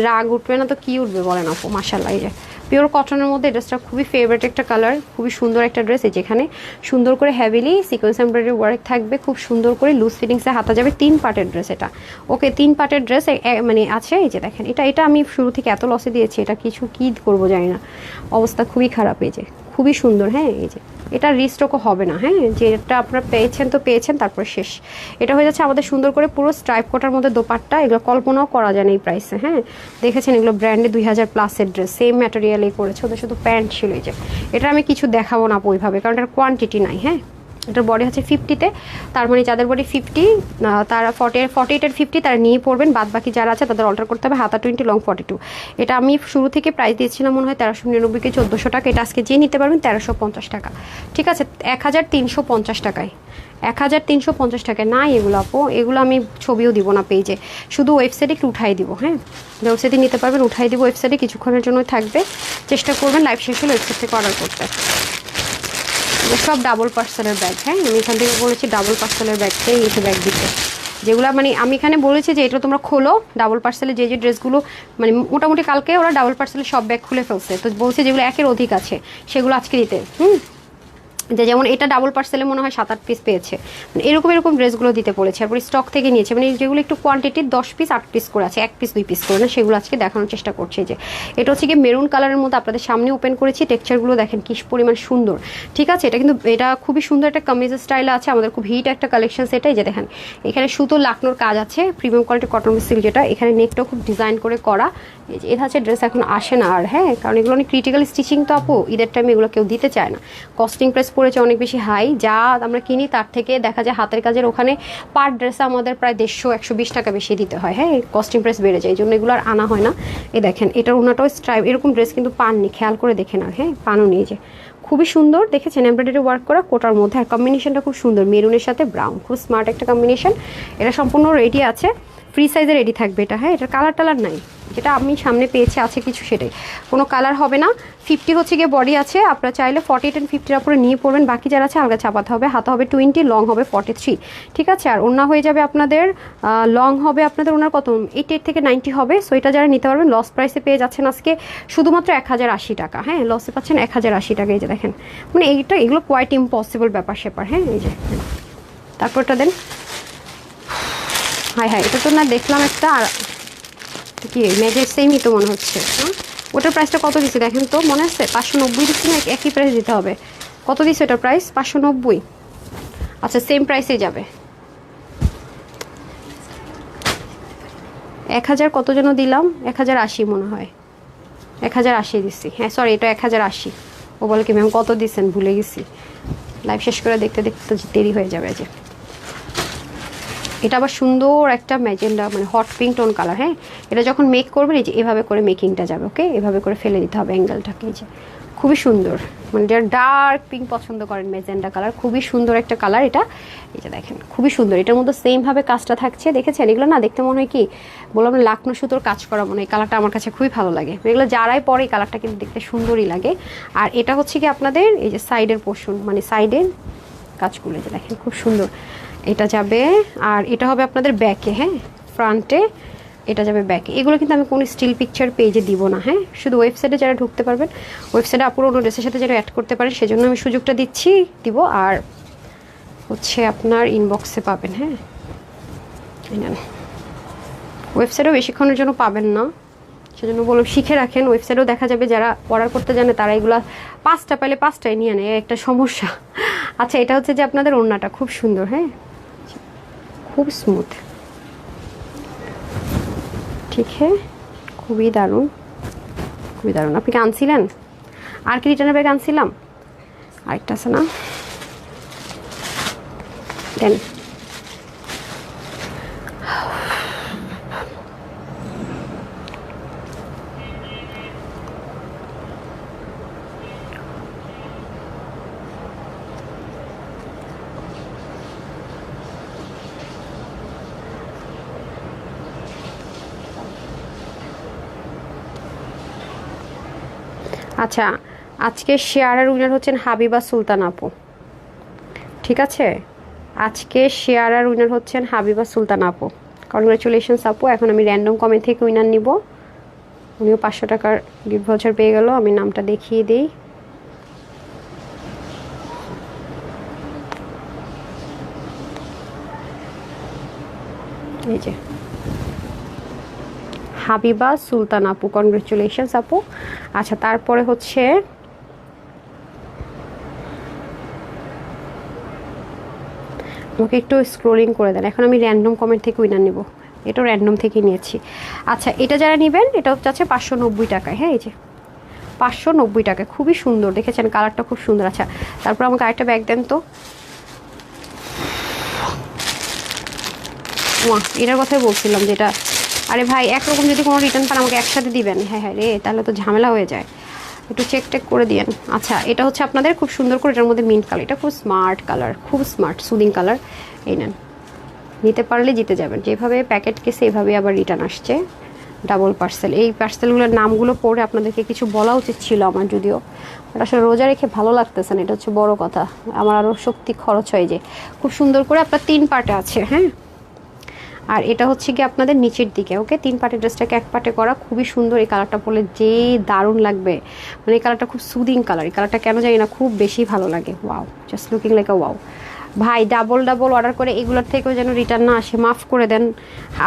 রাগ উঠবে না তো কি উঠবে বলেন আপু, মাশাআল্লাহ এই যে পিওর কটনের মধ্যে ড্রেসটা খুবই ফেভারিট একটা কালার, খুবই সুন্দর একটা ড্রেস। এই যেখানে সুন্দর করে হেভিলি সিকোয়েন্স এমব্রয়ডারি ওয়ার্ক থাকবে, খুব সুন্দর করে লুজ ফিটিংসে হাতা যাবে। 3 পার্টের ড্রেস এটা, ওকে 3 পার্টের ড্রেস মানে আছে। এই যে দেখেন এটা আমি শুরু থেকে এত লসে দিয়েছি, এটা কিছু কি করবো জানি না, অবস্থা খুবই খারাপ। এই যে খুবই সুন্দর, হ্যাঁ এই যে এটা রিস্টকও হবে না, হ্যাঁ যেটা আপনারা পেয়েছেন তো পেয়েছেন, তারপর শেষ। এটা হয়ে যাচ্ছে আমাদের সুন্দর করে পুরো স্ট্রাইপ কটার মধ্যে দোপাট্টা, এগুলো কল্পনাও করা যায় না এই প্রাইসে। হ্যাঁ দেখেছেন এগুলো ব্র্যান্ডে 2000+ ড্রেস, সেম ম্যাটেরিয়ালেই করেছে, ওদের শুধু প্যান্ট ছিল। এই যে এটা আমি কিছু দেখাবো না ওইভাবে, কারণ এটার কোয়ান্টিটি নাই। হ্যাঁ এটার বডি হচ্ছে 50-তে, তার মানে যাদের বডি 50 তারা 48-এর 50 তারা নিয়ে পড়বেন, বাদ বাকি যারা আছে তাদের অল্টার করতে হবে। হাতা 20, লং 42। এটা আমি শুরু থেকে প্রাইস দিয়েছিলাম মনে হয় 1399 কি 1400 টাকা, এটা আজকে যে নিতে পারবেন 1350 টাকা, ঠিক আছে 1350 টাকায়, 1350 টাকায় নাই এগুলো আপু। এগুলো আমি ছবিও দিব না পেজে, শুধু ওয়েবসাইটে একটু উঠাই দিব। হ্যাঁ ওয়েবসাইটে নিতে পারবেন, উঠাই দিব ওয়েবসাইটে, কিছুক্ষণের জন্যই থাকবে, চেষ্টা করবেন লাইভ শেষ হলে ওয়েবসাইট থেকে অর্ডার করতে। সব ডাবল পার্সেলের ব্যাগ, হ্যাঁ আমি এখান থেকে বলেছি ডাবল পার্সেলের ব্যাগটাই এসে ব্যাগ দিতে, যেগুলো মানে আমি এখানে বলেছি যে এটা তোমরা খোলো ডাবল পার্সেলে, যে ড্রেসগুলো মানে মোটামুটি কালকে ওরা ডাবল পার্সেলে সব ব্যাগ খুলে ফেলছে, তো বলছে যেগুলো একের অধিক আছে সেগুলো আজকে দিতে। যে যেমন এটা ডাবল পার্সেলে মনে হয় 7-8 পিস পেয়েছে, মানে এরকম ড্রেসগুলো দিতে বলেছে, তারপর স্টক থেকে নিয়েছে, মানে যেগুলো একটু কোয়ান্টিটির 10 পিস 8 পিস করে আছে, 1 পিস 2 পিস করে না, সেগুলো আজকে দেখানোর চেষ্টা করছে। যে এটা হচ্ছে কি মেরুন কালারের মধ্যে আপনাদের সামনে ওপেন করেছি, টেক্সচারগুলো দেখেন কি পরিমাণ সুন্দর, ঠিক আছে এটা কিন্তু এটা খুবই সুন্দর একটা কামিজ স্টাইল আছে, আমাদের খুব হিট একটা কালেকশন সেটাই। যে দেখেন এখানে সুতো লাকনোর কাজ আছে, প্রিমিয়াম কোয়ালিটি কটন সিল্ক, যেটা এখানে নেকটাও খুব ডিজাইন করে করা। এই যে এটা হচ্ছে ড্রেস এখন আসে না আর, হ্যাঁ কারণ এগুলো অনেক ক্রিটিক্যাল স্টিচিং তো আপু, ঈদের টাইমে এগুলো কেউ দিতে চায় না, কস্টিং প্রাইস পড়েছে অনেক বেশি হাই, যা আমরা কিনি তার থেকে দেখা যায় হাতের কাজের ওখানে পার ড্রেসে আমাদের প্রায় 150-120 টাকা বেশি দিতে হয়। হ্যাঁ কস্টিং প্রাইস বেড়ে যায়, এই জন্য এগুলো আর আনা হয় না। এই দেখেন এটার ওনাটাও স্ট্রাইপ, এরকম ড্রেস কিন্তু পাননি, খেয়াল করে দেখে না, হ্যাঁ পানও নিয়ে যে খুবই সুন্দর দেখেছেন, এমব্রয়ডারি ওয়ার্ক করা কোটার মধ্যে, আর কম্বিনেশনটা খুব সুন্দর, মেরুনের সাথে ব্রাউন, খুব স্মার্ট একটা কম্বিনেশন। এটা সম্পূর্ণ রেডি আছে, ফ্রি সাইজে রেডি থাকবে এটা। হ্যাঁ এটার কালার টালার নাই, যেটা আমি সামনে পেয়েছি আছে কিছু, সেটাই কোনো কালার হবে না। 50 হচ্ছে গিয়ে বডি আছে, আপনারা চাইলে 48 and 50-এর উপরে নিয়ে পড়বেন, বাকি যারা আছে আলগা চাপাতে হবে। হাতা হবে 20, লং হবে 43, ঠিক আছে। আর ওড়না হয়ে যাবে আপনাদের লং হবে আপনাদের ওনার কত 88 থেকে 90 হবে। সো এটা যারা নিতে পারবেন লস প্রাইসে পেয়ে যাচ্ছেন আজকে শুধুমাত্র 1080 টাকা। হ্যাঁ লসে পাচ্ছেন 1080 টাকা। এই যে দেখেন মানে এগুলো কোয়াইট ইম্পসিবল ব্যাপার স্যাপার। হ্যাঁ এই যে তারপরটা দেন, হ্যাঁ এটা তো না দেখলাম একটা, আর কি মেজের সেমই তো মনে হচ্ছে। হ্যাঁ ওটার প্রাইসটা কত দিচ্ছে দেখেন তো, মনে আছে 590 দিচ্ছি না, একই প্রাইস দিতে হবে। কত দিচ্ছে ওটার প্রাইস? 590। আচ্ছা সেম প্রাইসেই যাবে। 1000 কত যেন দিলাম, 1080 মনে হয়, 1080 দিচ্ছি। হ্যাঁ সরি এটা 1080। ও বলে কি ম্যাম কত দিচ্ছেন ভুলে গেছি, লাইভ শেষ করে দেখতে দেখতে তো দেরি হয়ে যাবে। যে এটা আবার সুন্দর একটা ম্যাজেন্ডা মানে হট পিঙ্ক টোন কালার। হ্যাঁ এটা যখন মেক করবেন এই যে এভাবে করে মেকিংটা যাবে, ওকে এভাবে করে ফেলে দিতে হবে অ্যাঙ্গেলটাকে। এই যে খুবই সুন্দর, মানে যারা ডার্ক পিঙ্ক পছন্দ করেন ম্যাজেন্ডা কালার, খুবই সুন্দর একটা কালার এটা। এই যে দেখেন খুবই সুন্দর, এটার মধ্যে সেমভাবে কাজটা থাকছে, দেখেছেন এগুলো না দেখতে মনে হয় কি বললাম লাকনো সুতোর কাজ করা, মনে হয় এই কালারটা আমার কাছে খুবই ভালো লাগে। এগুলো যারাই পরে এই কালারটা কিন্তু দেখতে সুন্দরই লাগে। আর এটা হচ্ছে কি আপনাদের এই যে সাইডের পোর্শন, মানে সাইডের কাজগুলো যে দেখেন খুব সুন্দর এটা যাবে। আর এটা হবে আপনাদের ব্যাকে, হ্যাঁ ফ্রন্টে এটা যাবে ব্যাকে। এগুলো কিন্তু আমি কোনো স্টিল পিকচার পেজে দিব না, হ্যাঁ শুধু ওয়েবসাইটে যারা ঢুকতে পারবেন, ওয়েবসাইটে আপুর অন্য ড্রেসের সাথে যারা অ্যাড করতে পারেন সেজন্য আমি সুযোগটা দিব। আর হচ্ছে আপনার ইনবক্সে পাবেন। হ্যাঁ ওয়েবসাইটেও বেশিক্ষণের জন্য পাবেন না, সেজন্য বললাম শিখে রাখেন। ওয়েবসাইটেও দেখা যাবে যারা অর্ডার করতে জানে তারা এগুলো 5টা পেলে 5টাই নিয়ে নেয়, একটা সমস্যা। আচ্ছা এটা হচ্ছে যে আপনাদের ওড়নাটা খুব সুন্দর, হ্যাঁ খুব স্মুথ, ঠিক হ্যাঁ খুবই দারুণ, খুবই দারুণ। আপনি কি আনছিলেন? আর কি রিটার্নের ব্যাগ আনছিলাম? আরেকটা আছে না, দেন আচ্ছা আজকে শেয়ারের উইনার হচ্ছেন হাবিবা সুলতান আপু, ঠিক আছে আজকে শেয়ারের উইনার হচ্ছেন হাবিবা সুলতান আপু। কনগ্রাচুলেশনস আপু। এখন আমি র্যান্ডম কমেন্ট থেকে উইনার নিব, উনিও 500 টাকার গিফট ভাউচার পেয়ে গেল। আমি নামটা দেখিয়ে দিই, এই যে হাবিবা সুলতান আপু, কনগ্রেচুলেশনস আপু। আচ্ছা তারপরে হচ্ছে আমাকে একটু স্ক্রোলিং করে দেন। এখন আমি র্যান্ডম কমেন্ট থেকে উইনার নিব, এটাও র্যান্ডম থেকে নিয়েছি। আচ্ছা এটা যারা নেবেন এটা হচ্ছে 590 টাকায়। হ্যাঁ এই যে 590 টাকায়, খুবই সুন্দর, দেখেছেন কালারটা খুব সুন্দর। আচ্ছা তারপর আমাকে আরেকটা ব্যাগ দেন তো। এটার কথাই বলছিলাম যেটা, আরে ভাই একরকম যদি কোনো রিটার্ন পান আমাকে একসাথে দিবেন। হ্যাঁ হ্যাঁ রে, তাহলে তো ঝামেলা হয়ে যায়, একটু চেক টেক করে দিয়েন। আচ্ছা এটা হচ্ছে আপনাদের খুব সুন্দর করে, এটার মধ্যে মিন্ট কালার, এটা খুব স্মার্ট কালার, খুব স্মার্ট সুদিং কালার। এই নেন, নিতে পারলে জিতে যাবেন। যেভাবে প্যাকেট কেসে এভাবে আবার রিটার্ন আসছে, ডাবল পার্সেল। এই পার্সেলগুলোর নামগুলো পড়ে আপনাদেরকে কিছু বলা উচিত ছিল আমার, যদিও আসলে রোজা রেখে ভালো লাগতেছে না, এটা হচ্ছে বড় কথা। আমার আরও শক্তি খরচ হয়। যে খুব সুন্দর করে আপনার 3 পার্টে আছে। হ্যাঁ আর এটা হচ্ছে কি আপনাদের নিচের দিকে। ওকে 3 পার্টের ড্রেসটাকে 1 পার্টে করা, খুবই সুন্দর। এই কালারটা পরলে যে দারুণ লাগবে, মানে এই কালারটা খুব সুদিং কালার। এই কালারটা কেন জানি না খুব বেশি ভালো লাগে। Wow, just looking like a wow. ভাই ডাবল অর্ডার করে এগুলোর থেকেও যেন রিটার্ন না আসে, মাফ করে দেন।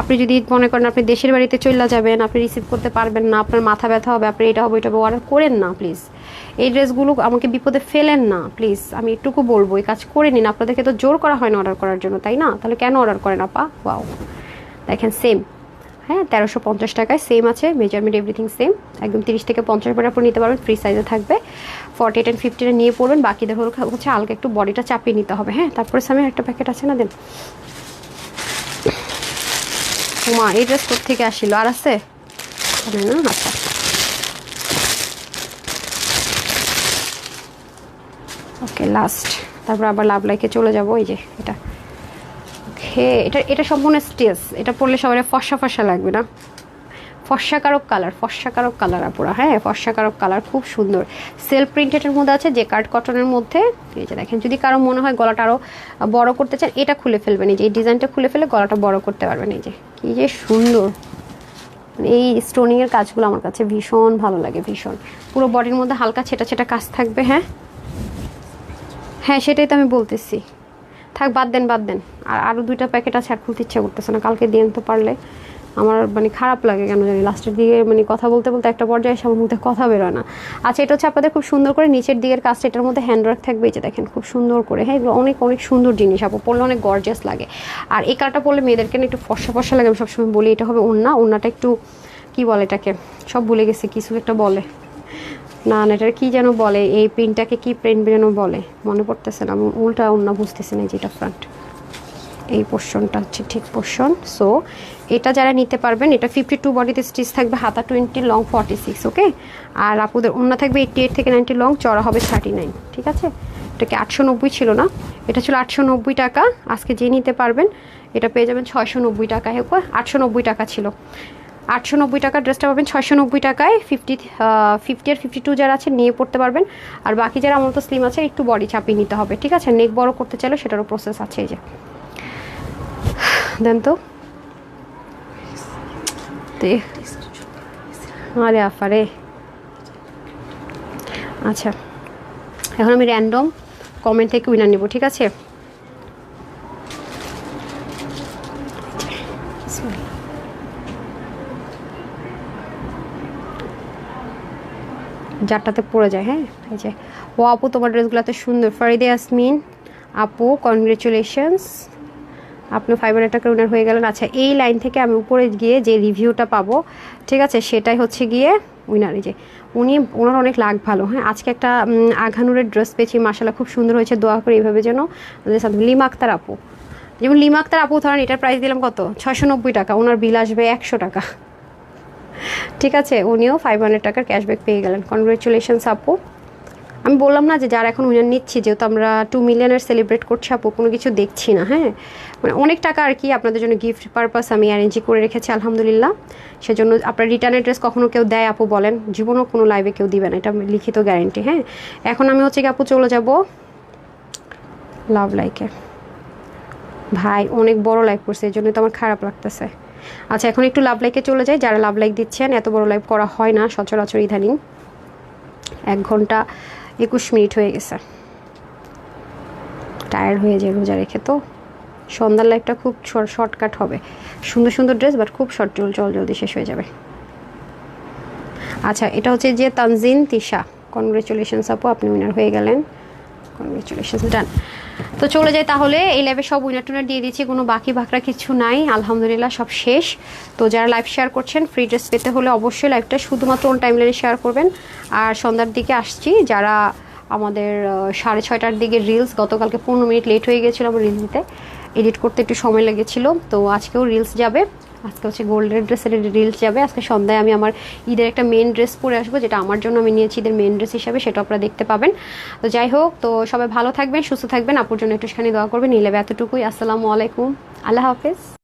আপনি যদি মনে করেন আপনি দেশের বাড়িতে চলে যাবেন, আপনি রিসিভ করতে পারবেন না, আপনার মাথা ব্যথা হবে, আপনি এটা হবে ওইটা হবে, অর্ডার করেন না প্লিজ। এই ড্রেসগুলো আমাকে বিপদে ফেলেন না প্লিজ, আমি একটুকু বলবো এই কাজ করে নিন। আপনাদেরকে তো জোর করা হয় না অর্ডার করার জন্য, তাই না? তাহলে কেন অর্ডার করেন আপা? ওয়াও দেখেন সেম, হ্যাঁ 1350 টাকায় সেম আছে, মেজারমেন্ট এভরিথিং সেম। একদম 30 থেকে 50 পরে আপনি নিতে পারবেন, ফ্রি সাইজে থাকবে। 48 and 50 নিয়ে পড়বেন, বাকিদের হচ্ছে হালকা একটু বডিটা চাপিয়ে নিতে হবে। হ্যাঁ তারপরে সামনে একটা প্যাকেট আছে না, দেন। মা এই ড্রেস কোথা থেকে আসছিল? আর আছে না? আচ্ছা ওকে লাস্ট, তারপর আবার লাভ লাইকে চলে যাবো। এই যে এটা, ওকে এটা সম্পূর্ণ স্টেজ, এটা পরলে সবাই ফর্সা ফর্সা লাগবে না? ফর্সাকারক কালার আপুরা। হ্যাঁ ফর্সাকারক কালার, খুব সুন্দর। সেলফ প্রিন্টেডের মধ্যে আছে, যে কার্ড কটনের মধ্যে। এই যে দেখেন, যদি কারো মনে হয় গলাটা আরও বড় করতে চান, এটা খুলে ফেলবেন। এই যে এই ডিজাইনটা খুলে ফেলে গলাটা বড় করতে পারবেন। এই যে কি যে সুন্দর, এই স্টোনিংয়ের কাজগুলো আমার কাছে ভীষণ ভালো লাগে, ভীষণ। পুরো বডির মধ্যে হালকা ছেটা ছেটা কাজ থাকবে। হ্যাঁ হ্যাঁ সেটাই তো আমি বলতেছি। থাক বাদ দেন। আর আরও 2টা প্যাকেট আছে, আর খুলতে ইচ্ছা করতেছে না, কালকে দিন তো পারলে। আমার মানে খারাপ লাগে কেন জানি, লাস্টের দিকে মানে কথা বলতে একটা পর্যায়ে এসে আমার মুখে কথা বেরোয় না। আচ্ছা এটা হচ্ছে আপনাদের খুব সুন্দর করে নিচের দিকের কাজটা, এটার মধ্যে হ্যান্ডওয়ার্ক থাকবে। এই যে দেখেন খুব সুন্দর করে। হ্যাঁ এগুলো অনেক সুন্দর জিনিস, আপু পরলে অনেক গর্জিয়াস লাগে। আর এই কালারটা পরলে মেয়েদেরকে না একটু ফর্সা লাগে, আমি সবসময় বলি। এটা হবে ওড়নাটা একটু কি বলে এটাকে, সব ভুলে গেছে, কিছু একটা বলে না, এটার কি যেন বলে, এই প্রিন্টটাকে কি প্রিন্ট যেন বলে, মনে পড়তেছে না। উল্টা ওড়না বুঝতেছে না, যেটা ফ্রন্ট এই পোর্শনটা হচ্ছে ঠিক পোর্শন। সো এটা যারা নিতে পারবেন, এটা 52 বডিতে স্টিচ থাকবে, হাতা 20, লং 46। ওকে আর আপুদের ওড়না থাকবে 88 থেকে 90, লং চড়া হবে 39। ঠিক আছে, এটাকে 890 ছিল না, এটা ছিল 890 টাকা। আজকে যে নিতে পারবেন এটা পেয়ে যাবেন 690 টাকায়। 890 টাকা ছিল, 890 টাকার ড্রেসটা পাবেন 690 টাকায়। 50 আর 52 যারা আছে নিয়ে পড়তে পারবেন। আর বাকি যারা আমার তো স্লিম আছে একটু বডি চাপিয়ে নিতে হবে। ঠিক আছে, নেক বড় করতে চাইলে সেটারও প্রসেস আছে। এই যে দেন তো, আরে আফারে। আচ্ছা এখন আমি র্যান্ডম কমেন্ট থেকে উইনার নেব। ঠিক আছে, যারটাতে পড়ে যায়। হ্যাঁ এই যে, ও আপু তোমার ড্রেসগুলো এত সুন্দর। ফরিদে ইয়াসমিন আপু কনগ্রেচুলেশনস, আপনি 500 টাকার উইনার হয়ে গেলেন। আচ্ছা এই লাইন থেকে আমি উপরে গিয়ে যে রিভিউটা পাবো, ঠিক আছে, সেটাই হচ্ছে গিয়ে উইনার। এই যে ওনার অনেক লাগ ভালো। হ্যাঁ আজকে একটা আঘানুরের ড্রেস পেয়েছি, মাশাআল্লাহ খুব সুন্দর হয়েছে। দোয়া করে এইভাবে যেন লিমা আক্তার আপু, যেমন লিমা আক্তার আপু ধরেন এটার প্রাইস দিলাম কত, 690 টাকা, ওনার বিল আসবে 100 টাকা। ঠিক আছে, উনিও 500 টাকার ক্যাশব্যাক পেয়ে গেলেন। কনগ্রেচুলেশনস আপু। আমি বললাম না যে যারা এখন উইনার নিচ্ছি, যেহেতু আমরা 2 মিলিয়নের সেলিব্রেট করছি আপু, কোনো কিছু দেখছি না। হ্যাঁ মানে অনেক টাকা আর কি আপনাদের জন্য গিফট পারপাস আমি অ্যারেঞ্জ করে রেখেছি আলহামদুলিল্লাহ। সেজন্য আপনার রিটার্নের ড্রেস কখনো কেউ দেয় আপু বলেন, জীবনও কোনো লাইভে কেউ দিবে না, এটা লিখিত গ্যারেন্টি। হ্যাঁ এখন আমি হচ্ছে কি আপু চলে যাব লাভ লাইকে। ভাই অনেক বড় লাইভ করছে, এই জন্য তো আমার খারাপ লাগতেছে। আচ্ছা, এখন একটু লাভ লাইকে চলে যাই। যারা লাভ লাইক দিচ্ছেন, এত বড় লাইভ করা হয় না সচরাচর ইদানিং। 1 ঘন্টা 21 মিনিট হয়ে গেছে, টায়ার্ড হয়ে যায় রোজা রেখে। তো সন্ধ্যার লাইফটা খুব শর্টকাট হবে, সুন্দর সুন্দর ড্রেস বাট খুব শর্ট, জলদি শেষ হয়ে যাবে। আচ্ছা, এটা হচ্ছে যে তানজিন তিশা, কনগ্রেচুলেশনস আপু, আপনি উইনার হয়ে গেলেন, কনগ্রেচুলেশনস, ডান। তো চলে যাই তাহলে, এই লাইভে সব উইনার টুনার দিয়ে দিচ্ছি, কোনো বাকি বাকরা কিছু নাই, আলহামদুলিল্লাহ সব শেষ। তো যারা লাইভ শেয়ার করছেন, ফ্রি ড্রেস পেতে হলে অবশ্যই লাইভটা শুধুমাত্র অন টাইমলাইনে শেয়ার করবেন। আর সন্ধ্যার দিকে আসছি, যারা আমাদের 6:30টার দিকে রিলস, গতকালকে 15 মিনিট লেট হয়ে গেছিলো আমার রিলস দিতে, এডিট করতে একটু সময় লেগেছিলো, তো আজকেও রিলস যাবে। আজকে হচ্ছে গোল্ডের ড্রেসের রিলস যাবে। আজকে সন্ধ্যায় আমি আমার ঈদের একটা মেন ড্রেস পরে আসবো, যেটা আমার জন্য আমি নিয়েছি ঈদের মেন ড্রেস হিসাবে, সেটা আপনারা দেখতে পাবেন। তো যাই হোক, তো সবাই ভালো থাকবেন, সুস্থ থাকবেন, আপুর জন্য একটুখানি দোয়া করবেন। এই লাইভে এতটুকুই। আসসালামু আলাইকুম, আল্লাহ হাফেজ।